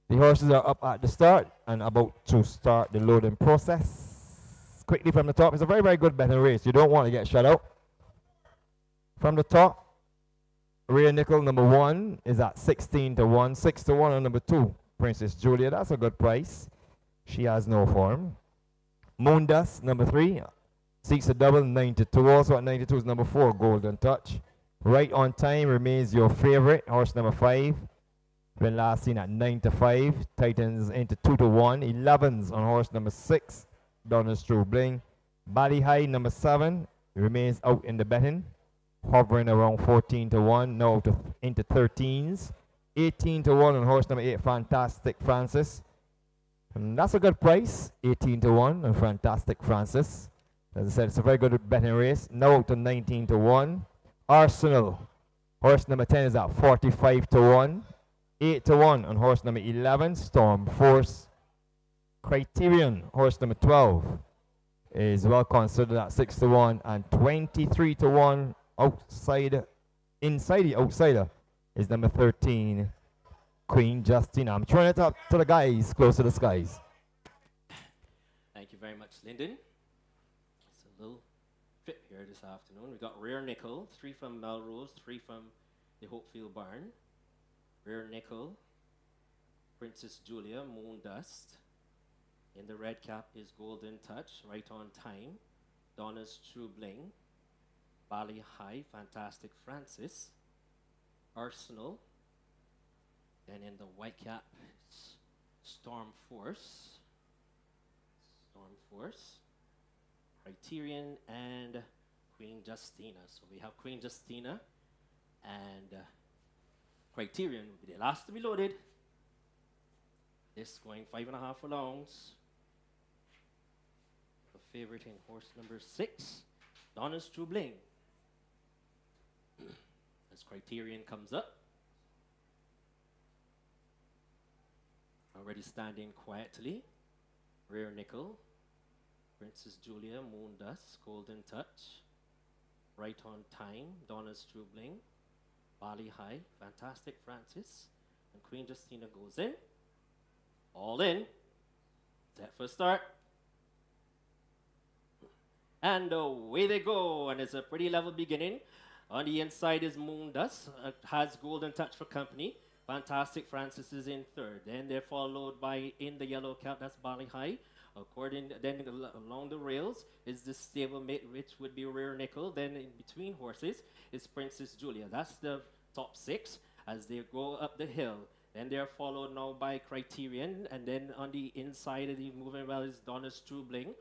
[SPEAKER 1] The horses are up at the start and about to start the loading process. Quickly from the top, it's a very, very good betting race. You don't want to get shut out. From the top, Rhea Nickel, number 1, is at 16 to 1. 6 to 1 on number 2, Princess Julia. That's a good price. She has no form. Moondust, number 3, seeks a double, 9 to 2. Also at 92 is number 4, Golden Touch. Right on Time remains your favorite, horse number 5. Been last seen at 9 to 5. Titans into 2 to 1. 11s on horse number 6, Donna's True Bling. Bally High, number 7, remains out in the betting. hovering around 14 to 1, now into 13s. 18 to 1 on horse number 8, Fantastic Francis. And that's a good price, 18 to 1 on Fantastic Francis. As I said, it's a very good betting race. Now up to 19 to 1. Arsenal, horse number 10 is at 45 to 1. 8 to 1 on horse number 11, Storm Force. Criterion, horse number 12, is well considered at 6 to 1. And 23 to 1 inside the outsider is number 13, Queen Justina. I'm throwing it up to the guys close to the skies.
[SPEAKER 4] Thank you very much, Lyndon. It's a little trip here this afternoon. We got Rare Nickel, 3 from Melrose, 3 from the Hopefield Barn. Rare Nickel, Princess Julia, Moon Dust. In the red cap is Golden Touch, Right on Time, Donna's True Bling, Bali High, Fantastic Francis, Arsenal. Then in the white cap, it's Storm Force, Criterion, and Queen Justina. So we have Queen Justina and Criterion will be the last to be loaded. This going 5.5 furlongs. The favorite in horse number 6, Donna's True Bling. As Criterion comes up. Already standing quietly. Rare Nickel, Princess Julia, Moon Dust, Golden Touch, Right on Time, Donna's True Bling, Bali High, Fantastic Francis, and Queen Justina goes in. All in. Set for start. And away they go, and it's a pretty level beginning. On the inside is Moon Dust, has Golden Touch for company. Fantastic Francis is in third. Then they're followed by, in the yellow cap, that's Bali High. Then along the rails is the stablemate, which would be Rare Nickel. Then in between horses is Princess Julia. That's the top 6 as they go up the hill. Then they're followed now by Criterion. And then on the inside of the moving well is Donna's True Bling.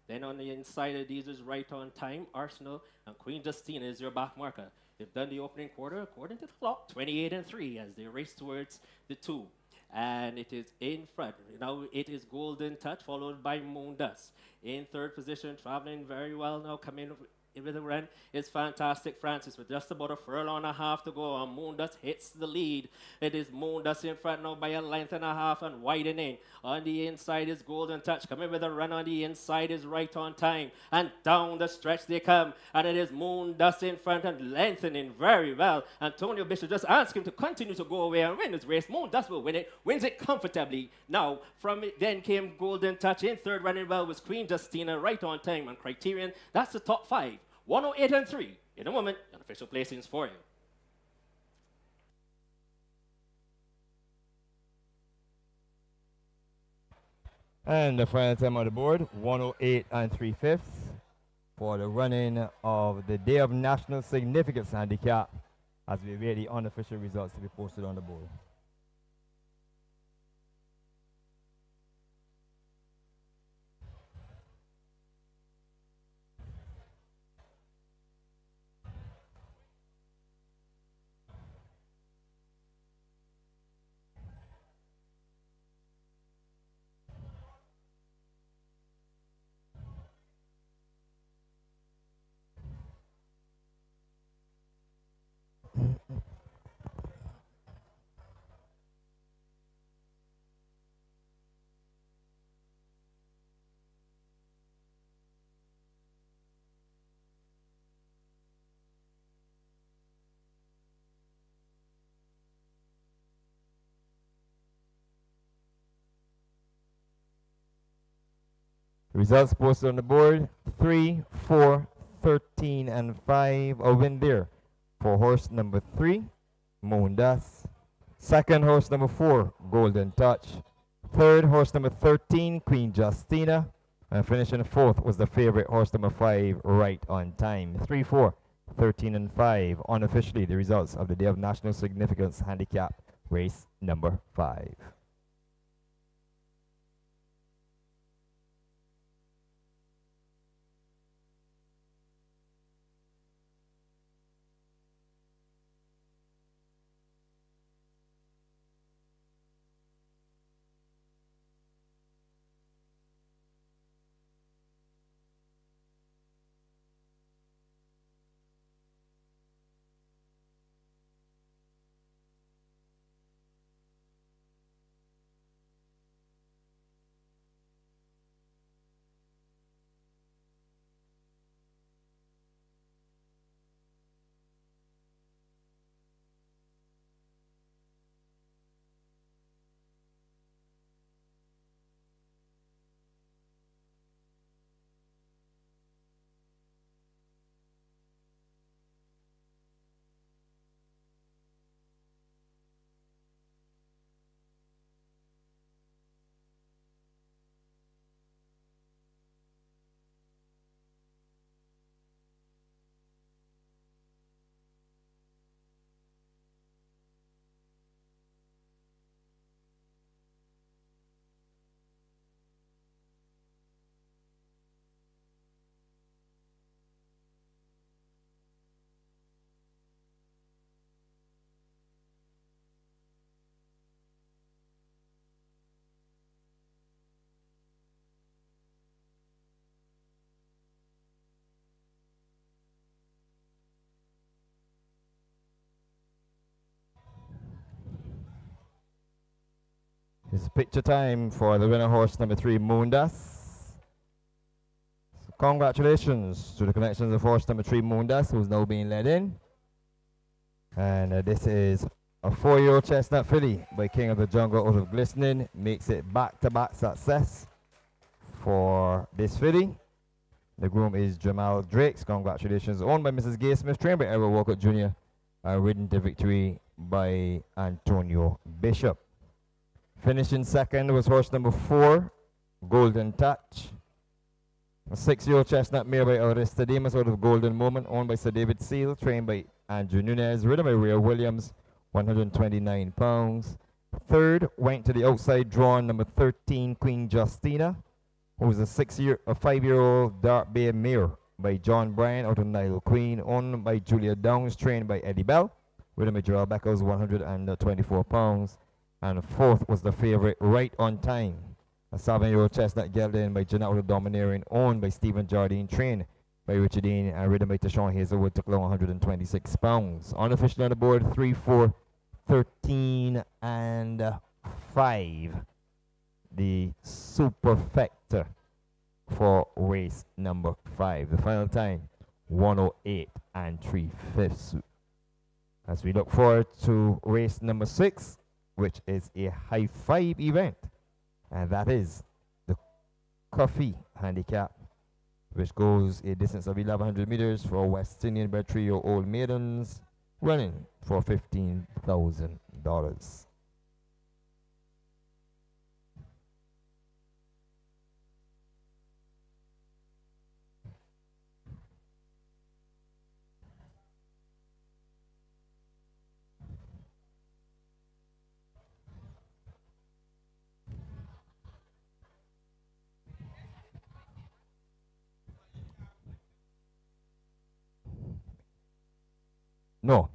[SPEAKER 4] Then on the inside of these is Right on Time, Arsenal, and Queen Justina is your back marker. They've done the opening quarter according to the clock, 28-3 as they race towards the 2. And it is in front. Now it is Golden Touch, followed by Moon Dust. In third position, traveling very well now, coming with a run is Fantastic Francis with just about a furlong and a half to go, and Moon Dust hits the lead. It is Moon Dust in front now by a length and a half and widening. On the inside is Golden Touch, coming with a run on the inside is Right on Time, and down the stretch they come, and it is Moon Dust in front and lengthening very well. Antonio Bishop just asked him to continue to go away and win this race. Moon Dust will win it, wins it comfortably. Now from it then came Golden Touch. In third, running well was Queen Justina, Right on Time, and Criterion. That's the top 5. 108-3. In a moment, unofficial placings for you.
[SPEAKER 1] And the final time on the board, 108 3/5 for the running of the Day of National Significance handicap as we await the unofficial results to be posted on the board. Results posted on the board, 3, 4, 13, and 5. A win there for horse number 3, Moon Dust. Second, horse number 4, Golden Touch. Third, horse number 13, Queen Justina. And finishing fourth was the favorite, horse number 5, Right on Time. 3, 4, 13, and 5. Unofficially, the results of the Day of National Significance handicap race number 5. It's picture time for the winner horse number 3, Moondas. So congratulations to the connections of horse number 3, Moondas, who's now being led in. And this is a 4-year-old chestnut filly by King of the Jungle out of Glistening. Makes it back-to-back success for this filly. The groom is Jamal Drakes. Congratulations. Owned by Mrs. Gay Smith, trained by Edward Walcott Jr. Ridden to victory by Antonio Bishop. Finishing second was horse number 4, Golden Touch. A 6-year-old chestnut mare by Aristodemus out of Golden Moment, owned by Sir David Seal, trained by Andrew Nunez, ridden by Rhea Williams, 129 pounds. Third went to the outside drawn number 13, Queen Justina, who was a 5-year-old dark bay mare by John Bryan out of Nile Queen, owned by Julia Downs, trained by Eddie Bell, ridden by Gerald Beckles, 124 pounds. And fourth was the favorite, Right on Time, a 7-year-old chestnut gelded in by Jeanette the Domineering, owned by Stephen Jardine, trained by Richard Dean, and ridden by Tashawn Hazelwood, took along 126 pounds. Unofficially on the board, 3, 4, 13, and 5. The superfecta for race number 5. The final time, 108 and 3/5. As we look forward to race number 6, which is a high 5 event, and that is the Coffee Handicap, which goes a distance of 1,100 meters for West Indian bred trio Old Maidens, running for $15,000. No.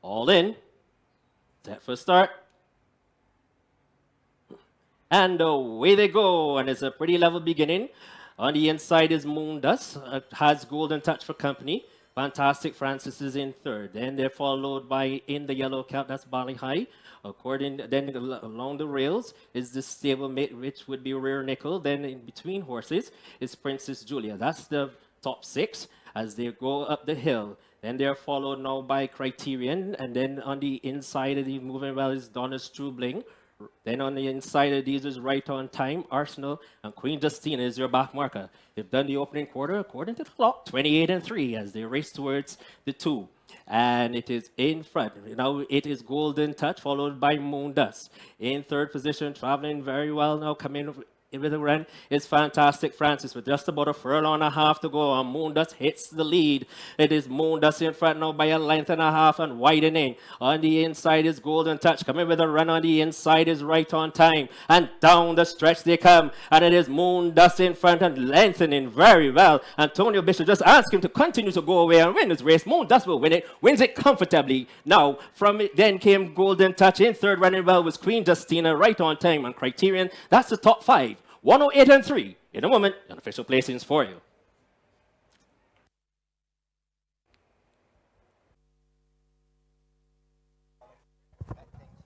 [SPEAKER 4] All in. Set for start. And away they go. And it's a pretty level beginning. On the inside is Moondust. Has Golden Touch for company. Fantastic Francis is in third. Then they're followed by, in the yellow cap, that's Bali High. Then along the rails is the stablemate, which would be Rare Nickel. Then in between horses is Princess Julia. That's the top 6 as they go up the hill. Then they're followed now by Criterion. And then on the inside of the moving well is Donna Strubling. Then on the inside of these is Right on Time, Arsenal, and Queen Justina is your back marker. They've done the opening quarter according to the clock, 28 and 3 as they race towards the 2. And it is in front. Now it is Golden Touch, followed by Moondust. In third position, traveling very well now, coming with a run is Fantastic Francis with just about a furlong and a half to go, and Moondust hits the lead. It is Moondust in front now by a length and a half and widening. On the inside is Golden Touch, coming with a run on the inside is Right on Time, and down the stretch they come, and it is Moondust in front and lengthening very well. Antonio Bishop just asked him to continue to go away and win this race. Moondust will win it, wins it comfortably. Now from it then came Golden Touch. In third, running well was Queen Justina, Right on Time, and Criterion. That's the top 5. 108 and 3. In a moment, unofficial placings for you.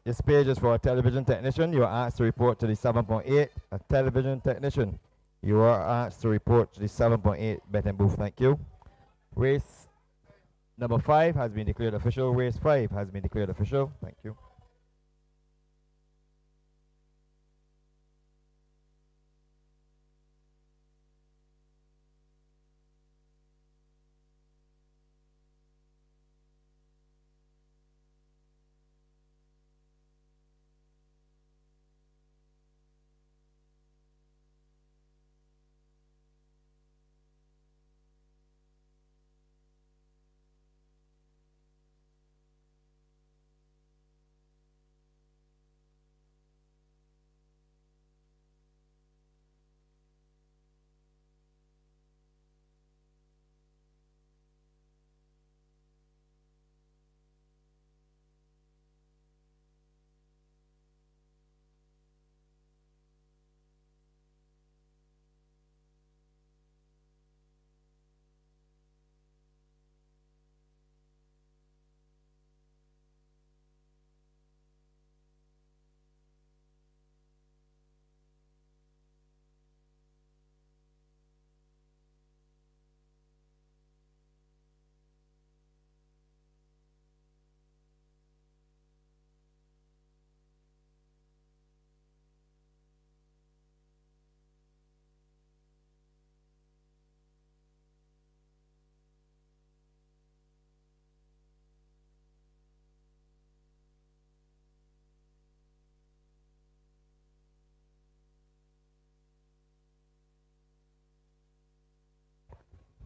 [SPEAKER 1] This page is for a television technician. You are asked to report to the 7.8. A television technician. You are asked to report to the 7.8 betting booth. Thank you. Race Number 5 has been declared official. Race 5 has been declared official. Thank you.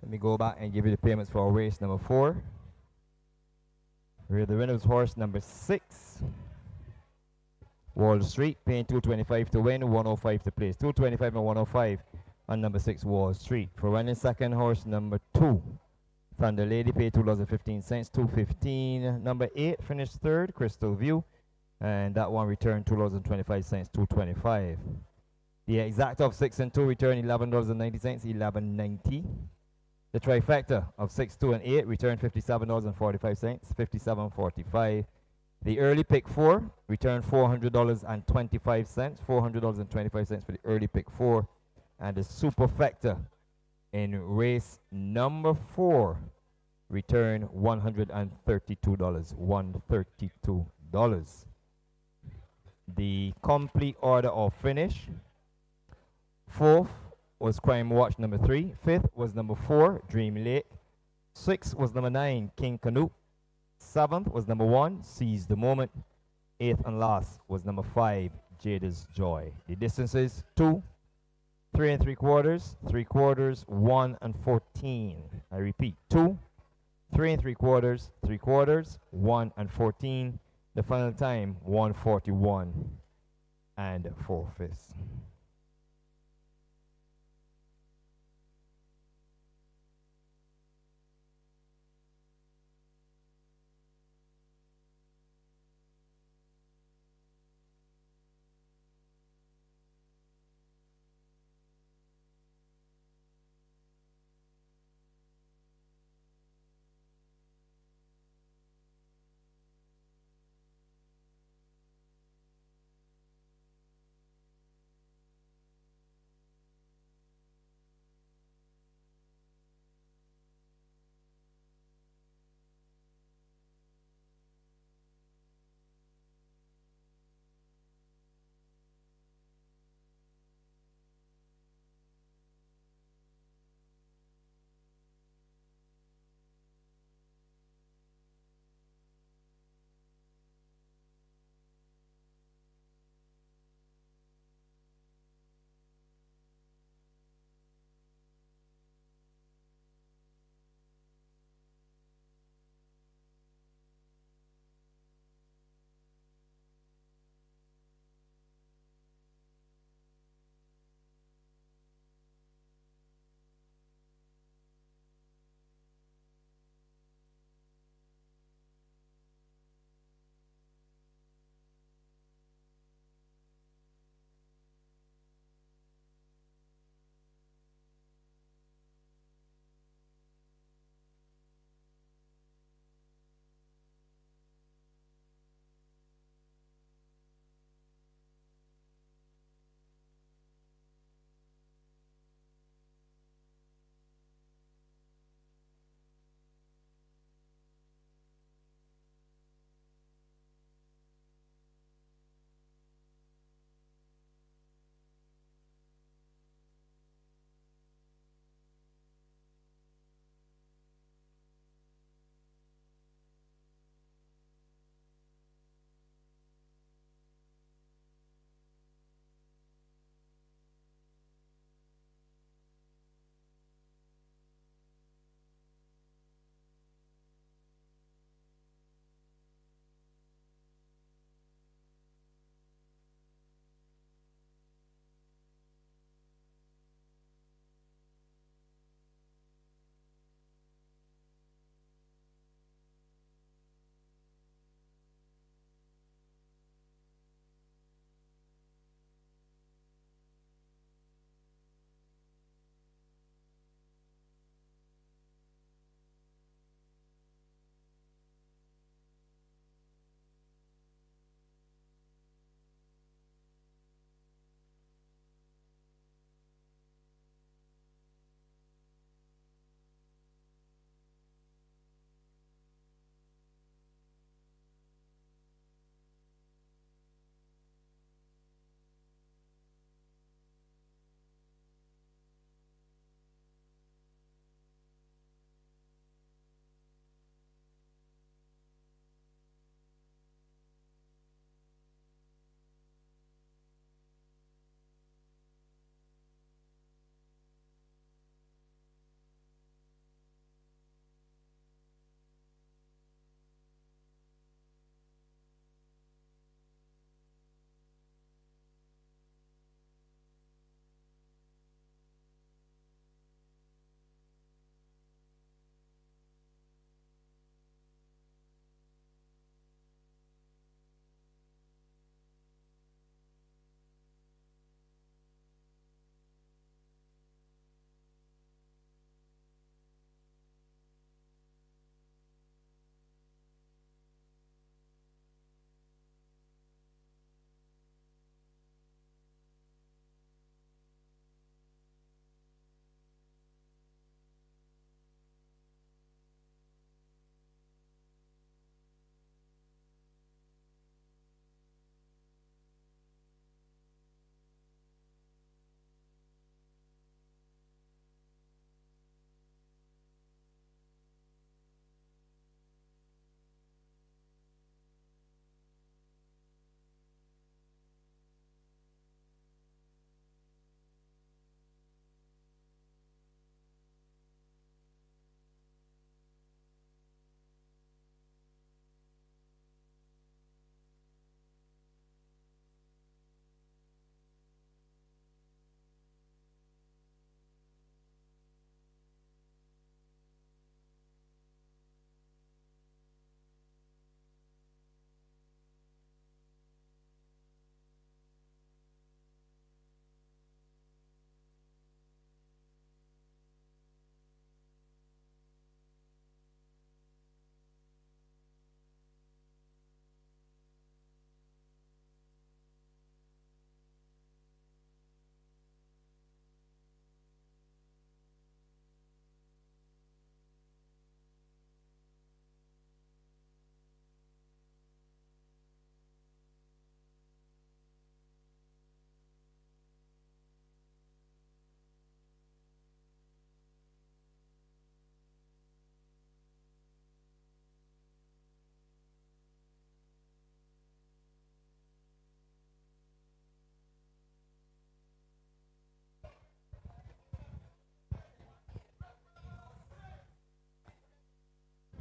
[SPEAKER 1] Let me go back and give you the payments for race number 4. Where the winner's horse number 6, Wall Street, paying $225 to win, $105 to place. $225 and $105 on number 6, Wall Street. For running second, horse number 2, Thunder Lady, paid $2.15, $215. Number 8 finished third, Crystal View, and that one returned $2.25, $225. The exact of 6 and 2 returned $11.90, $11.90. The trifecta of 6, 2, and 8 returned $57.45, $57.45. The early pick 4 returned $400.25, $400.25 for the early pick 4. And the superfecta in race number 4 returned $132, $132. The complete order of finish: 4th was Crime Watch number 3. 5th was number 4, Dream Lake. 6th was number 9, King Canute. 7th was number 1, Seize the Moment. 8th and last was number 5, Jada's Joy. The distances: 2, 3 3/4, 3/4, 1 and 14. I repeat, 2, 3 3/4, 3/4, 1 and 14. The final time: 1:41 and 4/5.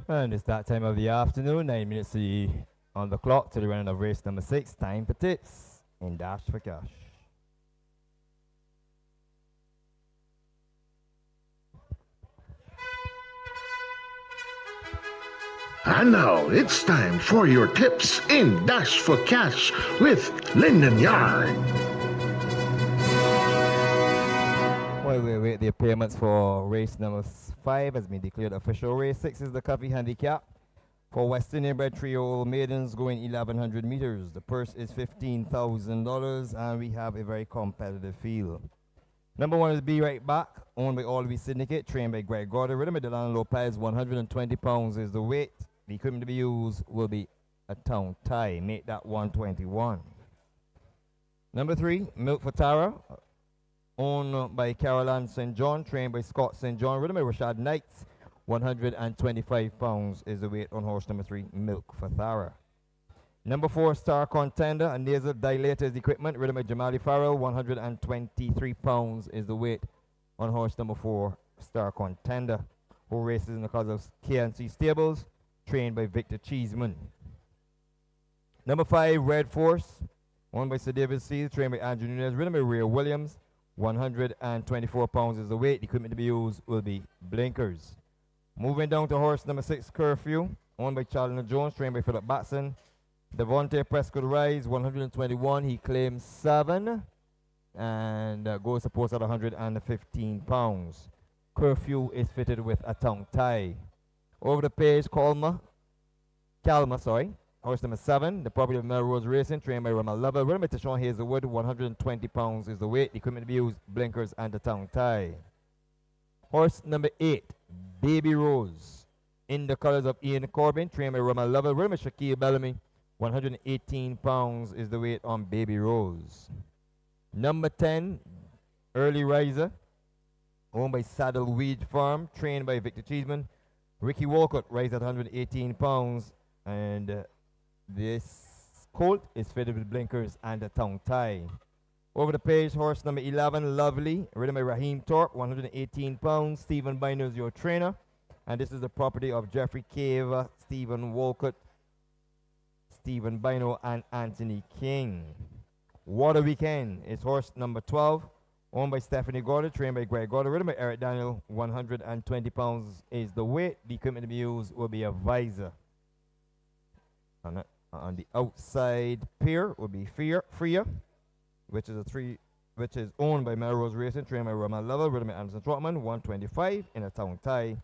[SPEAKER 1] And it's that time of the afternoon, 9 minutes on the clock to the running of race number 6. Time for tips in Dash for Cash.
[SPEAKER 2] And now it's time for your tips in Dash for Cash with Lyndon Yard.
[SPEAKER 1] While we await the payments for race number 5 has been declared official. Race 6 is the Coffee Handicap for West Indian bred trio maidens going 1,100 meters. The purse is $15,000 and we have a very competitive field. Number 1 is Be Right Back, owned by All We Syndicate, trained by Greg Gordon. Rhythm of Delano Lopez, 120 pounds is the weight. The equipment to be used will be a tongue tie. Make that 121. Number 3, Milk for Tara, owned by Caroline St. John, trained by Scott St. John. Rhythm of Rashad Knights, 125 pounds is the weight on horse number 3, Milk for Tara. Number 4, Star Contender, a nasal dilator is the equipment. Rhythm of Jamali Farrell, 123 pounds is the weight on horse number 4, Star Contender, who races in the cause of KNC Stables, trained by Victor Cheeseman. Number 5, Red Force, owned by Sir David Seals, trained by Andrew Nunez. Rhythm of Ray Williams, 124 pounds is the weight. The equipment to be used will be blinkers. Moving down to horse number 6, Curfew, owned by Charlton Jones, trained by Philip Batson. Devontae Prescott Rise, 121. He claims 7 and goes to post at 115 pounds. Curfew is fitted with a tongue tie. Over the page, Calma, horse number 7, the property of Melrose Racing, trained by Ramal Lover. Rhythm to Sean Hazelwood, 120 pounds is the weight. The equipment to be used, blinkers and a tongue tie. Horse number 8, Baby Rose, in the colors of Ian Corbin, trained by Ramal Lover. Rhythm Shaquille Bellamy, 118 pounds is the weight on Baby Rose. Number 10, Early Riser, owned by Saddleweed Farm, trained by Victor Cheeseman. Ricky Walcott rides at 118 pounds, and this colt is fitted with blinkers and a tongue tie. Over the page, horse number 11, Lovely, ridden by Raheem Thorpe, 118 pounds. Stephen Bino is your trainer, and this is the property of Jeffrey Cave, Stephen Walcott, Stephen Bino, and Anthony King. Water Weekend is horse number 12, owned by Stephanie Gordon, trained by Greg Gordon. Ridden by Eric Daniel, 120 pounds is the weight. The equipment to be used will be a visor. On the outside pier will be Freya, which is owned by Melrose Racing, trained by Roman Lover. Ridden by Anderson Trotman, 125 in a tongue tie.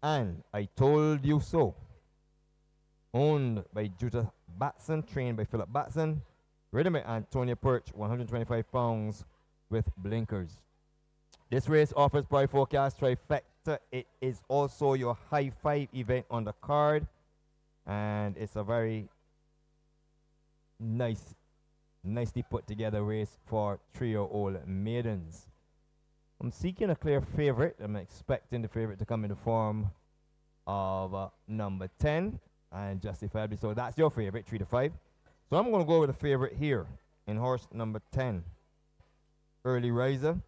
[SPEAKER 1] And I Told You So, owned by Jutta Batson, trained by Philip Batson. Ridden by Antonia Perch, 125 pounds with blinkers. This race offers price forecast trifecta. It is also your high five event on the card, and it's a very nicely put together race for trio-old maidens. I'm seeking a clear favorite. I'm expecting the favorite to come in the form of number 10, and justifiably so. That's your favorite, 3 to 5. So I'm going to go with a favorite here in horse number 10. Early Riser,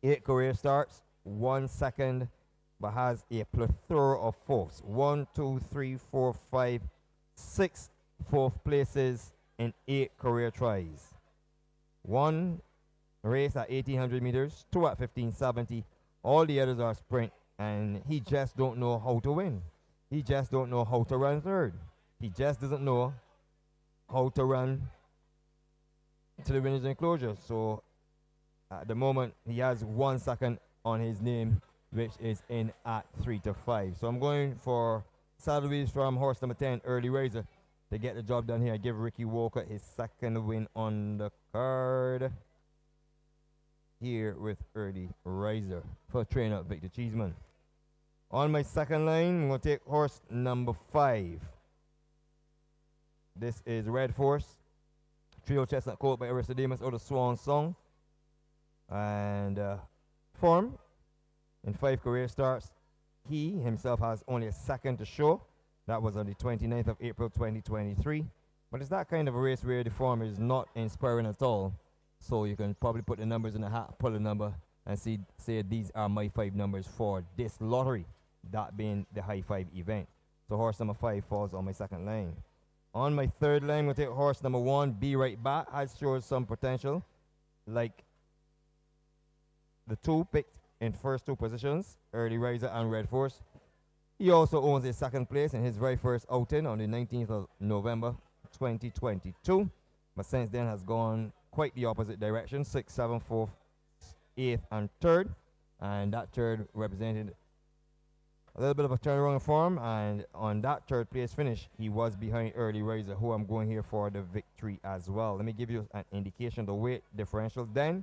[SPEAKER 1] 8 career starts, 1 second, but has a plethora of fourths. 1, 2, 3, 4, 5, 6 fourth places in 8 career tries. 1 race at 1,800 meters, 2 at 1,570. All the others are sprint, and he just don't know how to win. He just don't know how to run third. He just doesn't know how to run to the winner's enclosure. So at the moment, he has 1 second on his name, which is in at 3 to 5. So I'm going for Saddleways from horse number 10, Early Riser, to get the job done here. I give Ricky Walker his second win on the card here with Early Riser for trainer Victor Cheeseman. On my second line, I'm going to take horse number 5. This is Red Force, trio chestnut coat by Aristodemus or the Swan Song. And form in 5 career starts. He himself has only a second to show. That was on the 29th of April 2023. But it's that kind of a race where the form is not inspiring at all. So you can probably put the numbers in the hat, pull a number, and say these are my 5 numbers for this lottery. that being the high five event. So horse number 5 falls on my second line. On my third line, I'm going to take horse number 1, Be Right Back. Has shown some potential, like the 2 picked in first 2 positions, Early Riser and Red Force. He also owns a second place in his very first outing on the 19th of November 2022. But since then has gone quite the opposite direction, 6th, 7th, 4th, 8th, and 3rd. And that 3rd represented a little bit of a turnaround in form. And on that 3rd place finish, he was behind Early Riser, who I'm going here for the victory as well. Let me give you an indication of the weight differential then.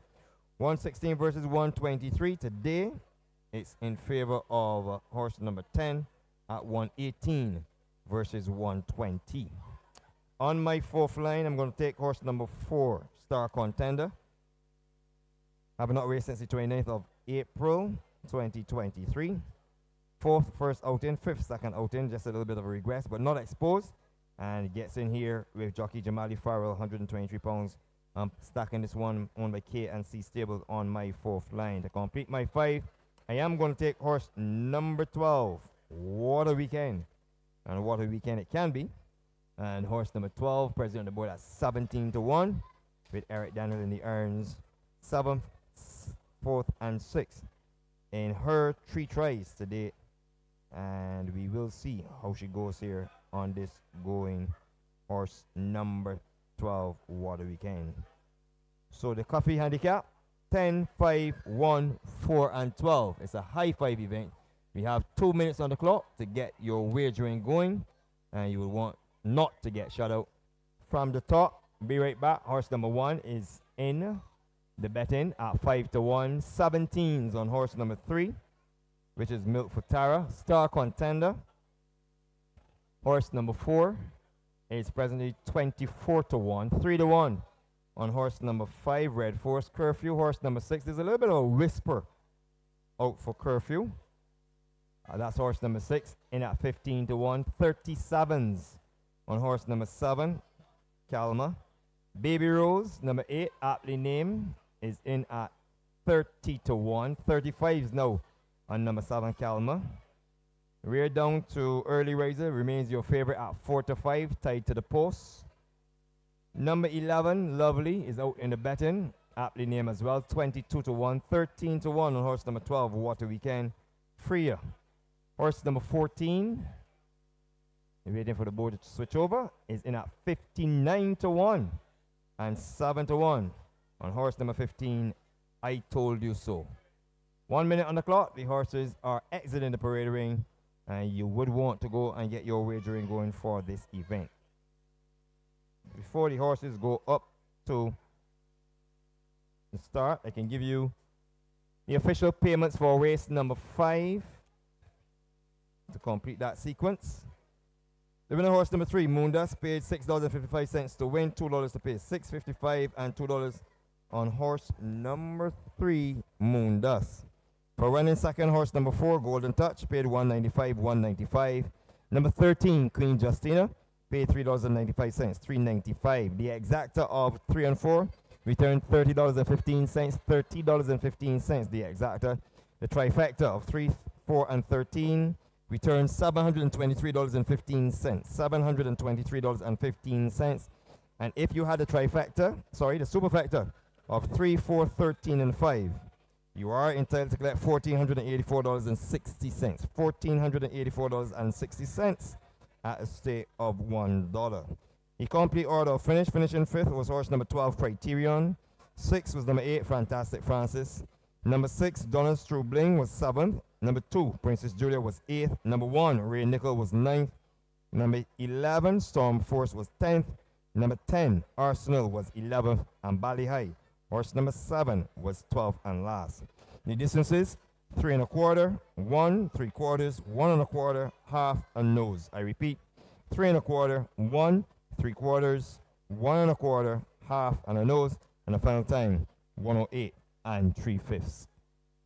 [SPEAKER 1] 116 versus 123 today. It's in favor of horse number 10 at 118 versus 120. On my 4th line, I'm going to take horse number 4, Star Contender. Have not raced since the 29th of April 2023. 4th first outing, 5th second outing, just a little bit of a regress, but not exposed. And gets in here with jockey Jamali Farrell, 123 pounds. I'm stacking this one on by K&C Stables on my 4th line. To complete my 5, I am going to take horse number 12, Water Weekend. And Water Weekend it can be. And horse number 12, present on the board at 17 to 1, with Eric Daniel in the irons, 7th, 4th, and 6th in her 3 tries today. And we will see how she goes here on this going horse number 12, Water Weekend. So the coffee handicap, 10, 5, 1, 4, and 12. It's a high 5 event. We have 2 minutes on the clock to get your wagering going, and you will want not to get shut out. From the top, Be Right Back, horse number 1 is in the betting at 5 to 1. 17s on horse number 3, which is Milk for Tara. Star Contender, horse number 4 is presently 24 to 1. 3 to 1 on horse number 5, Red Force. Curfew, horse number 6. There's a little bit of a whisper out for Curfew. That's horse number 6 in at 15 to 1. 37s on horse number 7, Calma. Baby Rose, number 8, aptly named, is in at 30 to 1. 35s now on number 7, Calma. Rear down to Early Riser remains your favorite at 4 to 5, tied to the post. Number 11, Lovely, is out in the betting, aptly named as well, 22 to 1. 13 to 1 on horse number 12, Water Weekend. Freya. Horse number 14, waiting for the board to switch over, is in at 59 to 1. And 7 to 1 on horse number 15, I Told You So. 1 minute on the clock. The horses are exiting the parade ring, and you would want to go and get your wagering going for this event. Before the horses go up to the start, I can give you the official payments for race number 5 to complete that sequence. The winner horse number 3, Moondust, paid $6.55 to win, $2 to pay, $6.55 and $2 on horse number 3, Moondust. For running second, horse number 4, Golden Touch, paid $1.95, $1.95. Number 13, Queen Justina, paid $3.95, $3.95. The exacta of 3 and 4 returned $30.15, $30.15. The exacta. The trifecta of 3, 4, and 13 returned $723.15, $723.15. And if you had the trifecta, the superfecta of 3, 4, 13, and 5, you are entitled to collect $1,484.60. $1,484.60 at a stake of $1. The complete order of finishing 5th was horse number 12, Criterion. 6 was number 8, Fantastic Francis. Number 6, Donna's True Bling, was 7th. Number 2, Princess Julia, was 8th. Number 1, Ray Nickel, was 9th. Number 11, Storm Force, was 10th. Number 10, Arsenal, was 11th. And Bally High, horse number 7, was 12th and last. The distances, 3 1/4, 1 3/4, 1 1/4, half, and nose. I repeat, 3 1/4, 1 3/4, 1 1/4, half, and a nose. And the final time, 108 and 3/5.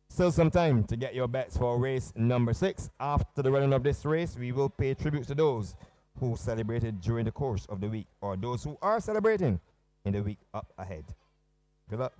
[SPEAKER 1] Still some time to get your bets for race number 6. After the running of this race, we will pay tribute to those who celebrated during the course of the week, or those who are celebrating in the week up ahead. Good luck.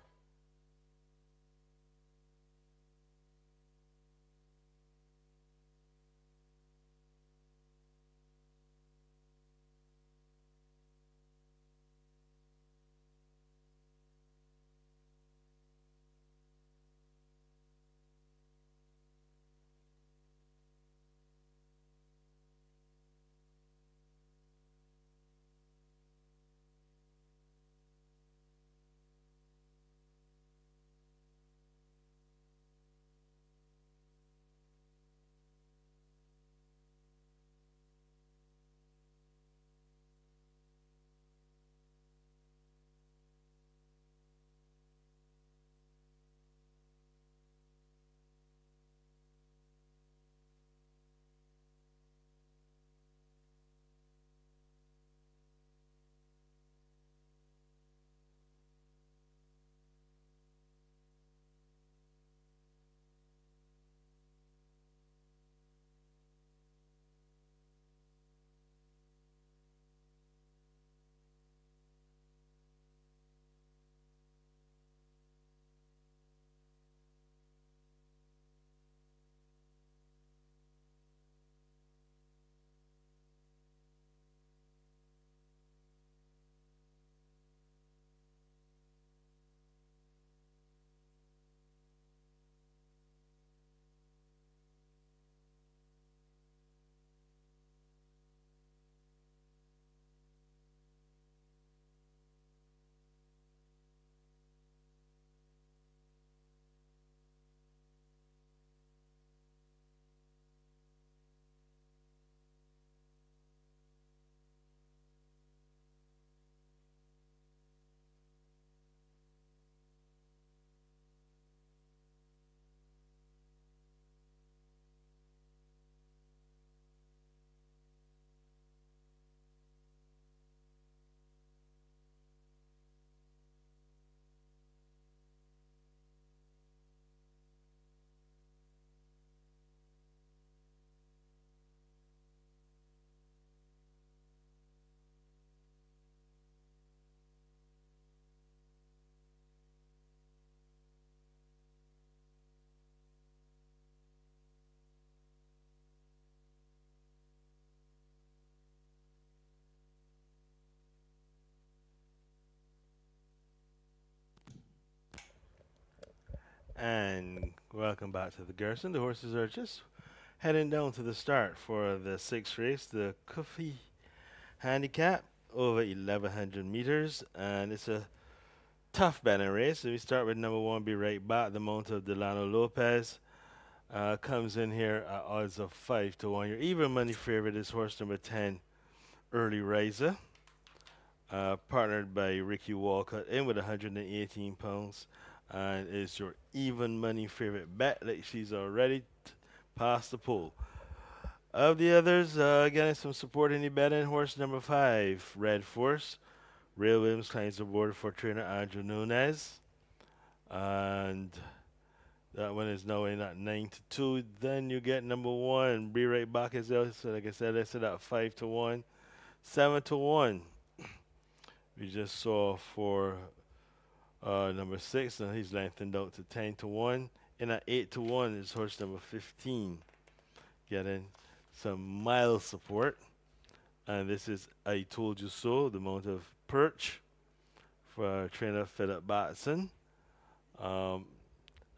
[SPEAKER 3] And welcome back to the Garrison. The horses are just heading down to the start for the sixth race, the Coffee Handicap, over 1100 meters. And it's a tough betting race. So we start with number one, Be Right Back, the mount of Delano Lopez. Comes in here at odds of 5 to 1. Your even money favorite is horse number 10, Early Riser, partnered by Ricky Walcott, in with 118 pounds. And is your even money favorite bet. Like she's already past the pool. Of the others, getting some support in the betting, horse number 5, Red Force. Ray Williams claims the board for trainer Andrew Nunez. And that one is now in at 9 to 2. Then you get number 1, Be Right Back as well. So like I said, I said at 5 to 1. 7 to 1. We just saw for number 6, and he's lengthened out to 10 to 1. And at 8 to 1 is horse number 15, getting some mild support. And this is I Told You So, the mount of Perch for trainer Philip Batson. All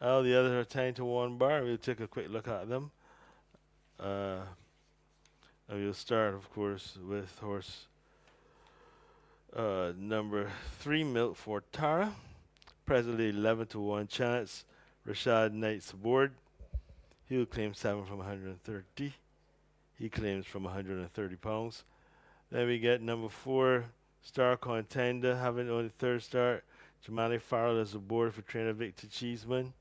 [SPEAKER 3] the others are 10 to 1 bar. We'll take a quick look at them. And we'll start, of course, with horse number 3, Milk for Tara. Presently 11 to 1 chance. Rashad Knight's aboard. He'll claim 7 from 130. He claims from 130 pounds. Then we get number 4, Star Contender, having only third start. Jamali Farrell is aboard for trainer Victor Cheeseman.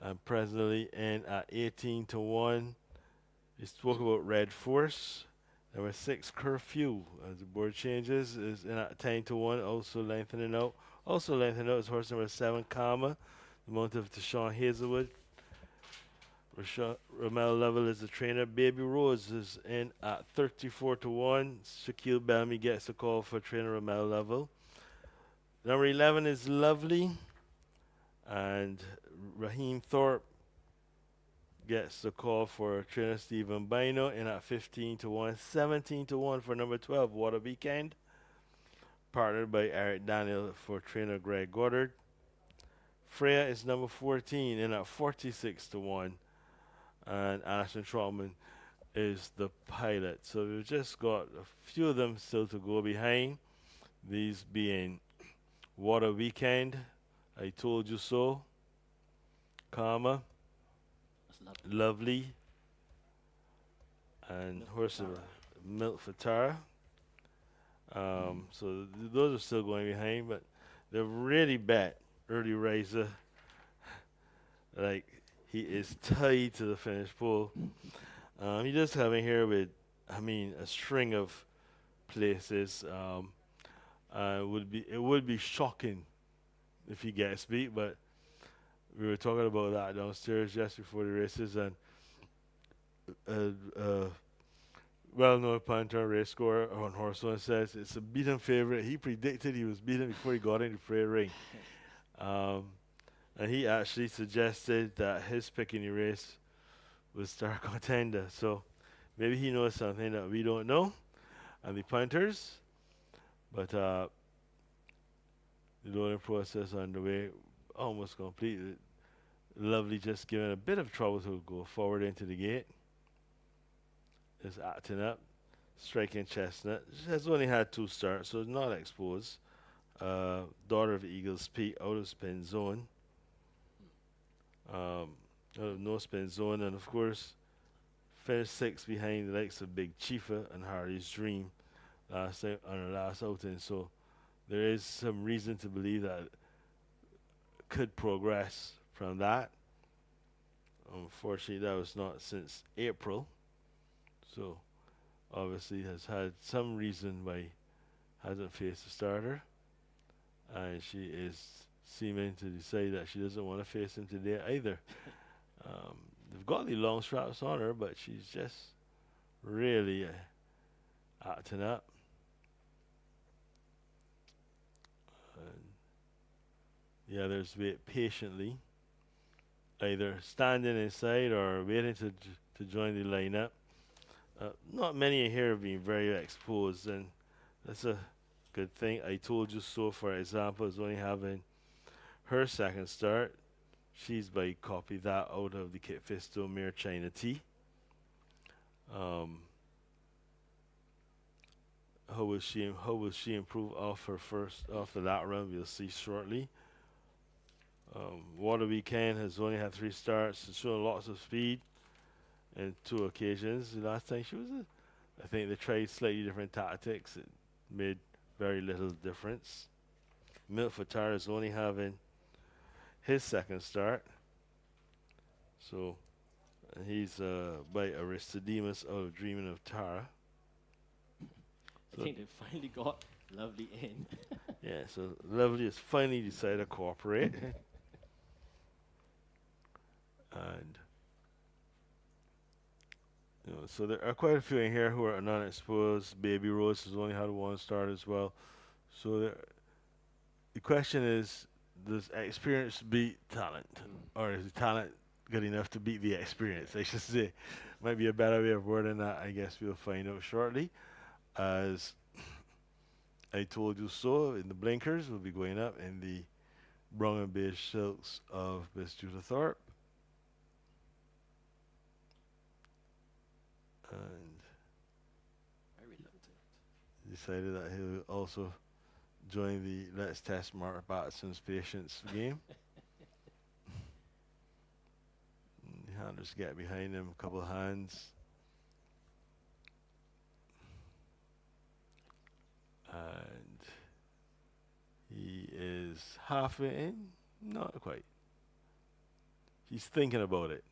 [SPEAKER 3] And presently in at 18 to 1. We spoke about Red Force. Number 6, Curfew, as the board changes, is in at 10 to 1, also lengthening out. Also lengthening out is horse number 7, Karma, the mount of Deshaun Hazelwood. Ramel Level is the trainer. Baby Rose is in at 34 to 1. Shaquille Bellamy gets a call for trainer Ramel Level. Number 11 is Lovely. And Raheem Thorpe gets the call for trainer Stephen Bino in at 15 to 1. 17 to 1 for number 12, What a Weekend. Partnered by Eric Daniel for trainer Greg Goddard. Freya is number 14 in at 46 to 1. And Ashton Trotman is the pilot. So we've just got a few of them still to go behind. These being What a Weekend, I Told You So, Karma, Lovely, and horse Milk for Tara. So those are still going behind, but they've really bet Early Riser like he is tied to the finish pole. He does have in here with, a string of places. It would be shocking if he gets beat, but we were talking about that downstairs just before the races, and well-known punter, race scorer on Horse One says it's a beaten favorite. He predicted he was beaten before he got into prayer ring. And he actually suggested that his pick in the race was Star Contender. So maybe he knows something that we don't know. And the punters, but the loading process underway, almost completed. Lovely just giving a bit of trouble to go forward into the gate. Is acting up. Striking Chestnut. She has only had 2 starts, so not exposed. Daughter of Eagles Peak, out of spin zone. No spin zone, and of course, finished 6th behind the likes of Big Chiefa and Harley's Dream last time on her last outing. So there is some reason to believe that it could progress from that. Unfortunately, that was not since April. So obviously has had some reason why hasn't faced a starter. And she is seeming to decide that she doesn't want to face him today either. They've got the long straps on her, but she's just really acting up. The others wait patiently, either standing inside or waiting to join the lineup. Not many here have been very exposed, and that's a good thing. I Told You So, for example, is only having her second start. She's by copy that out of the Kit Fisto Mere China Tea. How will she improve off her first after that run? We'll see shortly. Water Weekend has only had 3 starts and shown lots of speed in 2 occasions. The last time she was, I think they tried slightly different tactics. It made very little difference. Milk for Tara is only having his second start. So he's by Aristodemus out of Dreaming of Tara.
[SPEAKER 4] I think they finally got Lovely in.
[SPEAKER 3] Yeah, so Lovely has finally decided to cooperate. And so there are quite a few in here who are non-exposed. Baby Rose has only had 1 start as well. So the question is, does experience beat talent? Or is the talent good enough to beat the experience, I should say? Might be a better way of wording that. I guess we'll find out shortly. As I told you so, in the blinkers, we'll be going up in the brown and beige silks of Miss Judith Thorpe. And
[SPEAKER 4] Very reluctant.
[SPEAKER 3] decided that he'll also join the Let's Test Mark Batterson's Patience game. The handlers get behind him, a couple of hands. And he is halfway in? Not quite. He's thinking about it.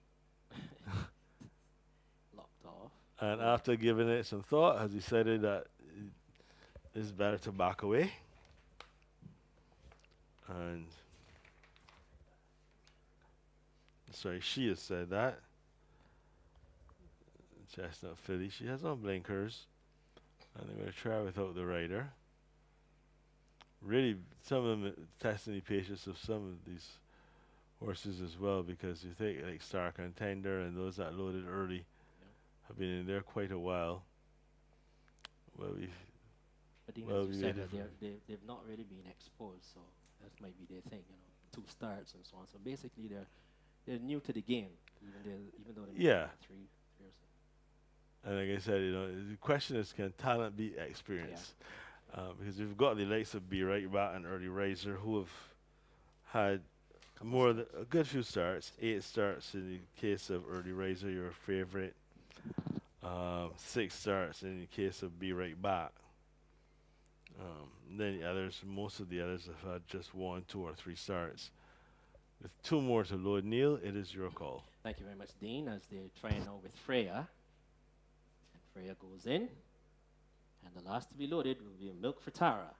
[SPEAKER 4] Locked off.
[SPEAKER 3] And after giving it some thought, has decided that it's better to back away. And sorry, she has said that. Chestnut filly. She has on blinkers. And I'm going to try without the rider. Really, some of them testing the patience of some of these horses as well, because you think like Star Contender and those that loaded early have been in there quite a while. Well,
[SPEAKER 4] I think
[SPEAKER 3] Well,
[SPEAKER 4] as you
[SPEAKER 3] we
[SPEAKER 4] said,
[SPEAKER 3] made
[SPEAKER 4] that
[SPEAKER 3] it
[SPEAKER 4] they've not really been exposed, so that might be their thing, 2 starts and so on. So basically, they're new to the game, even though they
[SPEAKER 3] Yeah.
[SPEAKER 4] 3 years.
[SPEAKER 3] and like I said, the question is, can talent beat experience? Because we've got the likes of B. Right Bat and Early Riser who have had a good few starts, 8 starts in the case of Early Riser, your favorite. 6 starts in the case of Be Right Back. Then the others, most of the others have had just 1, 2, or 3 starts. With 2 more to load, Neil, it is your call.
[SPEAKER 4] Thank you very much, Dean, as they're trying now with Freya. And Freya goes in. And the last to be loaded will be Milk for Tara.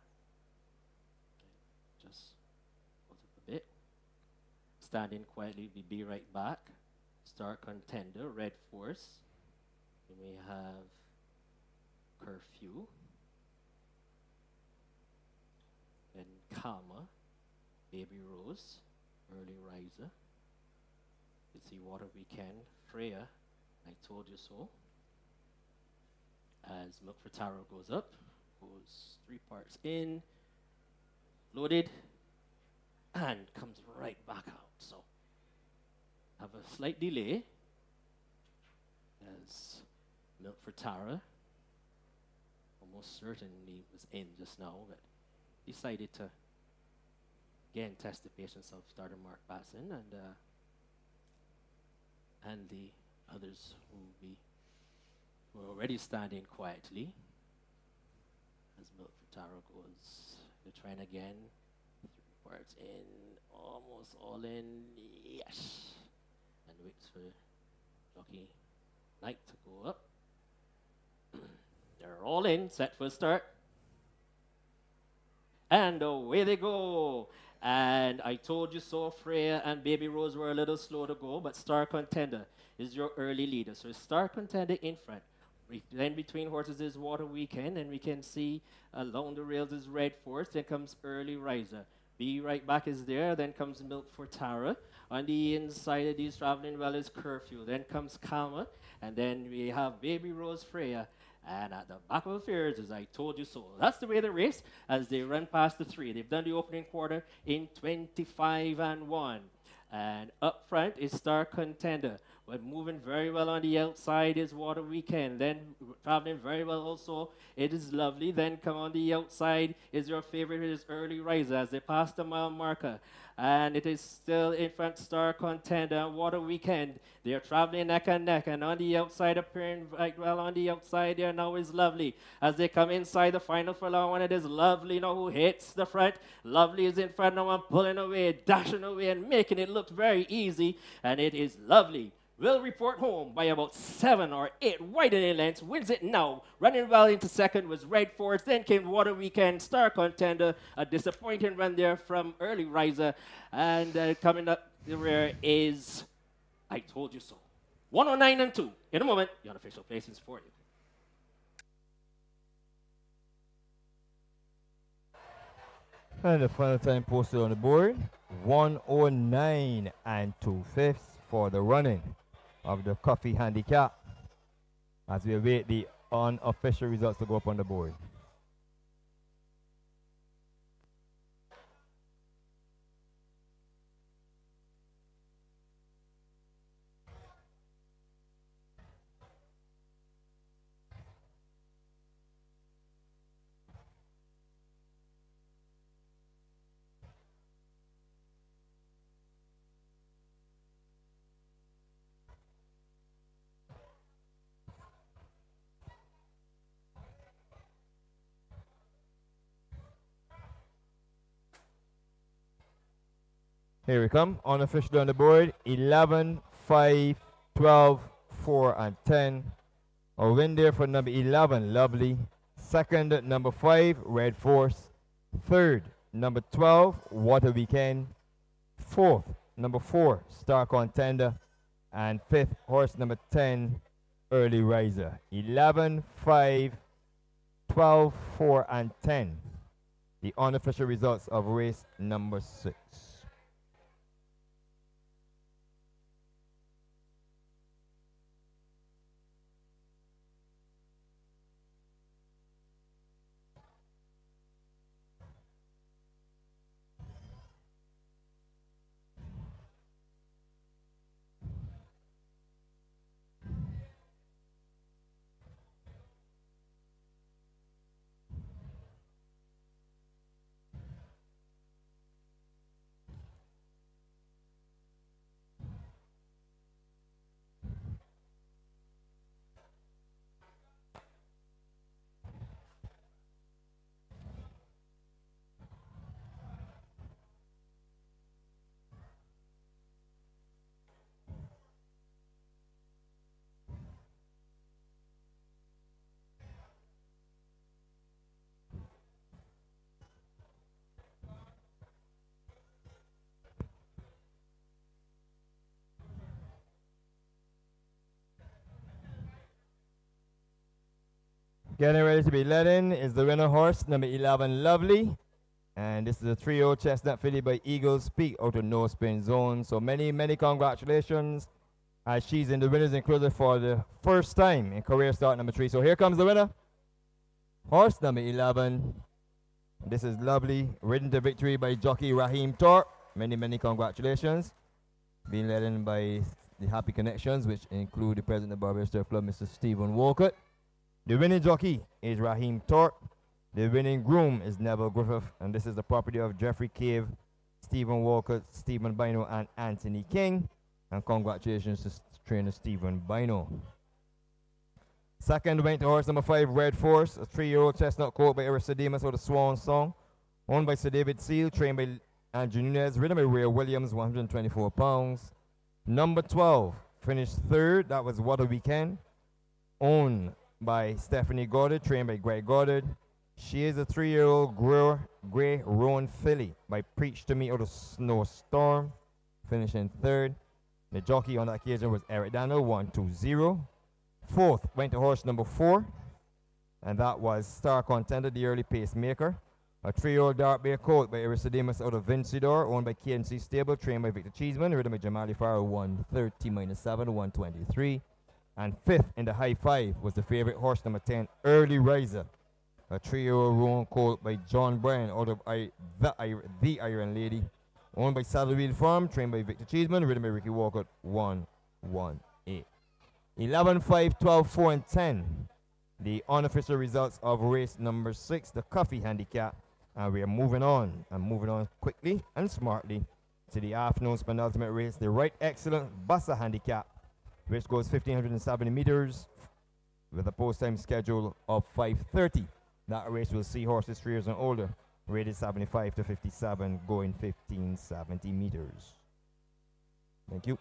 [SPEAKER 4] Okay, just goes up a bit. Standing quietly, be right back. Star Contender, Red Force. We may have Curfew. Then Karma, Baby Rose, Early Riser. It's the Water Weekend, Freya, I Told You So. As Milk for Tara goes up, goes 3 parts in, loaded, and comes right back out. So, have a slight delay as Milk for Tara almost certainly was in just now, but decided to again test the patience of starter Mark Batson and the others who were already standing quietly as Milk for Tara goes. They're trying again. 3 parts in, almost all in, yes. And waits for Jockey Knight to go up. They're all in, set for a start. And away they go. And I Told You So, Freya and Baby Rose were a little slow to go, but Star Contender is your early leader. So Star Contender in front. Then between horses is Water Weekend, and we can see along the rails is Red Force. Then comes Early Riser. Be Right Back is there. Then comes Milk for Tara. On the inside of these traveling well is Curfew. Then comes Karma. And then we have Baby Rose, Freya. And at the back of affairs is I Told You So. That's the way they race as they run past the 3. They've done the opening quarter in 25 and 1. And up front is Star Contender, but moving very well on the outside is Water Weekend. Then traveling very well also, it is Lovely. Then come on the outside is your favorite, it is Early Riser as they pass the mile marker. And it is still in front Star Contender and Water Weekend. They are traveling neck and neck, and on the outside, appearing right well on the outside there now is Lovely. As they come inside the final furlong, one it is Lovely now who hits the front. Lovely is in front now and pulling away, dashing away, and making it look very easy. And it is Lovely. Will report home by about 7 or 8 widening lengths, wins it now. Running well into second was Red Force, then came Water Weekend, Star Contender, a disappointing run there from Early Riser. And coming up the rear is I Told You So. 109 and 2. In a moment, the unofficial placings for you.
[SPEAKER 1] And the final time posted on the board, 109 and 2/5 for the running of the Coffee Handicap as we await the unofficial results to go up on the board. Here we come, unofficially on the board, 11, 5, 12, 4, and 10. A win there for number 11, Lovely. Second, number 5, Red Force. Third, number 12, Water Weekend. Fourth, number 4, Star Contender. And fifth, horse number 10, Early Riser. 11, 5, 12, 4, and 10. The unofficial results of race number 6. Getting ready to be led in is the winner horse, number 11, Lovely. And this is a 3-year-old chestnut filly by Eagles Peak out of No Spin Zone. So many, many congratulations as she's in the winners included for the first time in career start number 3. So here comes the winner, horse number 11. This is Lovely, ridden to victory by jockey Raheem Torp. Many, many congratulations. Being led in by the Happy Connections, which include the president of Barbados Turf Club, Mr. Stephen Walcott. The winning jockey is Raheem Torp. The winning groom is Neville Griffith. And this is the property of Jeffrey Cave, Stephen Walcott, Stephen Bino, and Anthony King. And congratulations to trainer Stephen Bino. Second went to horse number 5, Red Force, a 3-year-old chestnut colt by Aristodemus with a Swan Song. Owned by Sir David Seal, trained by Andrew Nunez, ridden by Ray Williams, 124 pounds. Number 12 finished third. That was Water Weekend. Owned by Stephanie Goddard, trained by Greg Goddard. She is a 3-year-old Grey Roan filly by Preach to Me out of Snowstorm, finishing third. The jockey on that occasion was Eric Daniel, 120. Fourth went to horse number 4, and that was Star Contender, the early pacemaker. A 3-year-old dark bay colt by Aristodemus out of Vinciador, owned by KNC Stable, trained by Victor Cheeseman, ridden by Jamali Farrow, 130-7, 123. And fifth in the high 5 was the favorite horse number 10, Early Riser, a 3-year-old roan colt by John Bryan out of the Iron Lady, Owned by Saddle Wheel Farm, trained by Victor Cheeseman, ridden by Ricky Walker, 1-1-8. 11, 5, 12, 4, and 10. The unofficial results of race number 6, the Coffee Handicap. And we are moving on, and moving on quickly and smartly to the afternoon's penultimate race, the Right Excellent Bussa Handicap, which goes 1,570 meters with a post time schedule of 5:30. That race will see horses 3 years and older, rated 75 to 57, going 1,570 meters. Thank you.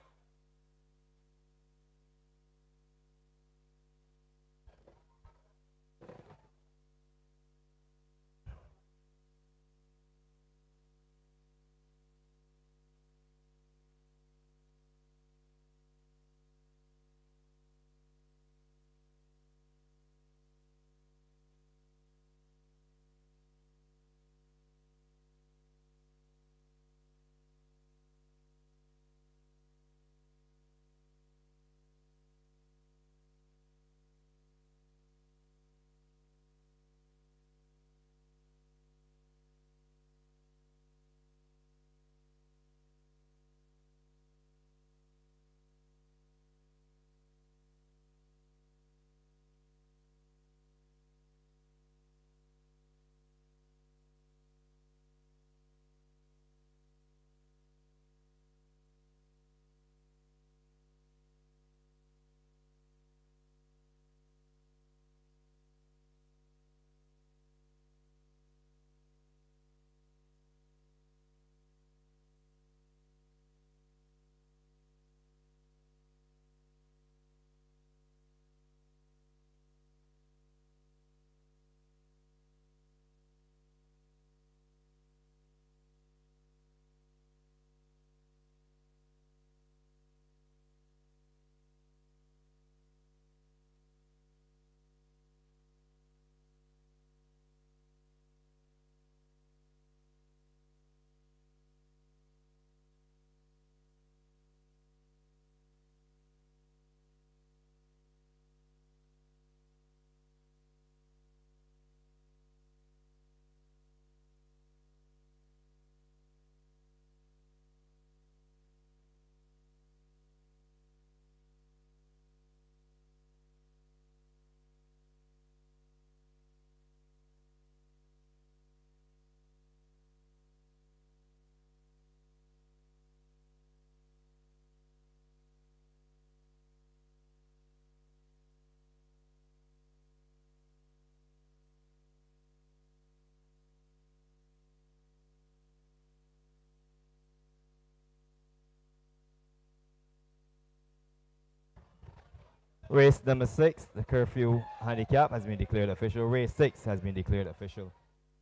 [SPEAKER 1] Race number 6, the Curfew Handicap, has been declared official. Race 6 has been declared official.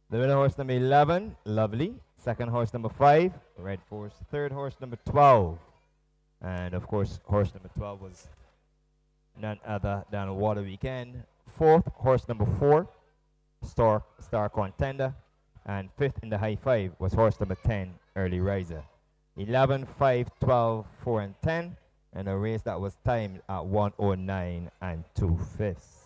[SPEAKER 1] The winner horse number 11, Lovely. Second horse number 5, Red Force. Third horse number 12. And of course, horse number 12 was none other than Water Weekend. Fourth, horse number 4, Star Contender. And fifth in the high 5 was horse number 10, Early Riser. 11, 5, 12, 4, and 10. And a race that was timed at 1:09 and 2/5.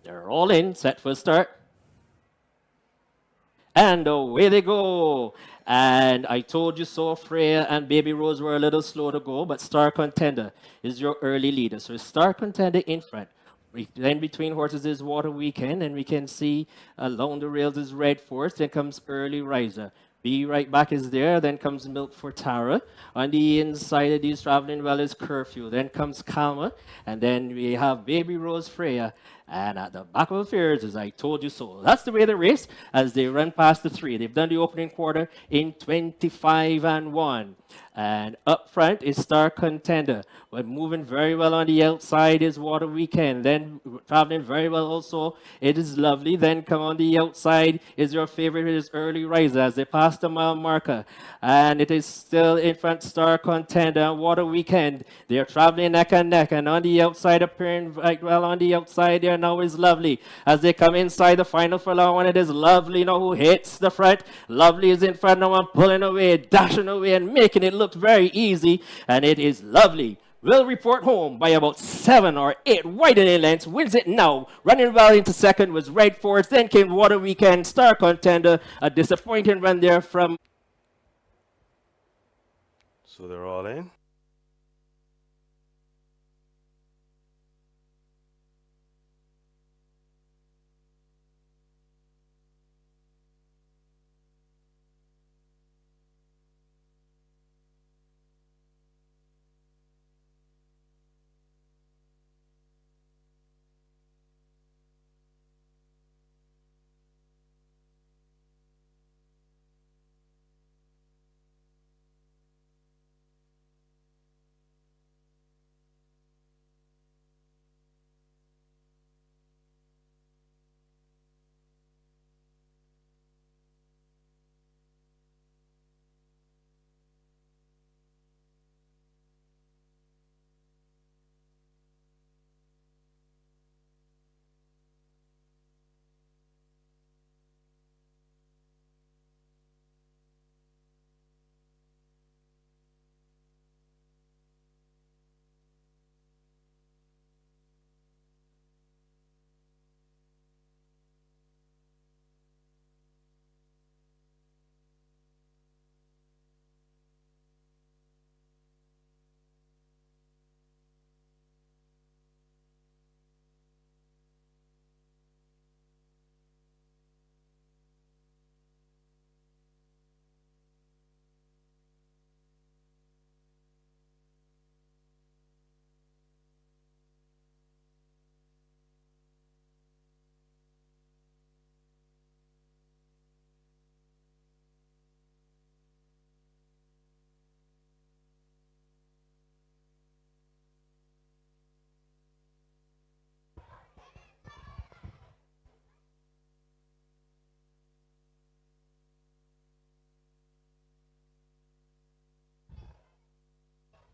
[SPEAKER 4] They're all in, set for start. And away they go. And I told you so, Freya and Baby Rose were a little slow to go, but Star Contender is your early leader. So Star Contender in front. Then between horses is Water Weekend, and we can see along the rails is Red Force. Then comes Early Riser. Be Right Back is there. Then comes Milk for Tara. On the inside of these traveling well is Curfew. Then comes Calma. And then we have Baby Rose Freya. And at the back of affairs, as I told you so. That's the way they race as they run past the three. They've done the opening quarter in 25-1. And up front is Star Contender. But moving very well on the outside is Water Weekend. Then traveling very well also, it is Lovely. Then come on the outside is your favorite, it is Early Riser as they pass the mile marker. And it is still in front Star Contender and Water Weekend. They are traveling neck and neck. And on the outside, appearing right well on the outside there now is Lovely. As they come inside the final furlong one, it is Lovely now who hits the front. Lovely is in front now and pulling away, dashing away and making it look very easy. And it is Lovely. Will report home by about 7 or 8 widening lengths. Wins it now. Running well into second was Red Force. Then came Water Weekend, Star Contender. A disappointing run there from...
[SPEAKER 3] So they're all in.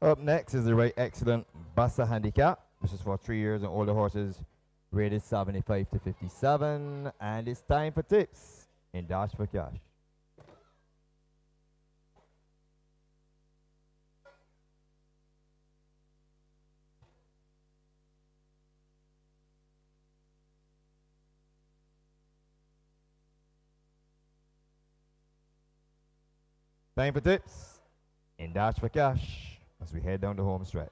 [SPEAKER 1] Up next is the right excellent Bassa Handicap. This is for 3 years and older horses, rated 75 to 57. And it's time for tips in Dash for Cash. Time for tips in Dash for Cash as we head down the home stretch.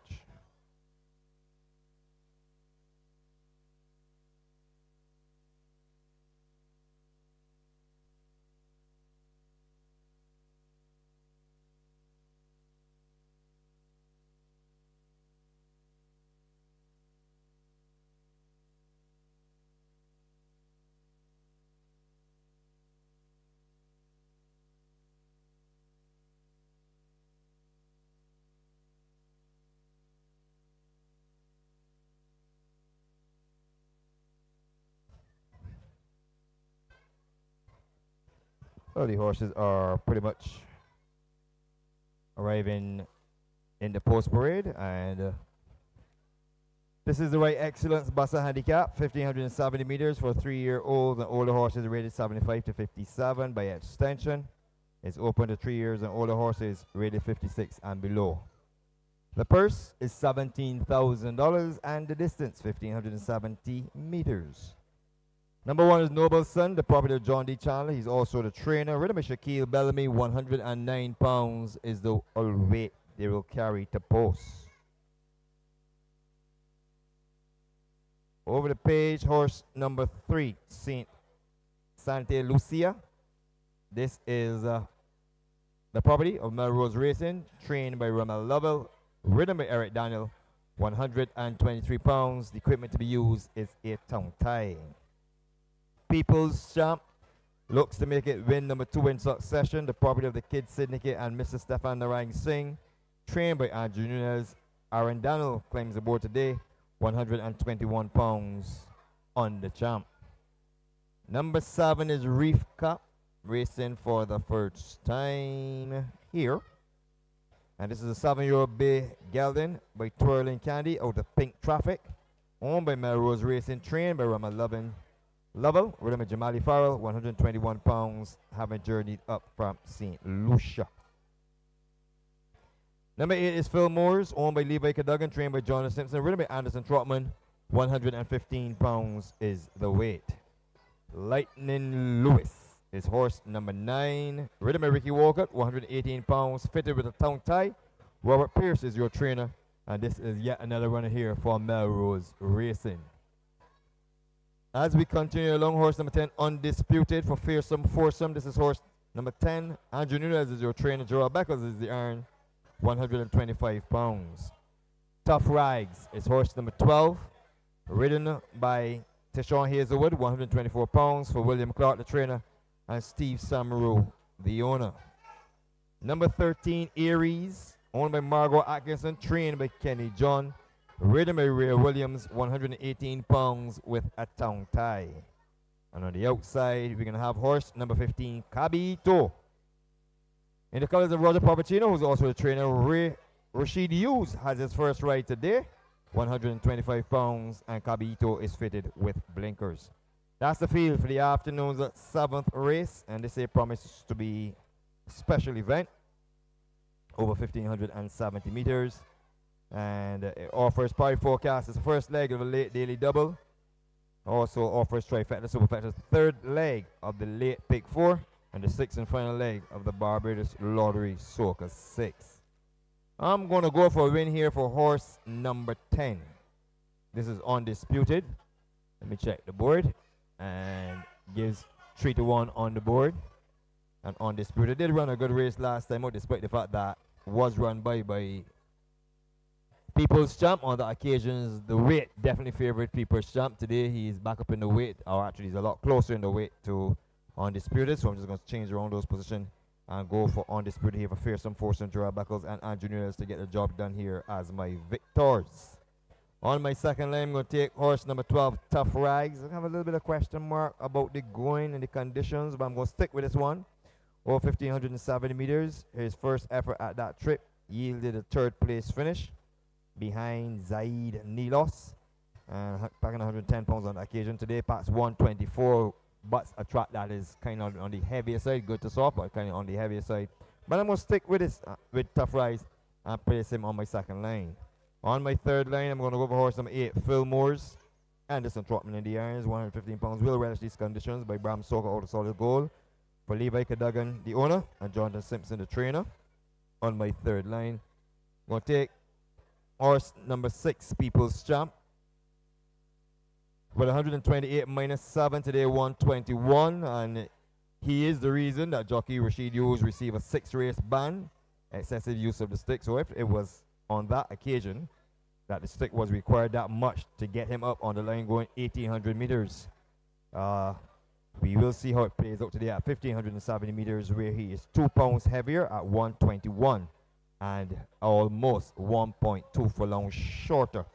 [SPEAKER 1] Well, the horses are pretty much arriving in the post parade, and this is the right excellence Bassa Handicap, 1570 meters for 3-year-olds and older horses rated 75 to 57 by extension. It's open to 3 years and older horses rated 56 and below. The purse is $17,000 and the distance 1570 meters. Number 1 is Noble Son, the property of John D. Chandler. He's also the trainer. Rhythm is Shaquille Bellamy. 109 pounds is the weight they will carry to post. Over the page, horse number 3, Saint Santa Lucia. This is the property of Melrose Racing, trained by Rommel Lovell. Ridden by Eric Daniel. 123 pounds. The equipment to be used is a tongue tie. People's Champ looks to make it win number 2 in succession. The property of the Kid Syndicate and Mr. Stefan Narang Singh, trained by Andrew Nunez. Aaron Daniel claims the board today. 121 pounds on the champ. Number 7 is Reef Cup, racing for the first time here. And this is a 7-year-old Bay Gelding by Twirling Candy out of Pink Traffic. Owned by Melrose Racing, trained by Rama Lovell. Rhythm of Jamali Farrell, 121 pounds, having journeyed up from St. Lucia. Number 8 is Phil Moores, owned by Levi Cadogan, trained by Jonathan Simpson. Rhythm by Anderson Trotman, 115 pounds is the weight. Lightning Lewis is horse number 9. Rhythm by Ricky Walcott, 118 pounds, fitted with a tongue tie. Robert Pierce is your trainer, and this is yet another runner here for Melrose Racing. As we continue along, horse number 10, Undisputed for Fearsome Foursome. This is horse number 10. Andrew Nunez is your trainer. Gerald Beckles is the iron, 125 pounds. Tough Rags is horse number 12, ridden by Tishon Hazelwood, 124 pounds, for William Clark, the trainer, and Steve Samaru, the owner. Number 13, Aries, owned by Margot Atkinson, trained by Kenny John, ridden by Ray Williams, 118 pounds with a tongue tie. And on the outside, we're going to have horse number 15, Cabito. In the colors of Roger Papacino, who's also the trainer, Rashid Hughes has his first ride today, 125 pounds, and Cabito is fitted with blinkers. That's the field for the afternoon's 7th race, and this promises to be a special event, over 1,570 meters. And it offers prior forecast as the first leg of a late daily double. Also offers trifecta superfecta's third leg of the late pick 4, and the 6th and final leg of the Barbados Lottery Soca 6. I'm going to go for a win here for horse number 10. This is Undisputed. Let me check the board. And gives 3-1 on the board. And Undisputed did run a good race last time out, despite the fact that was run by People's Champ. On the occasions, the weight definitely favored People's Champ. Today he's back up in the weight, or actually he's a lot closer in the weight to Undisputed. So I'm just going to change around those positions and go for Undisputed here for Fearsome Foursome, Gerard Beckles, and Andrew Nunez to get the job done here as my victors. On my second line, I'm going to take horse number 12, Tough Rags. I have a little bit of question mark about the going and the conditions, but I'm going to stick with this one. Over 1,570 meters. His first effort at that trip yielded a 3rd place finish behind Zaid Nilos. And packing 110 pounds on the occasion. Today, packs 124, but a track that is kind of on the heavier side. Good to soft, but kind of on the heavier side. But I'm going to stick with this, with Tough Rags, and place him on my second line. On my third line, I'm going to go for horse number 8, Phil Moores. Anderson Trotman in the irons, 115 pounds. Will relish these conditions by Bram Stoker out of solid goal. For Levi Cadogan, the owner, and Jonathan Simpson, the trainer. On my third line, I'm going to take horse number 6, People's Champ. With 128 minus 7 today, 121. And he is the reason that jockey Rashid Hughes received a 6-race ban. Excessive use of the stick. So if it was on that occasion that the stick was required that much to get him up on the line going 1,800 meters. We will see how it plays out today at 1,570 meters, where he is 2 pounds heavier at 121 and almost 1.2 furlongs shorter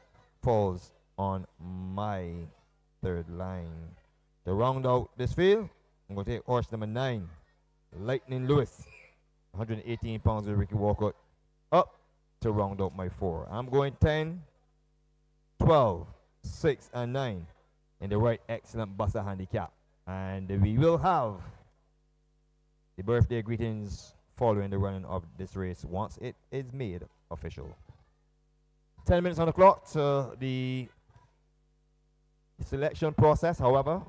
[SPEAKER 1] falls on my third line. To round out this field, I'm going to take horse number 9, Lightning Lewis, 118 pounds with Ricky Walcott, up to round out my 4. I'm going 10, 12, 6, and 9 in the right excellent buster handicap. And we will have the birthday greetings following the running of this race once it is made official. 10 minutes on the clock to the selection process. However,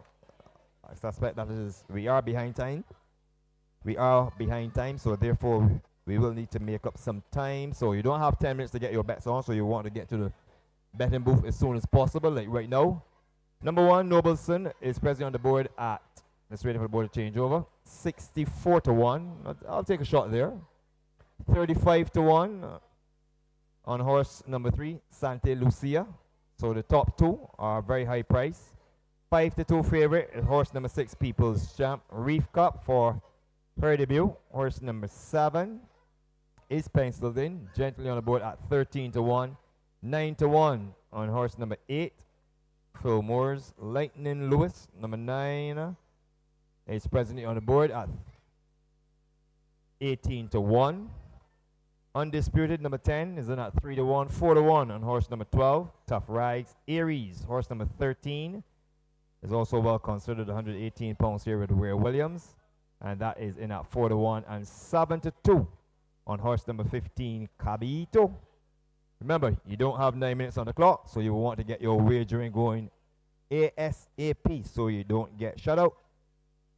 [SPEAKER 1] I suspect that we are behind time. We are behind time, so therefore we will need to make up some time. So you don't have 10 minutes to get your bets on, so you want to get to the betting booth as soon as possible, like right now. Number one, Nobleson is presently on the board at, let's wait for the board to change over, 64 to 1. I'll take a shot there. 35 to 1 on horse number 3, Santa Lucia. So the top two are very high price. 5 to 2 favorite is horse number 6, People's Champ. Reef Cup for her debut. Horse number 7 is penciled in, gently on the board at 13 to 1. 9 to 1 on horse number 8, Phil Moore's Lightning Lewis. Number 9 is presently on the board at 18 to 1. Undisputed number 10 is in at 3 to 1. 4 to 1 on horse number 12, Tough Rags. Aries, horse number 13, is also well considered, 118 pounds here with Ware Williams, and that is in at 4 to 1. And 7 to 2 on horse number 15, Cabito. Remember, you don't have 9 minutes on the clock, so you will want to get your wagering going ASAP so you don't get shut out.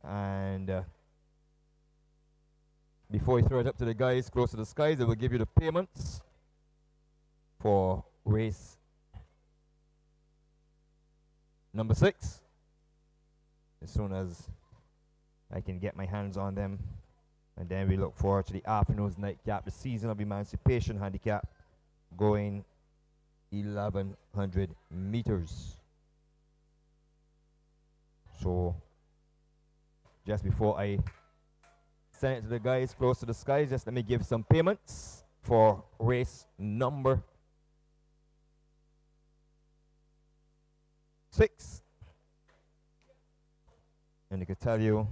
[SPEAKER 1] And before you throw it up to the guys close to the skies, they will give you the payments for race number 6 as soon as I can get my hands on them. And then we look forward to the afternoon's nightcap, the Season of Emancipation handicap, going 1100 meters. So just before I send it to the guys close to the skies, just let me give some payments for race number 6. And I could tell you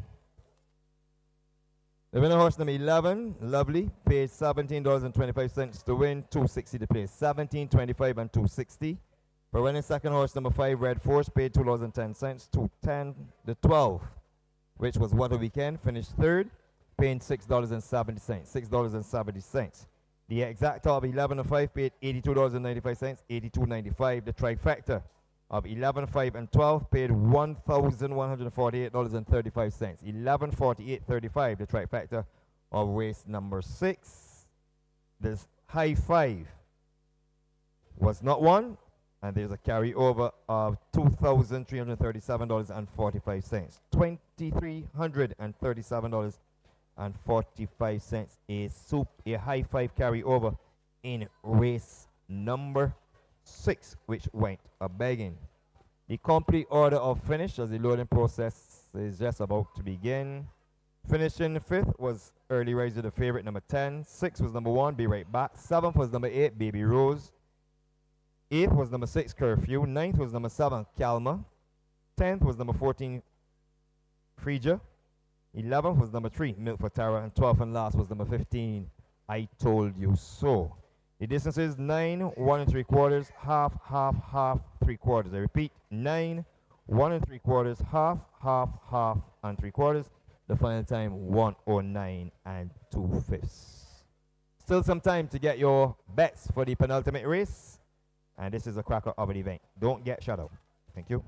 [SPEAKER 1] the winner horse number 11, Lovely, paid $17.25 to win, $2.60 to play. $17.25 and $2.60. For winning second horse number 5, Red Force, paid $2.10 to 10 the 12, which was What a Weekend, finished third, paying $6.70. $6.70. The exact of 11 and 5 paid $82.95, $82.95. The trifecta of 11, 5, and 12 paid $1,148.35. $1148.35, the trifecta of race number 6. This high 5 was not won, and there's a carryover of $2,337.45. $2,337.45. A high 5 carryover in race number 6, which went a begging. The complete order of finish as the loading process is just about to begin. Finishing 5th was Early Riser, the favorite, number 10. 6 was number 1, Be Right Back. 7th was number 8, Baby Rose. 8th was number 6, Curfew. 9th was number 7, Calma. 10th was number 14, Frisia. 11th was number 3, Milk for Tara. And 12th and last was number 15, I Told You So. The distance is 9, 1 3/4, half, half, half, 3/4. I repeat, 9, 1 3/4, half, half, half, and 3/4. The final time, 1:09 and 2/5. Still some time to get your bets for the penultimate race. And this is a cracker of an event. Don't get shut out. Thank you.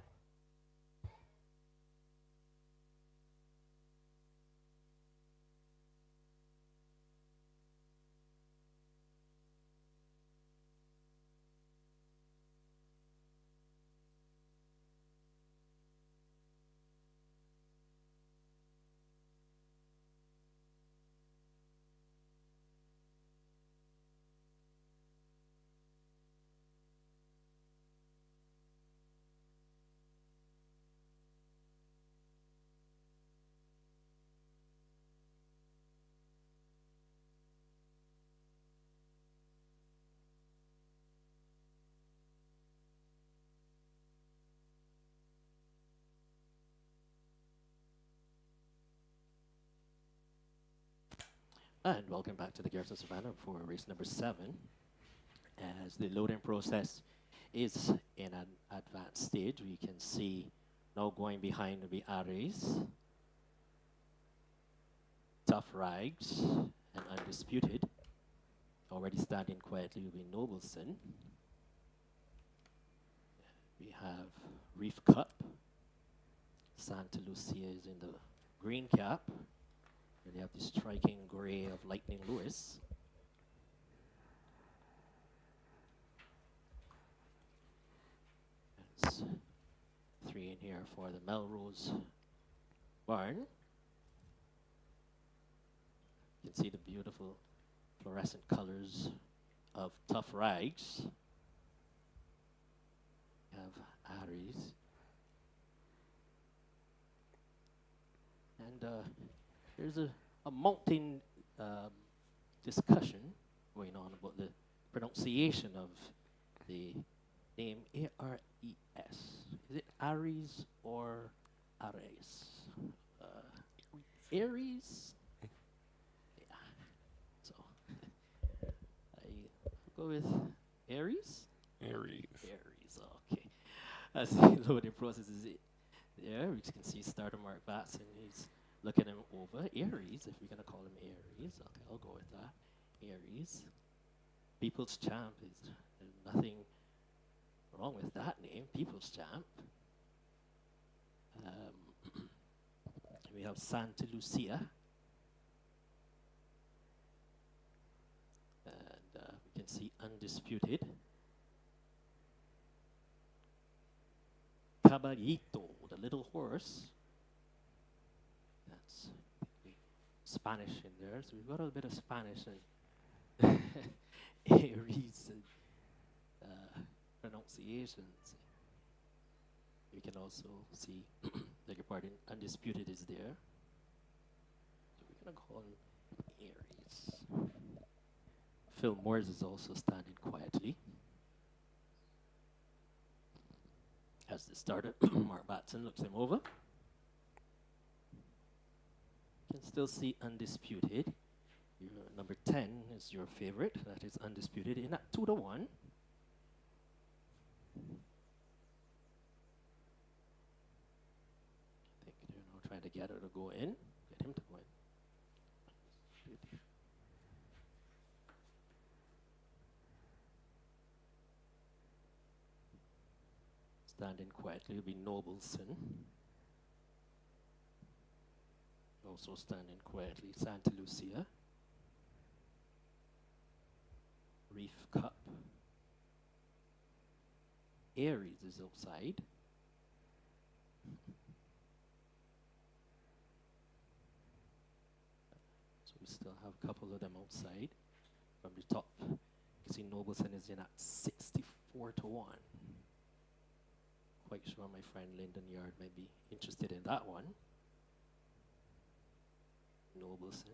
[SPEAKER 4] And welcome back to the Garrison Savannah for race number 7. As the loading process is in an advanced stage, we can see now going behind will be Aries, Tough Rags, and Undisputed. Already standing quietly will be Nobleson. We have Reef Cup, Santa Lucia is in the green cap. And they have the striking gray of Lightning Lewis. That's 3 in here for the Melrose barn. You can see the beautiful fluorescent colors of Tough Rags. We have Aries. And there's a mounting discussion going on about the pronunciation of the name A-R-E-S. Is it Aries or Ares? Aries? Yeah. So I go with Aries?
[SPEAKER 5] Aries.
[SPEAKER 4] Aries, okay. As the loading process is it. There, we can see starter Mark Batson. He's looking him over. Aries, if we're going to call him Aries. Okay, I'll go with that. Aries. People's Champ is there's nothing wrong with that name. People's Champ. We have Santa Lucia. And we can see Undisputed. Caballito, the little horse. That's Spanish in there, so we've got a bit of Spanish and Aries pronunciations. We can also see, beg your pardon, Undisputed is there. So we're going to call him Aries. Phil Moores is also standing quietly. As the starter, Mark Batson looks him over. You can still see Undisputed. Your number 10 is your favorite. That is Undisputed in at 2-1. I think they're now trying to get her to go in. Get him to go in. Standing quietly will be Nobleson. Also standing quietly, Santa Lucia. Reef Cup. Aries is outside. So we still have a couple of them outside. From the top, you can see Nobleson is in at 64-1. Quite sure my friend Lyndon Yard might be interested in that one. Nobleson.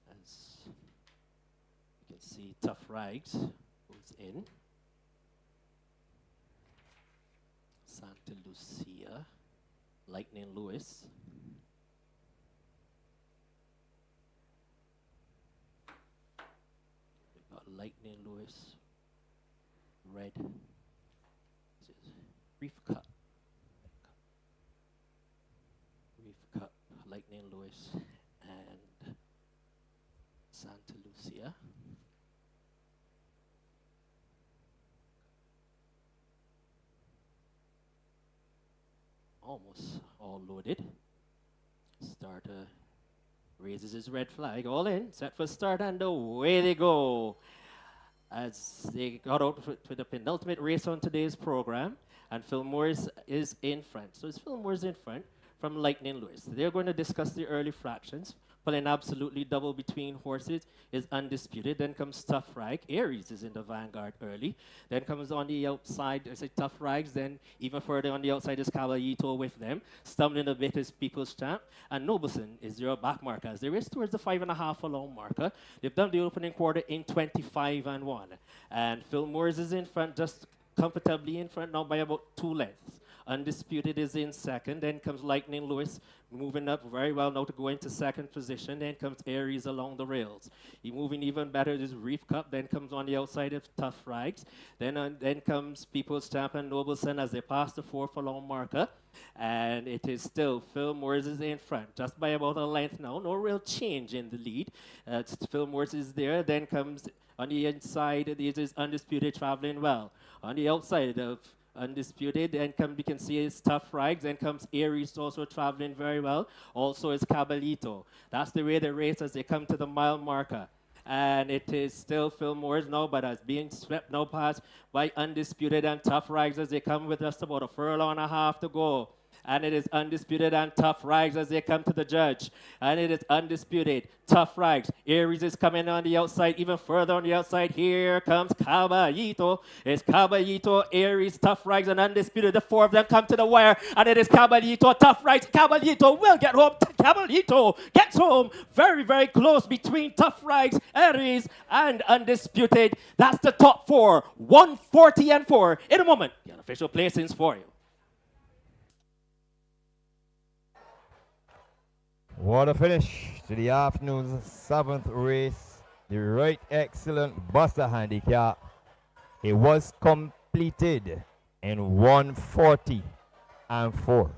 [SPEAKER 4] As you can see, Tough Rags goes in. Santa Lucia. Lightning Lewis. We've got Lightning Lewis. Red. This is Reef Cup. Reef Cup, Lightning Lewis, and Santa Lucia. Almost all loaded. Starter raises his red flag, all in, set for start, and away they go. As they got out for the penultimate race on today's program, and Phil Moores is in front. So it's Phil Moores in front from Lightning Lewis. They're going to discuss the early fractions. Pulling absolutely double between horses is Undisputed. Then comes Tough Rag. Aries is in the vanguard early. Then comes on the outside, I say Tough Rags. Then even further on the outside is Caballito with them. Stumbling a bit is People's Champ. And Nobleson is your back marker. As they race towards the 5.5 furlong marker, they've done the opening quarter in 25-1. And Phil Moores is in front, just comfortably in front now by about 2 lengths. Undisputed is in second. Then comes Lightning Lewis, moving up very well now to go into second position. Then comes Aries along the rails. He moving even better is Reef Cup. Then comes on the outside of Tough Rags. Then comes People's Champ and Nobleson as they pass the 4 furlong marker. And it is still Phil Moores is in front, just by about a length now. No real change in the lead. Phil Moores is there. Then comes on the inside, it is Undisputed traveling well. On the outside of undisputed. Then we can see it's Tough Rags. Then comes Aries, also traveling very well. Also is Cabalito. That's the way the race as they come to the mile marker. And it is still Phil Moore's now, but as being swept now past by Undisputed and Tough Rags as they come with just about a furlong and a half to go. And it is Undisputed and Tough Rags as they come to the judge. And it is Undisputed, Tough Rags. Aries is coming on the outside, even further on the outside. Here comes Caballito. It's Caballito, Aries, Tough Rags, and Undisputed. The four of them come to the wire. And it is Caballito, Tough Rags. Caballito will get home. Caballito gets home. Very, very close between Tough Rags, Aries, and Undisputed. That's the top four. 140 and 4. In a moment, the unofficial placings for you.
[SPEAKER 1] What a finish to the afternoon's 7th race. The Right Excellent Buster Handicap. It was completed in 140 and 4.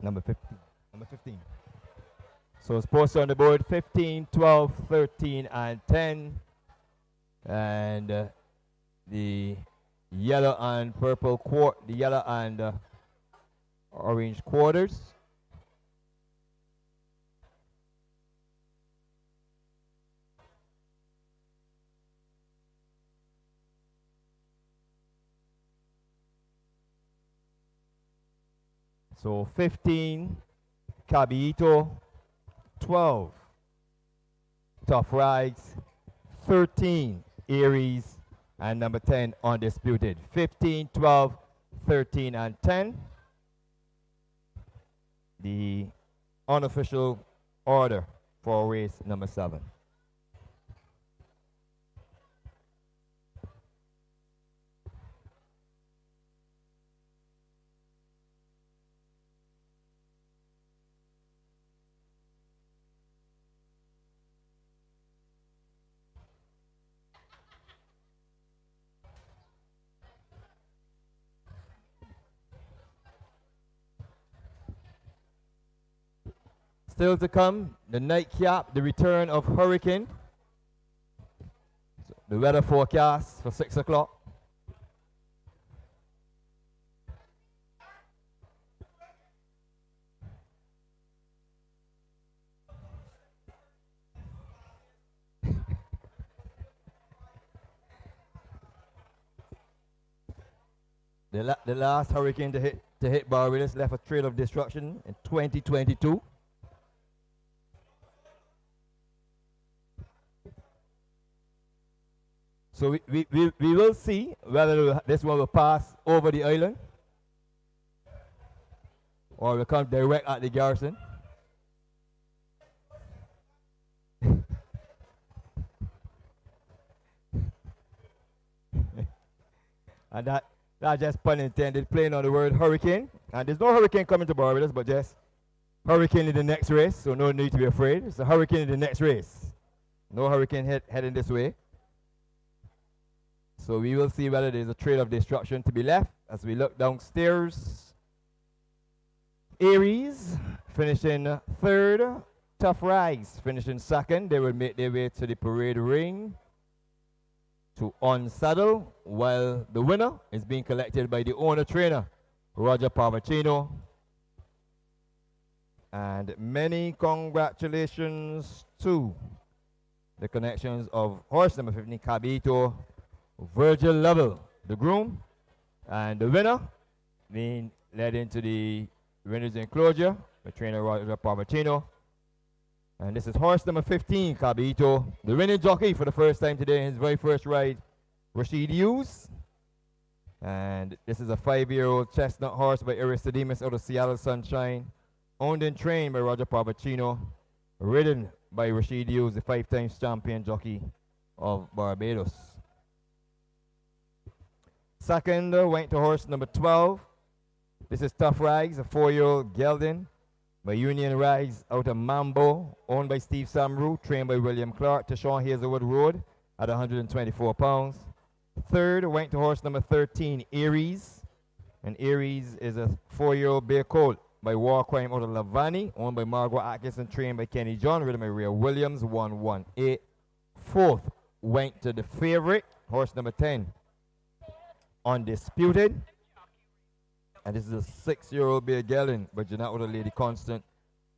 [SPEAKER 1] Number 15. Number 15. So it's posted on the board 15, 12, 13, and 10. And the yellow and purple the yellow and orange quarters. So 15, Caballito, 12, Tough Rags, 13, Aries, and number 10, Undisputed. 15, 12, 13, and 10. The unofficial order for race number 7. Still to come, the nightcap, the return of Hurricane. So the weather forecast for 6 o'clock. The last hurricane to hit Barbados left a trail of destruction in 2022. So we will see whether this one will pass over the island or will come direct at the garrison. And that just pun intended, playing on the word hurricane. And there's no hurricane coming to Barbados, but just hurricane in the next race, so no need to be afraid. It's a hurricane in the next race. No hurricane heading this way. So we will see whether there's a trail of destruction to be left as we look downstairs. Aries finishing third. Tough Rags finishing second. They will make their way to the parade ring to unsaddle, while the winner is being collected by the owner-trainer, Roger Parvacino. And many congratulations to the connections of horse number 15, Caballito, Virgil Lovell, the groom, and the winner being led into the winner's enclosure by trainer Roger Parvacino. And this is horse number 15, Caballito, the winning jockey for the first time today in his very first ride, Rashid Hughes. And this is a 5-year-old chestnut horse by Aristodemus out of Seattle Sunshine, owned and trained by Roger Parvacino, ridden by Rashid Hughes, the 5 times champion jockey of Barbados. Second went to horse number 12. This is Tough Rags, a 4-year-old gelding by Union Rags out of Mambo, owned by Steve Samru, trained by William Clark to Sean Hazelwood Road at 124 pounds. Third went to horse number 13, Aries. And Aries is a 4-year-old bay colt by War Crime out of Lavani, owned by Margot Atkinson, trained by Kenny John, ridden by Rhea Williams, 118. Fourth went to the favorite, horse number 10, Undisputed. And this is a 6-year-old bay gelding by Jeanette with a Lady Constant,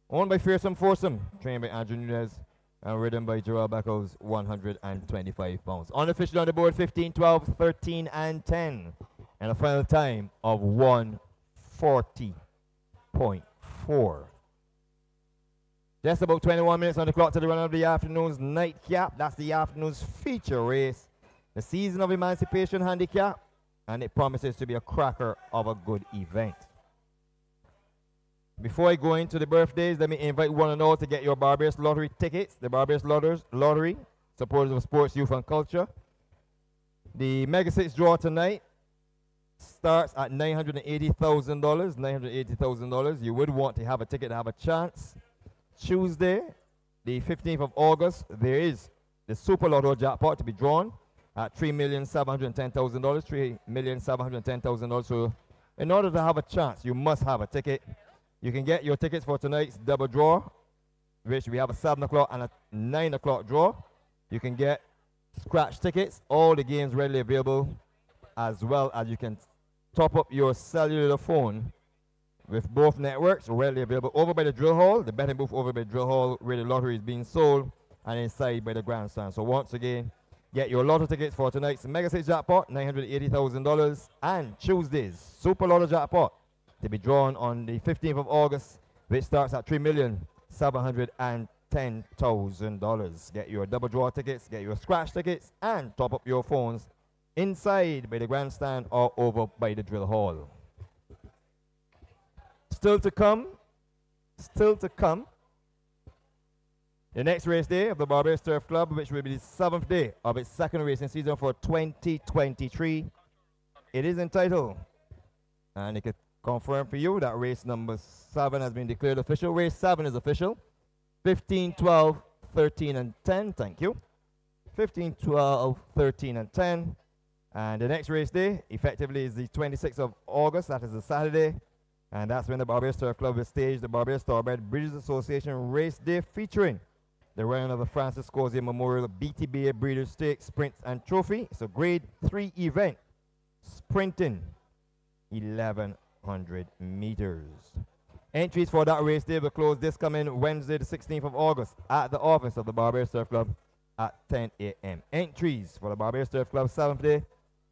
[SPEAKER 1] owned by Fearsome Foursome, trained by Andrew Nunez, and ridden by Gerald Beckles, 125 pounds. Unofficial on the board, 15, 12, 13, and 10. And a final time of 140.4. Just about 21 minutes on the clock to the run of the afternoon's nightcap. That's the afternoon's feature race. The Season of Emancipation Handicap. And it promises to be a cracker of a good event. Before I go into the birthdays, let me invite one and all to get your Barbados Lottery tickets. The Barbados Lottery, supporters of sports, youth, and culture. The Mega 6 draw tonight starts at $980,000. $980,000. You would want to have a ticket to have a chance. Tuesday, the 15th of August, there is the Super Lotto jackpot to be drawn at $3,710,000. $3,710,000. So, in order to have a chance, you must have a ticket. You can get your tickets for tonight's double draw, which we have a 7 o'clock and a 9 o'clock draw. You can get scratch tickets, all the games readily available, as well as you can top up your cellular phone with both networks, readily available over by the drill hall, the betting booth over by the drill hall where the lottery is being sold, and inside by the grandstand. So once again, get your lotto tickets for tonight's Mega 6 jackpot, $980,000, and Tuesday's Super Lotto jackpot to be drawn on the 15th of August, which starts at $3,710,000. Get your double draw tickets, get your scratch tickets, and top up your phones inside by the grandstand or over by the drill hall. Still to come, the next race day of the Barbados Turf Club, which will be the 7th day of its second racing season for 2023. It is entitled, and it can confirm for you that race number 7 has been declared official. Race 7 is official. 15, 12, 13, and 10. Thank you. 15, 12, 13, and 10. And the next race day, effectively, is the 26th of August. That is a Saturday. And that's when the Barbados Turf Club will stage the Barbados Thoroughbred Breeders Association Race Day, featuring the running of the Francis Cozier Memorial BTBA Breeders' Stakes Sprints and Trophy. It's a Grade 3 event, sprinting 1,100 meters. Entries for that race day will close this coming Wednesday, the 16th of August, at the office of the Barbados Turf Club at 10 a.m. Entries for the Barbados Turf Club 7th day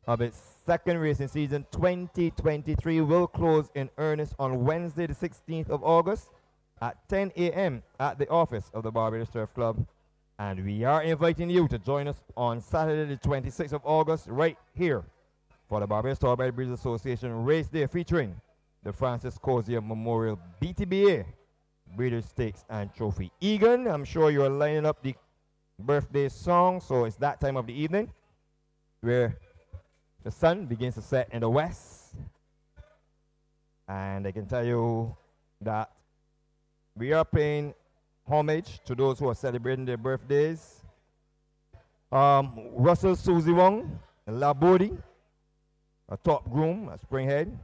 [SPEAKER 1] of its second racing season 2023 will close in earnest on Wednesday, the 16th of August at 10 a.m. at the office of the Barbados Turf Club. And we are inviting you to join us on Saturday, the 26th of August, right here for the Barbados Thoroughbred Breeders Association Race Day, featuring the Francis Cozier Memorial BTBA Breeders' Stakes and Trophy. Egan, I'm sure you're lining up the birthday song, so it's that time of the evening where the sun begins to set in the west. And I can tell you that we are paying homage to those who are celebrating their birthdays. Russell Susie Wong, Labodi, a top groom at Springhead,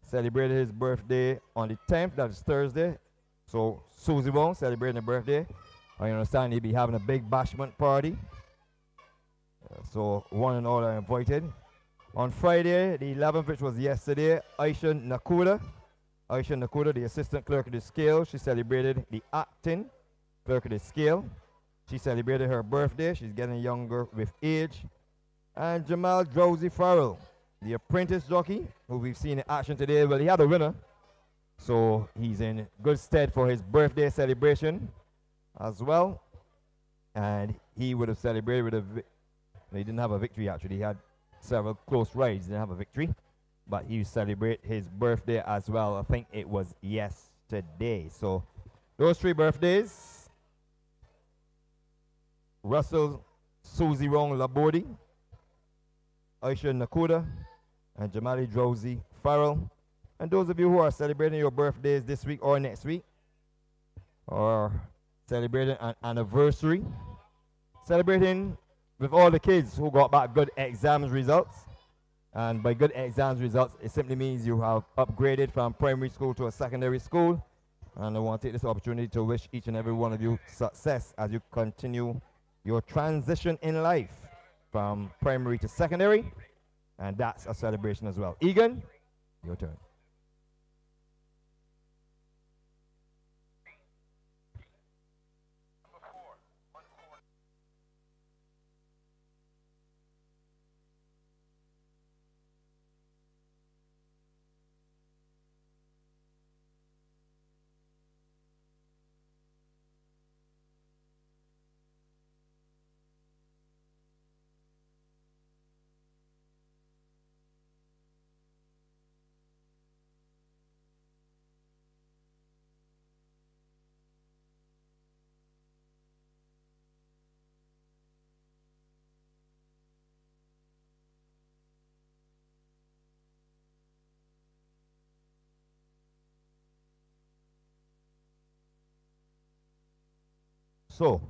[SPEAKER 1] celebrated his birthday on the 10th, that is Thursday. So Susie Wong celebrating her birthday. I understand he'll be having a big bashment party. So one and all are invited. On Friday, the 11th, which was yesterday, Aisha Nakuda, the assistant clerk of the scale, she celebrated the acting clerk of the scale. She celebrated her birthday. She's getting younger with age. And Jamal Drowsy Farrell, the apprentice jockey, who we've seen in action today. Well, he had a winner, so he's in good stead for his birthday celebration as well. And he would have celebrated with he didn't have a victory, actually. He had several close rides. He didn't have a victory, but he celebrate his birthday as well. I think it was yesterday. So those 3 birthdays: Russell Susie Wong Labodi, Aisha Nakuda, and Jamali Drowsy Farrell. And those of you who are celebrating your birthdays this week or next week, or celebrating an anniversary, celebrating with all the kids who got back good exams results. And by good exams results, it simply means you have upgraded from primary school to a secondary school. And I want to take this opportunity to wish each and every one of you success as you continue your transition in life from primary to secondary. And that's a celebration as well. Egan, your turn. So,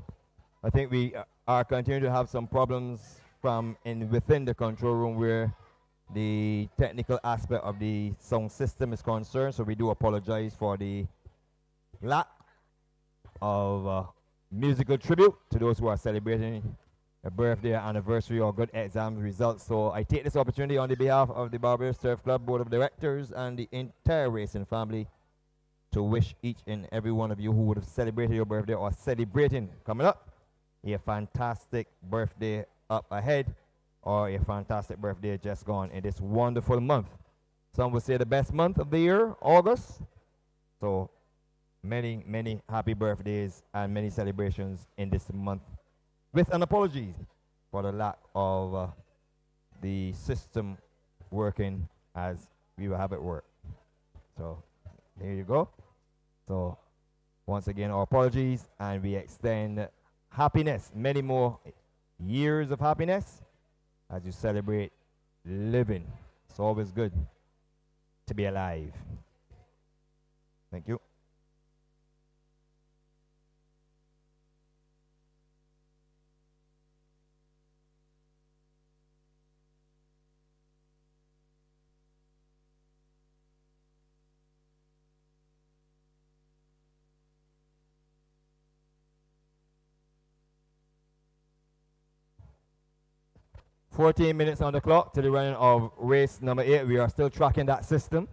[SPEAKER 1] I think we are continuing to have some problems from within the control room where the technical aspect of the sound system is concerned. So we do apologize for the lack of musical tribute to those who are celebrating a birthday, anniversary, or good exam results. So I take this opportunity on the behalf of the Barbados Turf Club Board of Directors and the entire racing family to wish each and every one of you who would have celebrated your birthday or celebrating coming up a fantastic birthday up ahead, or a fantastic birthday just gone in this wonderful month. Some would say the best month of the year, August. So many, many happy birthdays and many celebrations in this month, with an apology for the lack of the system working as we will have it work. So there you go. So once again, our apologies, and we extend happiness, many more years of happiness as you celebrate living. It's always good to be alive. Thank you. "14 minutes on the clock to the running of race number 8. We are still tracking that system.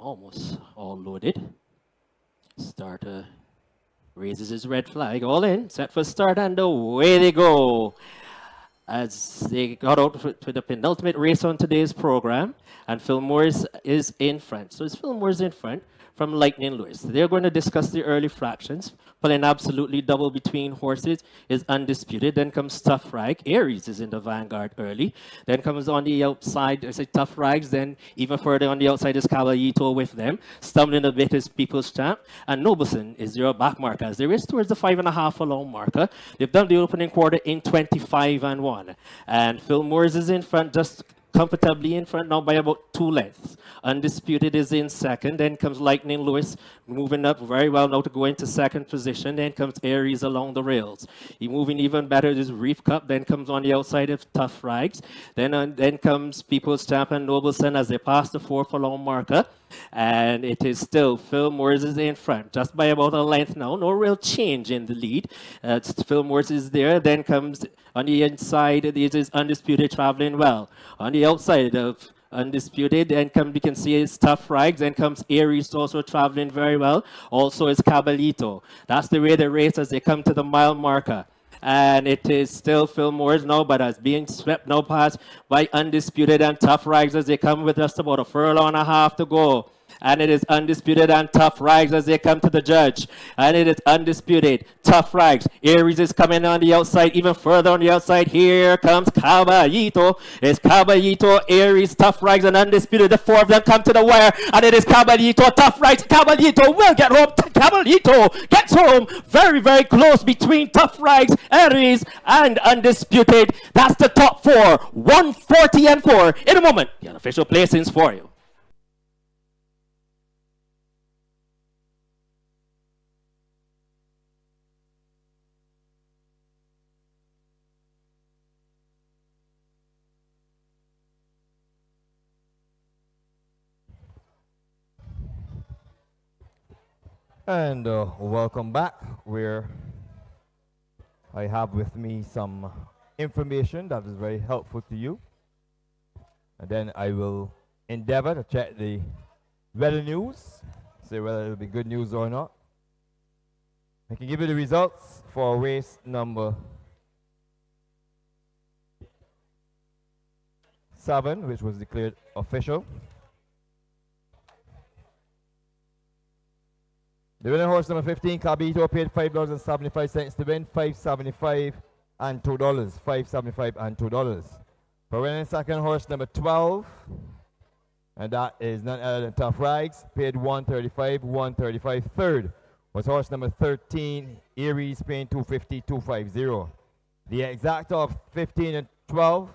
[SPEAKER 4] almost all loaded. Starter raises his red flag, all in, set for start, and away they go. As they got out to the penultimate race on today's program, and Phil Morris is in front. So it's Phil Morris in front from Lightning Lewis. They're going to discuss the early fractions. Pulling absolutely double between horses is undisputed. Then comes Tough Rag. Aries is in the vanguard early. Then comes on the outside, I say Tough Rags. Then even further on the outside is Caballito with them. Stumbling a bit is People's Champ. And Nobleson is your back marker. As they race towards the 5.5 furlong marker, they've done the opening quarter in 25-1. And Phil Morris is in front, just comfortably in front now by about 2 lengths. Undisputed is in second. Then comes Lightning Lewis moving up very well now to go into second position. Then comes Aries along the rails. He moving even better is Reef Cup. Then comes on the outside of Tough Rags. Then comes People's Champ and Nobleson as they pass the 4 furlong marker. And it is still Phil Morris is in front, just by about a length now. No real change in the lead. Phil Morris is there. Then comes on the inside, it is Undisputed traveling well. On the outside of Undisputed, then we can see it's Tough Rags. Then comes Aries also traveling very well. Also is Caballito. That's the way they race as they come to the mile marker. And it is still Phil Morris now, but as being swept now past by Undisputed and Tough Rags as they come with just about a furlong and a half to go. And it is Undisputed and Tough Rags as they come to the judge. And it is Undisputed, Tough Rags. Aries is coming on the outside, even further on the outside. Here comes Caballito. It's Caballito, Aries, Tough Rags, and Undisputed. The 4 of them come to the wire. And it is Caballito, Tough Rags. Caballito will get home. Caballito gets home. Very, very close between Tough Rags, Aries, and Undisputed. That's the top 4. 140-4. In a moment, the unofficial placings for you.
[SPEAKER 1] And welcome back, where I have with me some information that is very helpful to you. And then I will endeavor to check the weather news, say whether it will be good news or not. I can give you the results for race number 7, which was declared official. The winning horse number 15, Caballito, paid $5.75 to win, $5.75 and $2. $5.75 and $2. For winning second horse number 12, and that is none other than Tough Rags, paid $1.35, $1.35. Third was horse number 13, Aries, paying $2.50, $2.50. The exacta of 15 and 12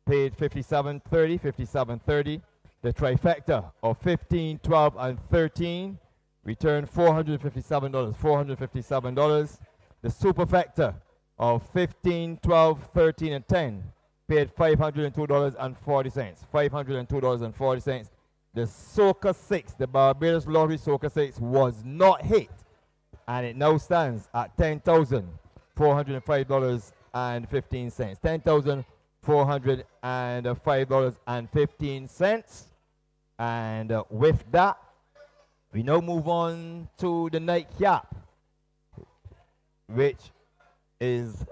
[SPEAKER 1] paid $57.30, $57.30. The trifecta of 15, 12, and 13 returned $457, $457. The superfecta of 15, 12, 13, and 10 paid $502.40, $502.40. The Soca 6, the Barbados Lottery Soca 6, was not hit, and it now stands at $10,405.15. $10,405.15. And with that, we now move on to the nightcap, which is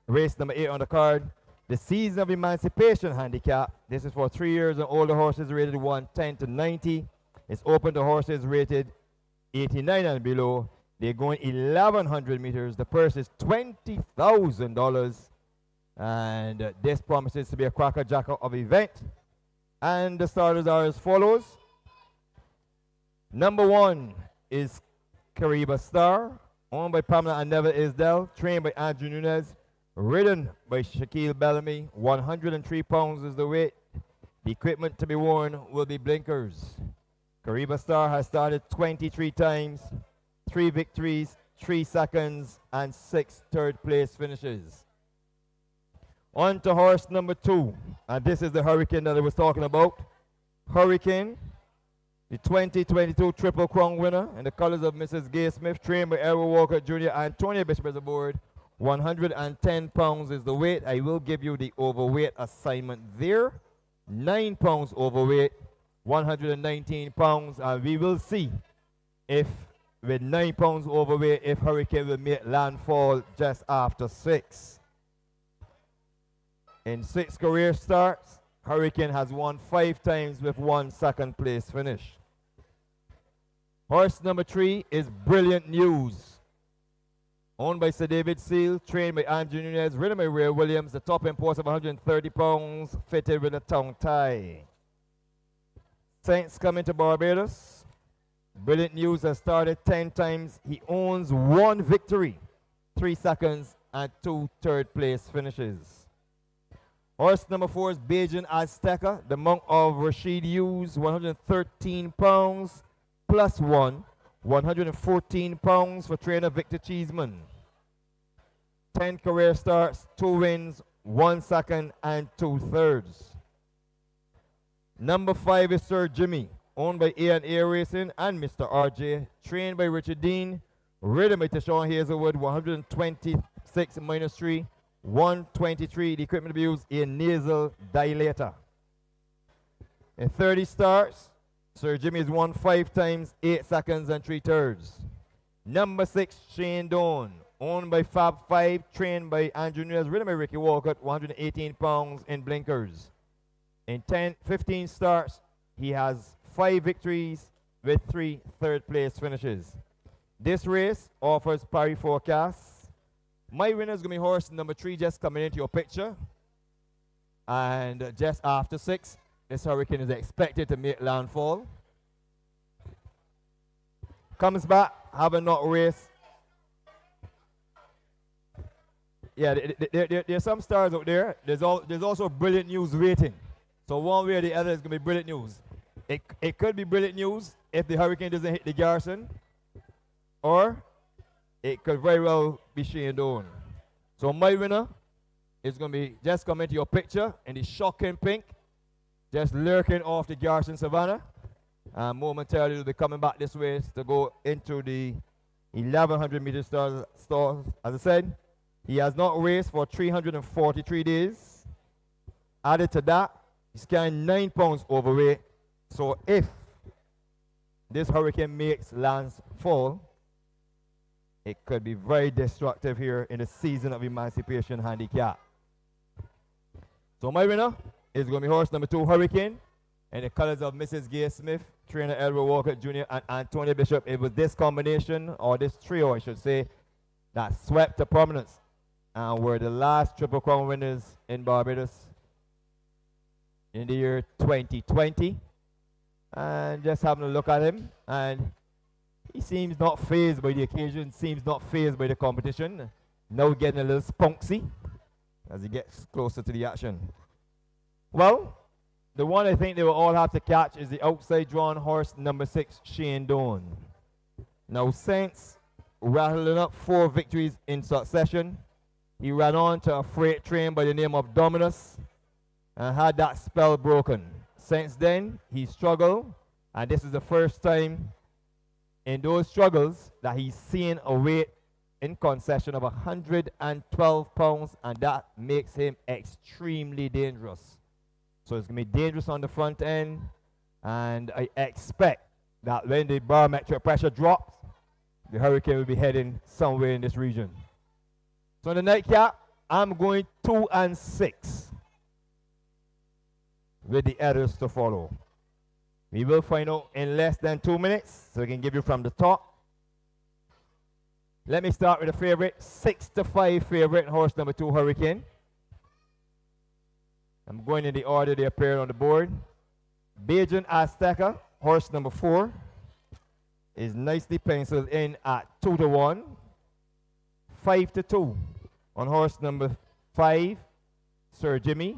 [SPEAKER 1] race number 8 on the card. The Season of Emancipation Handicap. This is for 3 years and older horses rated 110 to 90. It's open to horses rated 89 and below. They're going 1,100 meters. The purse is $20,000. And this promises to be a cracker-jacker of event. And the starters are as follows. Number 1 is Cariba Star, owned by Pamela and Neville Isdell, trained by Andrew Nunez, ridden by Shaquille Bellamy. 103 pounds is the weight. The equipment to be worn will be blinkers. Cariba Star has started 23 times, 3 victories, 3 seconds, and 6 third-place finishes. On to horse number 2, and this is the Hurricane that I was talking about. Hurricane, the 2022 Triple Crown winner in the colors of Mrs. Gay Smith, trained by Errol Walker Jr. and Tony Bishop is aboard. 110 pounds is the weight. I will give you the overweight assignment there. 9 pounds overweight. 119 pounds, and we will see if, with 9 pounds overweight, if Hurricane will make landfall just after 6. In 6 career starts, Hurricane has won 5 times with 1 second place finish. Horse number 3 is Brilliant News. Owned by Sir David Seal, trained by Andrew Nunez, ridden by Ray Williams, the top end horse of 130 pounds, fitted with a tongue tie. Saints coming to Barbados. Brilliant News has started 10 times. He owns 1 victory, 3 seconds, and 2 third place finishes. Horse number 4 is Bajan Azteca, the monk of Rashid Hughes, 113 pounds, plus 1, 114 pounds for trainer Victor Cheeseman. 10 career starts, 2 wins, 1 second, and 2 thirds. Number 5 is Sir Jimmy, owned by A&A Racing and Mr. RJ, trained by Richard Dean, ridden by Tashawn Hazelwood, 126 minus 3, 123. The equipment to be used, a nasal dilator. In 30 starts, Sir Jimmy has won 5 times, 8 seconds, and 3 thirds. Number 6, Shane Dawn, owned by Fab 5, trained by Andrew Nunez, ridden by Ricky Walcott, 118 pounds in blinkers. In 15 starts, he has 5 victories with 3 third place finishes. This race offers parry forecasts. My winner is going to be horse number 3, just coming into your picture. And just after 6, this Hurricane is expected to make landfall. Comes back, having not raced. Yeah, there's some stars out there. There's also Brilliant News waiting. So one way or the other is going to be Brilliant News. It could be Brilliant News if the Hurricane doesn't hit the Garrison. Or it could very well be Shane Dawn. So my winner is going to be just coming to your picture in the shocking pink, just lurking off the Garrison Savannah. And momentarily will be coming back this way to go into the 1100 meter stars. As I said, he has not raced for 343 days. Added to that, he's carrying 9 pounds overweight. So if this Hurricane makes landfall, it could be very destructive here in the season of Emancipation Handicap. So my winner is going to be horse number 2, Hurricane, in the colors of Mrs. Gay Smith, trainer Edward Walker Jr. and Antonio Bishop. It was this combination, or this trio I should say, that swept to prominence and were the last Triple Crown winners in Barbados in the year 2020. And just having a look at him, and he seems not fazed by the occasion, seems not fazed by the competition. Now getting a little spunksy as he gets closer to the action. Well, the one I think they will all have to catch is the outside drawn horse number 6, Shane Dawn. Now Saints rattling up 4 victories in succession. He ran on to a freight train by the name of Dominus and had that spell broken. Since then, he struggled, and this is the first time in those struggles that he's seen a weight in concession of 112 pounds, and that makes him extremely dangerous. So it's going to be dangerous on the front end, and I expect that when the barometric pressure drops, the Hurricane will be heading somewhere in this region. So in the nightcap, I'm going 2 and 6 with the others to follow. We will find out in less than 2 minutes, so we can give you from the top. Let me start with the favorite, 6-5 favorite, horse number 2, Hurricane. I'm going in the order they appear on the board. Bajan Azteca, horse number 4, is nicely penciled in at 2-1. 5-2 on horse number 5, Sir Jimmy.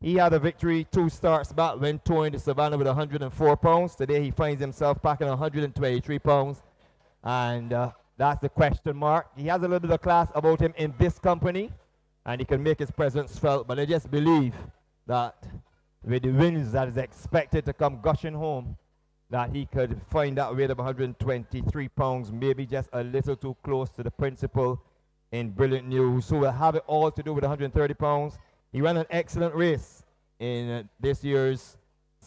[SPEAKER 1] He had a victory 2 starts back when touring the Savannah with 104 pounds. Today he finds himself packing 123 pounds. And that's the question mark. He has a little bit of class about him in this company, and he can make his presence felt. But I just believe that with the wins that is expected to come gushing home, that he could find that weight of 123 pounds, maybe just a little too close to the principal in Brilliant News, who will have it all to do with 130 pounds. He ran an excellent race in this year's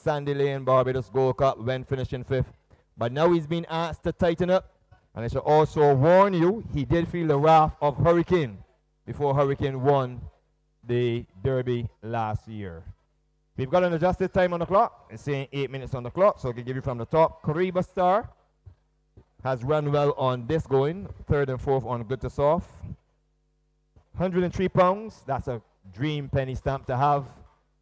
[SPEAKER 1] Sandy Lane, Barbados Gold Cup when finishing 5th. But now he's been asked to tighten up. And I should also warn you, he did feel the wrath of Hurricane before Hurricane won the Derby last year. We've got an adjusted time on the clock. It's saying 8 minutes on the clock, so I can give you from the top. Kariba Star has run well on this going. 3rd and 4th on Good to Soft. 103 pounds. That's a dream penny stamp to have.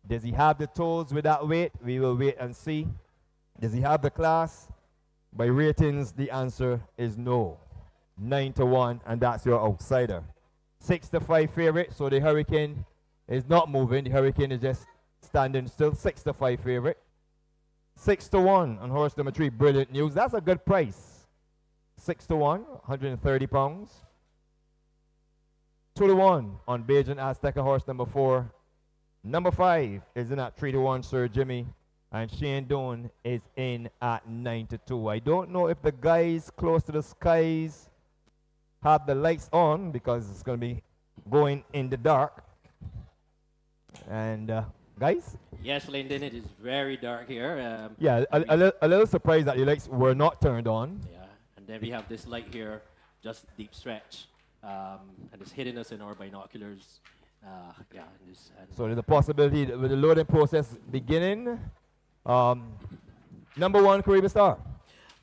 [SPEAKER 1] Does he have the tools with that weight? We will wait and see. Does he have the class? By ratings, the answer is no. 9-1, and that's your outsider. 6-5 favorite, so the Hurricane is not moving. The Hurricane is just standing still. 6-5 favorite. 6-1 on horse number 3, Brilliant News. That's a good price. 6-1, 130 pounds. 2-1 on Bajan Azteca, horse number 4. Number 5 is in at 3-1, Sir Jimmy. And Shane Doan is in at 9-2. I don't know if the guys close to the skies have the lights on because it's going to be going in the dark. And guys?
[SPEAKER 4] Yes, Lyndon, it is very dark here.
[SPEAKER 1] Yeah, a little surprised that the lights were not turned on.
[SPEAKER 4] Yeah, and then we have this light here, just deep stretch, and it's hitting us in our binoculars. Yeah,
[SPEAKER 1] so there's a possibility that with the loading process beginning. Number 1, Kariba Star.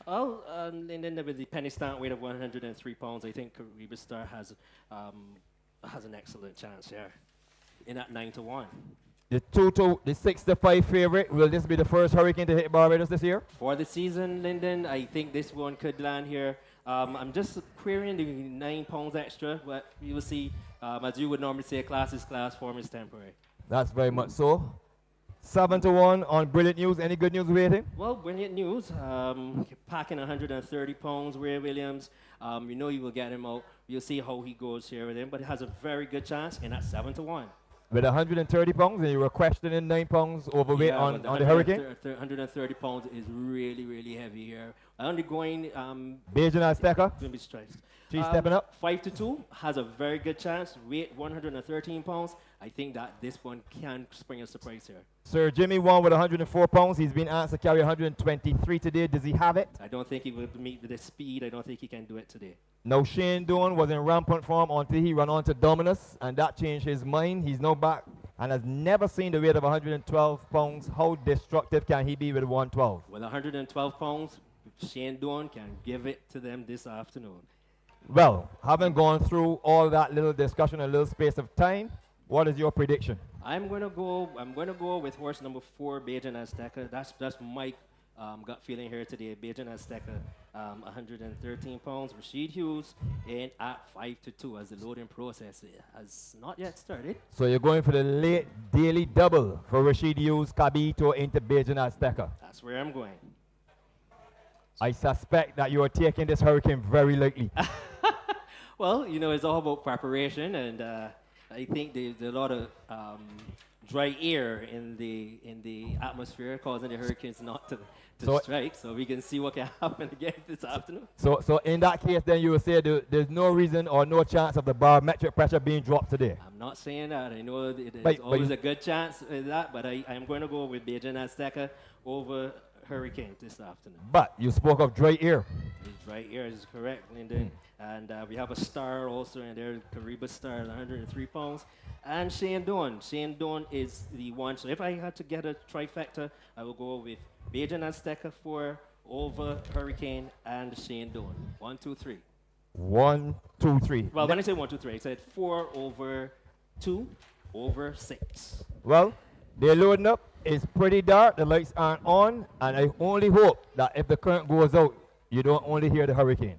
[SPEAKER 4] Well, and then with the penny stamp weight of 103 pounds, I think Kariba Star has an excellent chance here. In at 9-1.
[SPEAKER 1] The 6-5 favorite. Will this be the first Hurricane to hit Barbados this year?
[SPEAKER 4] For the season, Lyndon, I think this one could land here. I'm just querying the 9 pounds extra, but you will see, as you would normally say, class is class, form is temporary.
[SPEAKER 1] That's very much so. 7-1 on Brilliant News. Any good news waiting?
[SPEAKER 4] Well, Brilliant News, packing 130 pounds, Ray Williams. You know you will get him out. You'll see how he goes here with him, but he has a very good chance in at 7-1.
[SPEAKER 1] With 130 pounds, and you were questioning 9 pounds overweight on the Hurricane?
[SPEAKER 4] 130 pounds is really, really heavy here. Only going...
[SPEAKER 1] Bajan Azteca? She's stepping up.
[SPEAKER 4] 5-2 has a very good chance. Weight 113 pounds. I think that this one can spring a surprise here.
[SPEAKER 1] Sir Jimmy won with 104 pounds. He's been asked to carry 123 today. Does he have it?
[SPEAKER 4] I don't think he will meet the speed. I don't think he can do it today.
[SPEAKER 1] Now Shane Doan was in rampant form until he ran on to Dominus, and that changed his mind. He's now back and has never seen the weight of 112 pounds. How destructive can he be with 112?
[SPEAKER 4] With 112 pounds, Shane Doan can give it to them this afternoon.
[SPEAKER 1] Well, having gone through all that little discussion, a little space of time, what is your prediction?
[SPEAKER 4] I'm gonna go with horse number 4, Bajan Azteca. That's my gut feeling here today. Bajan Azteca, 113 pounds. Rashid Hughes in at 5-2 as the loading process has not yet started.
[SPEAKER 1] So you're going for the late daily double for Rashid Hughes, Cabito into Bajan Azteca.
[SPEAKER 4] That's where I'm going.
[SPEAKER 1] I suspect that you are taking this Hurricane very lightly.
[SPEAKER 4] Well, you know, it's all about preparation, and I think there's a lot of dry air in the atmosphere causing the Hurricanes not to strike. So we can see what can happen again this afternoon.
[SPEAKER 1] So in that case, then you will say there's no reason or no chance of the barometric pressure being dropped today.
[SPEAKER 4] I'm not saying that. I know there's always a good chance of that, but I'm going to go with Bajan Azteca over Hurricane this afternoon.
[SPEAKER 1] But you spoke of dry air.
[SPEAKER 4] Dry air is correct, Lyndon. And we have a star also in there, Kariba Star, 103 pounds. And Shane Doan. Shane Doan is the one. So if I had to get a trifecta, I will go with Bajan Azteca 4 over Hurricane and Shane Doan. 1, 2, 3.
[SPEAKER 1] 1, 2, 3.
[SPEAKER 4] Well, when I say 1, 2, 3, I said 4 over 2 over 6.
[SPEAKER 1] Well, they're loading up. It's pretty dark. The lights aren't on. And I only hope that if the current goes out, you don't only hear the Hurricane.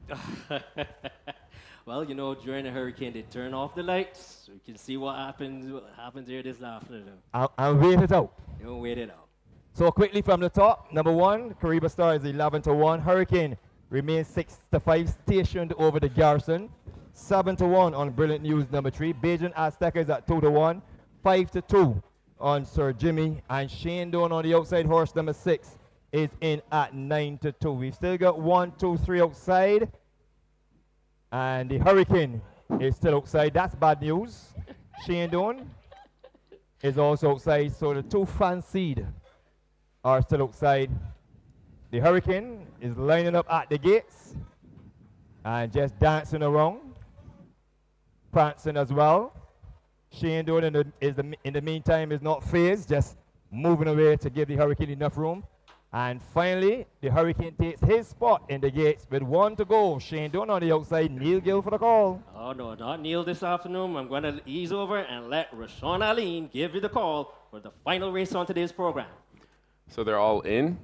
[SPEAKER 4] Well, you know, during the Hurricane, they turn off the lights. So you can see what happens here this afternoon.
[SPEAKER 1] And wait it out.
[SPEAKER 4] Don't wait it out.
[SPEAKER 1] So quickly from the top, number 1, Kariba Star is 11-1. Hurricane remains 6-5, stationed over the Garrison. 7-1 on Brilliant News, number 3. Bajan Azteca is at 2-1. 5-2 on Sir Jimmy. And Shane Doan on the outside, horse number 6 is in at 9-2. We've still got 1, 2, 3 outside. And the Hurricane is still outside. That's bad news. Shane Doan is also outside. So the 2 fancied are still outside. The Hurricane is lining up at the gates and just dancing around, prancing as well. Shane Doan in the meantime is not phased, just moving away to give the Hurricane enough room. And finally, the Hurricane takes his spot in the gates with 1 to go. Shane Doan on the outside, Neil Gill for the call.
[SPEAKER 4] Oh, no, not Neil this afternoon. I'm going to ease over and let Rashawn Aline give you the call for the final race on today's program.
[SPEAKER 5] So they're all in.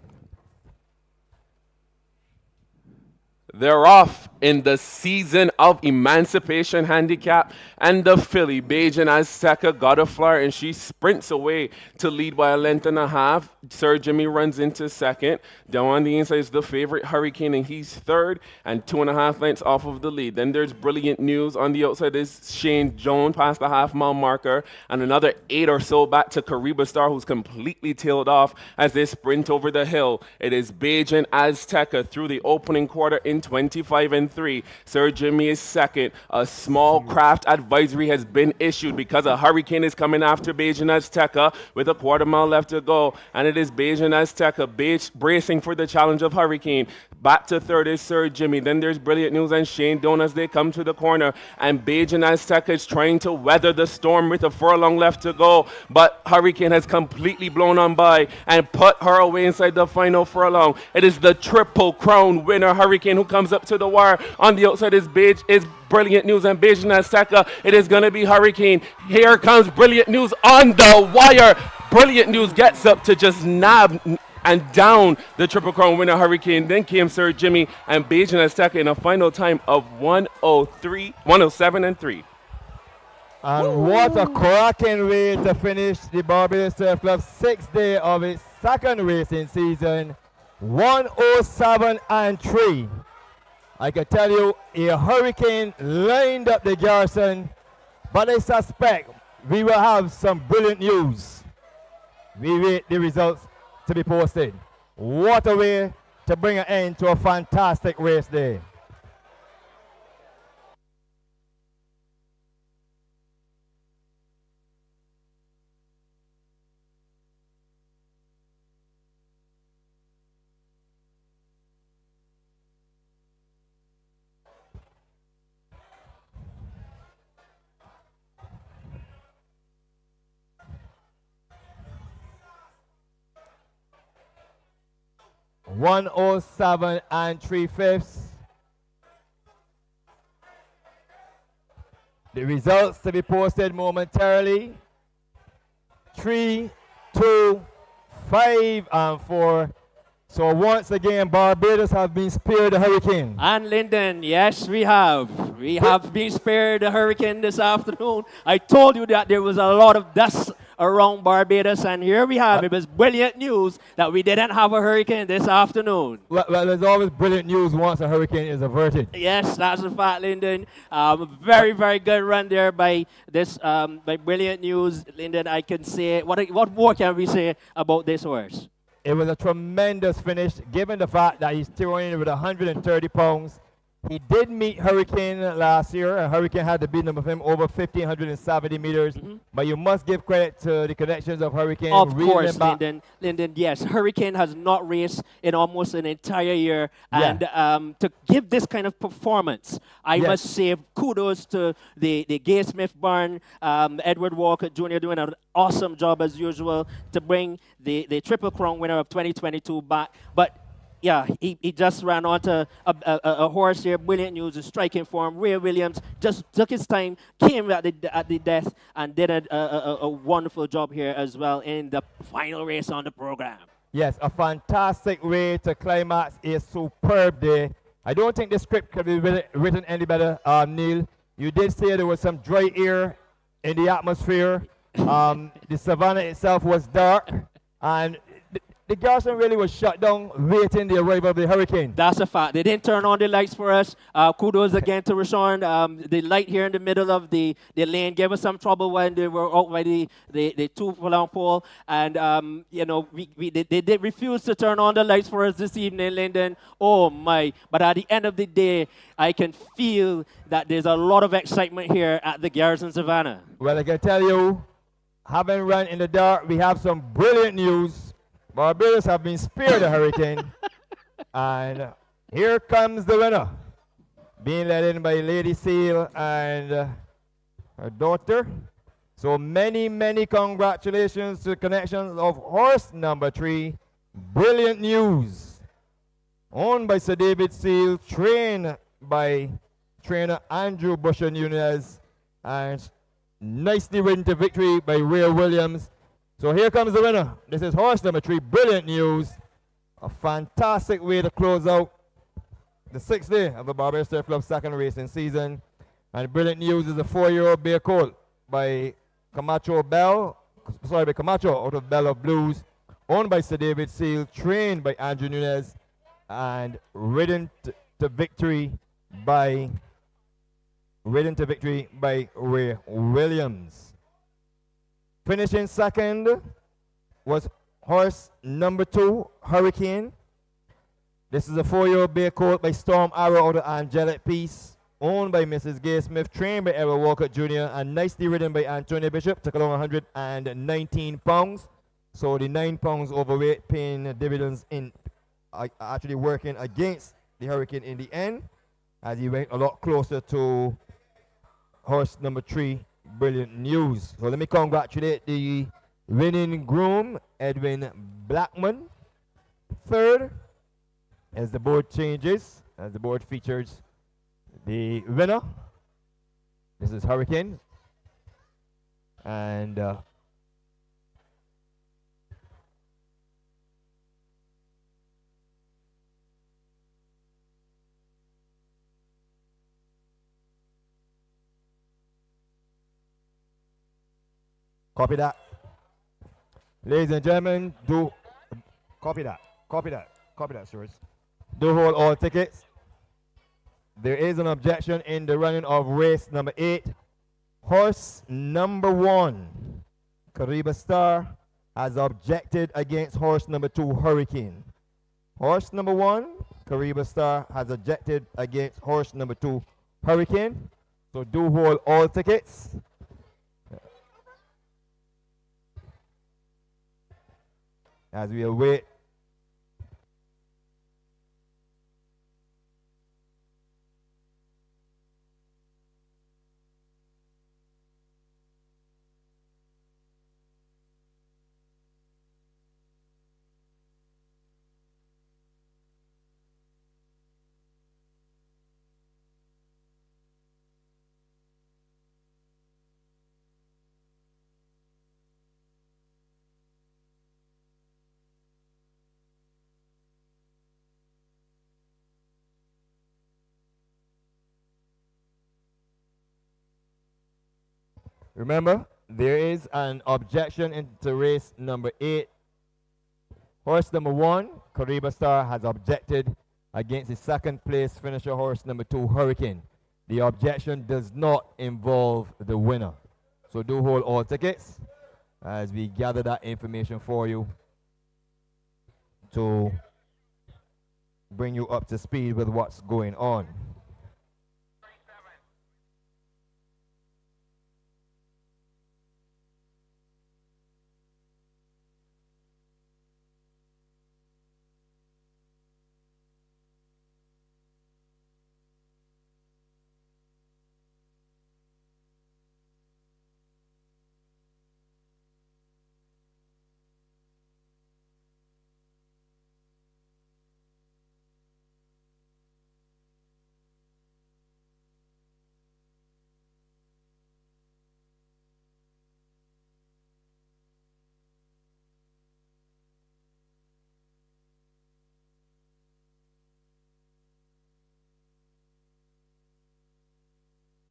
[SPEAKER 5] They're off in the season of Emancipation Handicap, and the filly, Bajan Azteca, got a flyer, and she sprints away to lead by a length and a half. Sir Jimmy runs into second. Down on the inside is the favorite, Hurricane, and he's third, and 2.5 lengths off of the lead. Then there's Brilliant News. On the outside is Shane Jones past the half-mile marker, and another 8 or so back to Kariba Star, who's completely tailed off as they sprint over the hill. It is Bajan Azteca through the opening quarter in 25 and 3. Sir Jimmy is second. A small craft advisory has been issued because a Hurricane is coming after Bajan Azteca with a quarter mile left to go. And it is Bajan Azteca bracing for the challenge of Hurricane. Back to third is Sir Jimmy. Then there's Brilliant News and Shane Doan as they come to the corner. And Bajan Azteca is trying to weather the storm with a furlong left to go. But Hurricane has completely blown on by and put her away inside the final furlong. It is the Triple Crown winner, Hurricane, who comes up to the wire. On the outside is Brilliant News and Bajan Azteca. It is going to be Hurricane. Here comes Brilliant News on the wire. Brilliant News gets up to just nab and down the Triple Crown winner, Hurricane. Then came Sir Jimmy and Bajan Azteca in a final time of 107 and 3.
[SPEAKER 1] And what a cracking way to finish the Barbados Turf Club 6th day of its second racing season. 107 and 3. I can tell you, a Hurricane lined up the Garrison, but I suspect we will have some brilliant news. We wait the results to be posted. What a way to bring an end to a fantastic race day. (107 3/5). The results to be posted momentarily. 3, 2, 5, and 4. So once again, Barbados have been spared the Hurricane.
[SPEAKER 4] And Lyndon, yes, we have. We have been spared the Hurricane this afternoon. I told you that there was a lot of dust around Barbados, and here we have. It was brilliant news that we didn't have a hurricane this afternoon.
[SPEAKER 1] Well, there's always brilliant news once a hurricane is averted.
[SPEAKER 4] Yes, that's a fact, Lyndon. Very, very good run there by this by brilliant news, Lyndon. I can say what more can we say about this horse?
[SPEAKER 1] It was a tremendous finish, given the fact that he's throwing in with 130 pounds. He did meet Hurricane last year, and Hurricane had to beat him with him over 1,570 meters. But you must give credit to the connections of Hurricane.
[SPEAKER 4] Of course, Lyndon, yes. Hurricane has not raced in almost an entire year. And to give this kind of performance, I must say kudos to the Gay Smith Barn, Edward Walker Jr. doing an awesome job as usual to bring the Triple Crown winner of 2022 back. But yeah, he just ran onto a horse here. Brilliant news, is striking form. Ray Williams just took his time, came at the death, and did a wonderful job here as well in the final race on the program.
[SPEAKER 1] Yes, a fantastic way to climax a superb day. I don't think the script could be written any better, Neil. You did say there was some dry air in the atmosphere. The savannah itself was dark, and the Garrison really was shut down waiting the arrival of the Hurricane.
[SPEAKER 4] That's a fact. They didn't turn on the lights for us. Kudos again to Rashawn. The light here in the middle of the lane gave us some trouble when they were out by the 2-furlong pole. And, you know, they did refuse to turn on the lights for us this evening, Lyndon. Oh, my. But at the end of the day, I can feel that there's a lot of excitement here at the Garrison Savannah.
[SPEAKER 1] Well, I can tell you, having run in the dark, we have some brilliant news. Barbados have been spared the hurricane. And here comes the winner, being led in by Lady Seal and her daughter. So many, many congratulations to the connections of horse number 3, Brilliant News, owned by Sir David Seal, trained by trainer Andrew Busher Nunez, and nicely ridden to victory by Ray Williams. So here comes the winner. This is horse number 3, Brilliant News. A fantastic way to close out the 6th day of the Barbados Turf Club second racing season. And Brilliant News is a 4-year-old bay colt by Camacho out of Bell of Blues, owned by Sir David Seal, trained by Andrew Nunez, and ridden to victory by Ray Williams. Finishing second was horse number 2, Hurricane. This is a 4-year-old bay colt by Storm Arrow out of Angelic Peace, owned by Mrs. Gay Smith, trained by Errol Walcott Jr., and nicely ridden by Antonia Bishop. Took along 119 pounds. So the 9 pounds overweight paying dividends in actually working against the Hurricane in the end, as he went a lot closer to horse number 3, Brilliant News. So let me congratulate the winning groom, Edwin Blackman. Third, as the board changes, as the board features the winner. This is Hurricane. And copy that. Ladies and gentlemen, do copy that, sirs. Do hold all tickets. There is an objection in the running of race number 8. Horse number 1, Kariba Star, has objected against horse number 2, Hurricane. Horse number 1, Kariba Star, has objected against horse number 2, Hurricane. So do hold all tickets. As we await remember, there is an objection into race number 8. Horse number 1, Kariba Star, has objected against the second place finisher, horse number 2, Hurricane. The objection does not involve the winner. So do hold all tickets as we gather that information for you to bring you up to speed with what's going on.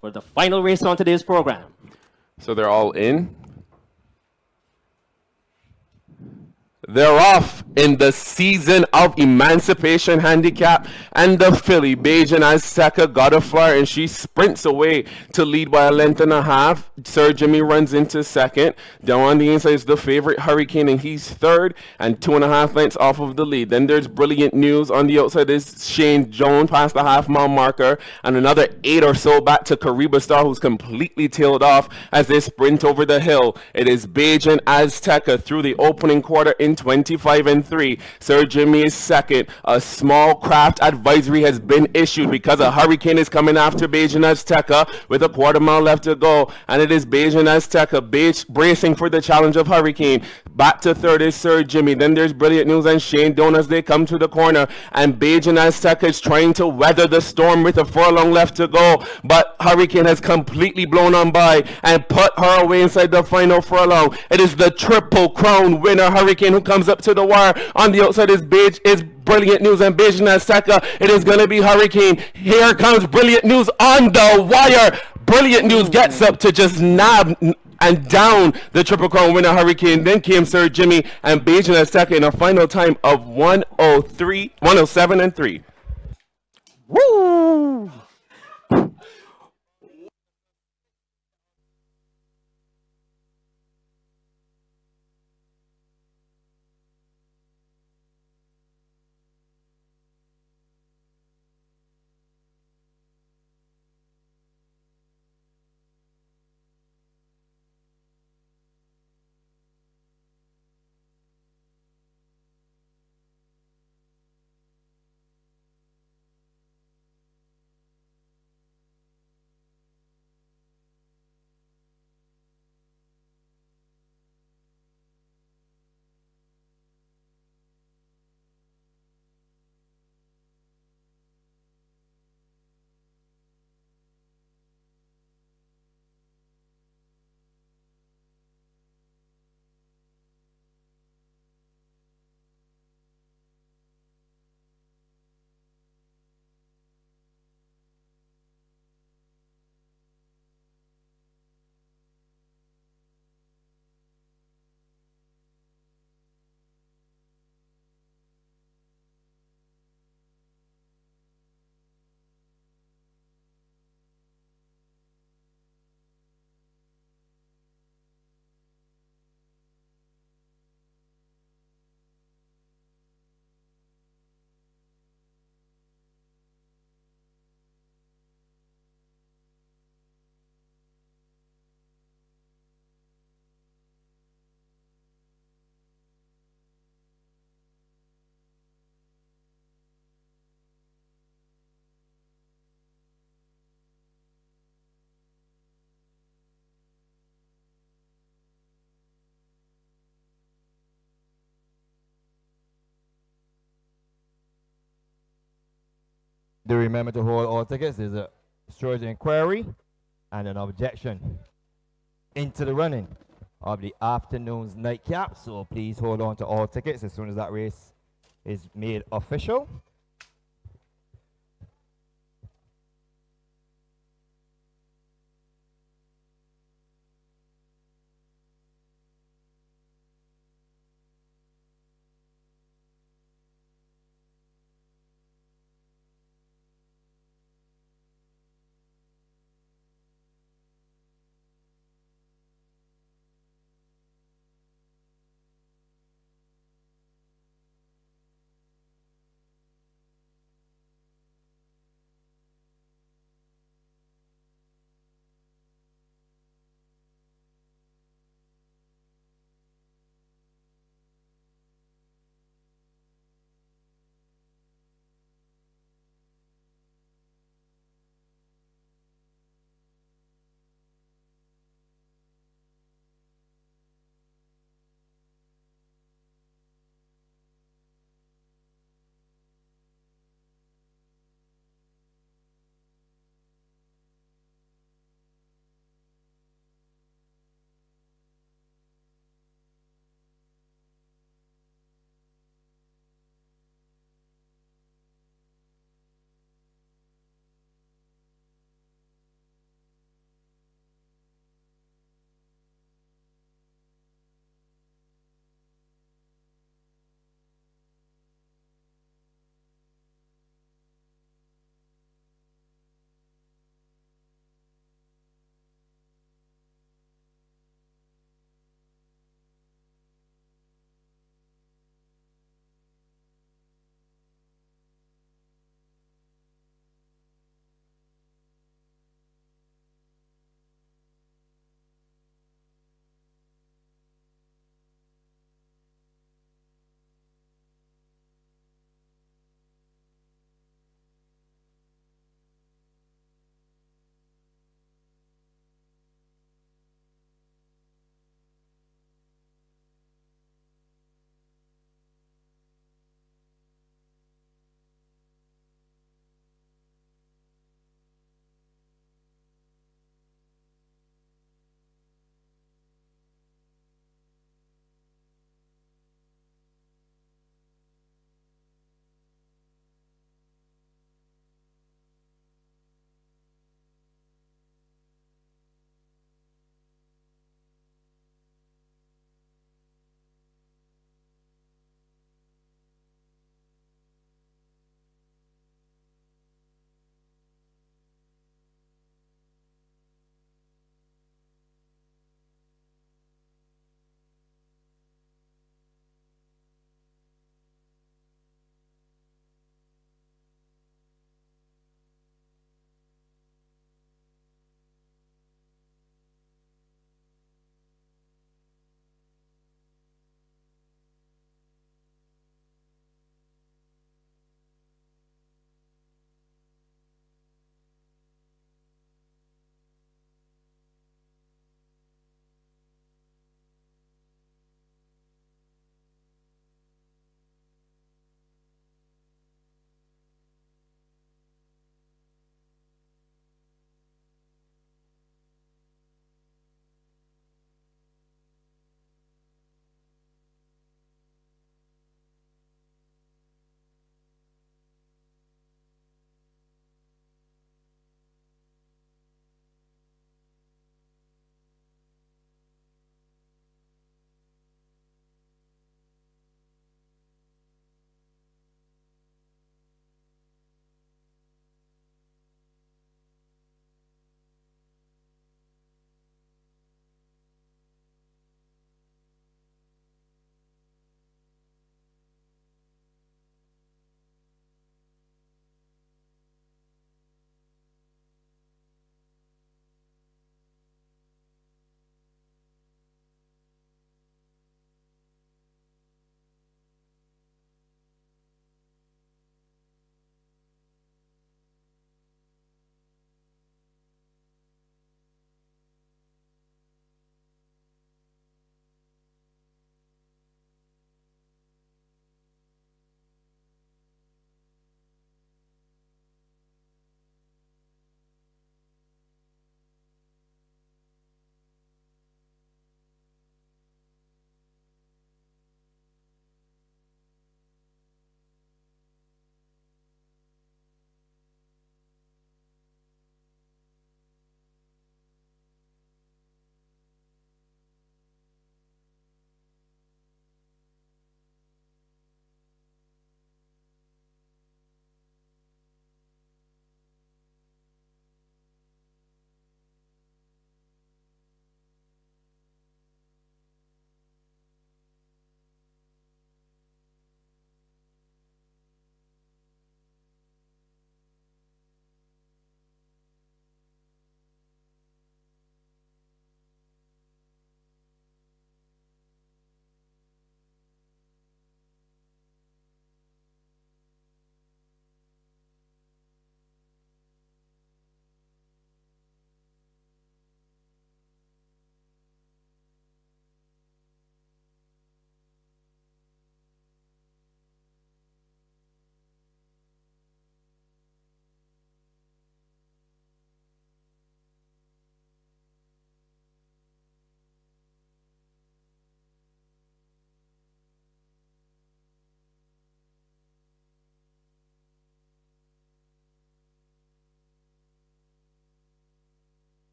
[SPEAKER 4] For the final race on today's program.
[SPEAKER 5] So they're all in. They're off. in the season of emancipation handicap, and the filly Bajan Azteca got a flyer and she sprints away to lead by a length and a half. Sir Jimmy runs into second. Down on the inside is the favorite Hurricane and he's third and 2.5 lengths off of the lead. Then there's Brilliant News on the outside is Shane Jones past the half-mile marker and another 8 or so back to Kariba Star, who's completely tailed off as they sprint over the hill. It is Bajan Azteca through the opening quarter in 25 and 3. Sir Jimmy is second. A small craft advisory has been issued because a hurricane is coming after Bajan Azteca with a quarter mile left to go, and it is Bajan Azteca bracing for the challenge of Hurricane. Back to third is Sir Jimmy. Then there's Brilliant News and Shane Doan as they come to the corner, and Bajan Azteca is trying to weather the storm with a furlong left to go, but Hurricane has completely blown on by and put her away inside the final furlong. It is the Triple Crown winner Hurricane who comes up to the wire. On the outside is Brilliant News and Bajan Azteca. It is going to be Hurricane. Here comes Brilliant News on the wire. Brilliant News gets up to just nab and down the Triple Crown winner Hurricane. Then came Sir Jimmy and Bajan Azteca in a final time of 107 and 3.
[SPEAKER 4] Woo!
[SPEAKER 1] Do remember to hold all tickets. There's a storage inquiry and an objection into the running of the afternoon's nightcap. So please hold on to all tickets as soon as that race is made official.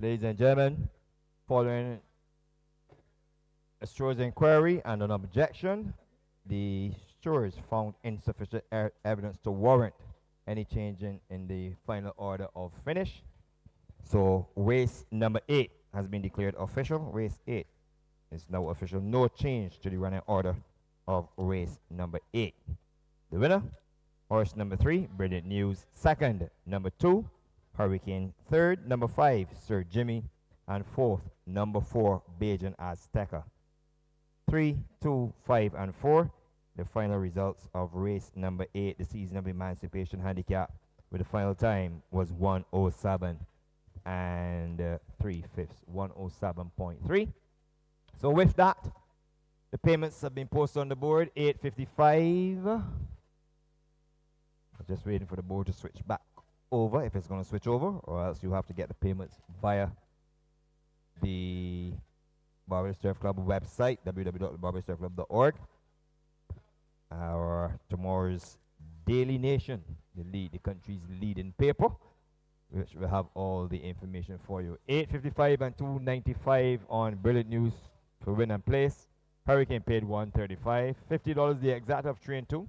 [SPEAKER 1] Ladies and gentlemen, following a stewards inquiry and an objection, the stewards found insufficient evidence to warrant any change in the final order of finish. So race number 8 has been declared official. Race 8 is now official. No change to the running order of race number 8. The winner, horse number 3, Brilliant News. Second, number 2, Hurricane. Third, number 5, Sir Jimmy. And fourth, number 4, Bajan Azteca. 3, 2, 5, and 4. The final results of race number 8, the season of emancipation handicap, with the final time was 107 and 3/5, 107.3. So with that, the payments have been posted on the board. 8:55. I'm just waiting for the board to switch back over, if it's going to switch over, or else you have to get the payments via the Barbados Turf Club website, www.barbadosurfclub.org. Our tomorrow's Daily Nation, the country's leading paper, which will have all the information for you. 8:55 and 295 on Brilliant News for win and place. Hurricane paid $135, $50 the exact of 3 and 2.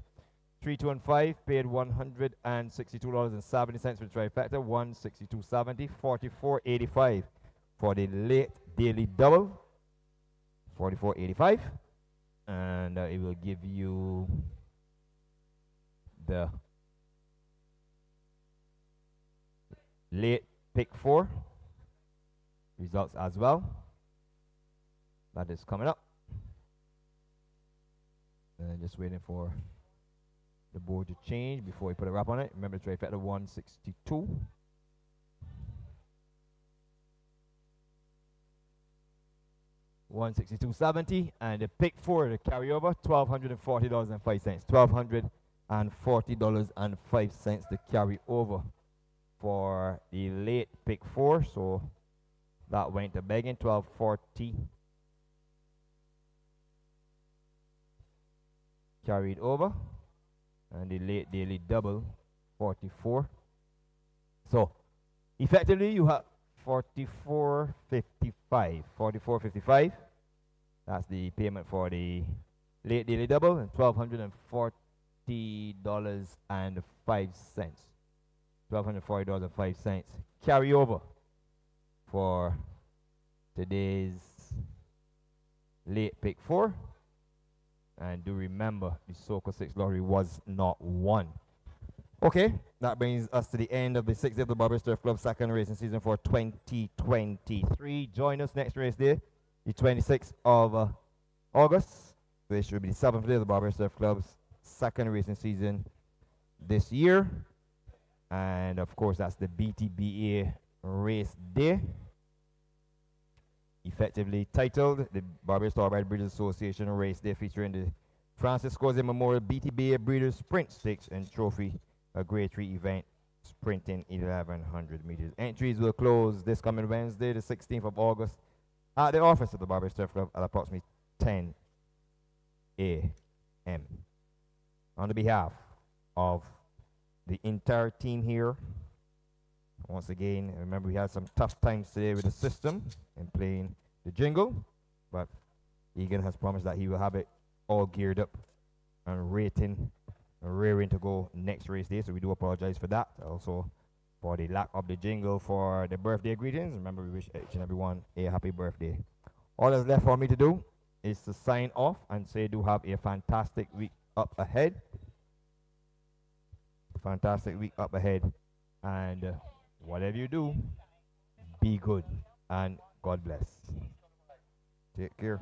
[SPEAKER 1] 3, 2, and 5 paid $162.70 for the trifecta, $162.70, $44.85 for the late daily double, $44.85, and it will give you the late pick 4 results as well. That is coming up. And just waiting for the board to change before we put a wrap on it. Remember the trifecta 162. $162.70, and the pick 4, the carryover, $1,240.05. $1,240.05 to carry over for the late pick 4. So that went to begging. $1,240 carried over, and the late daily double, 44. So effectively you have 44.55. That's the payment for the late daily double, and $1,240.05. $1,240.05 carry over for today's late pick 4. And do remember, the Soca 6 lottery was not won. Okay, that brings us to the end of the 6th day of the Barbados Turf Club second racing season for 2023. Join us next race day, the 26th of August, which will be the 7th day of the Barbados Turf Club's second racing season this year. And of course, that's the BTBA race day, effectively titled the Barbados Thoroughbred Breeders Association Race Day, featuring the Francis Scorsese Memorial BTBA Breeders Sprint Stakes and Trophy, a grade 3 event sprinting 1,100 meters. Entries will close this coming Wednesday, the 16th of August, at the office of the Barbados Turf Club at approximately 10 a.m. On behalf of the entire team here, once again, remember we had some tough times today with the system and playing the jingle, but Egan has promised that he will have it all geared up and rearing to go next race day, so we do apologize for that. Also for the lack of the jingle for the birthday greetings. Remember, we wish each and everyone a happy birthday. All that's left for me to do is to sign off and say do have a fantastic week up ahead. Fantastic week up ahead, and whatever you do, be good, and God bless. Take care.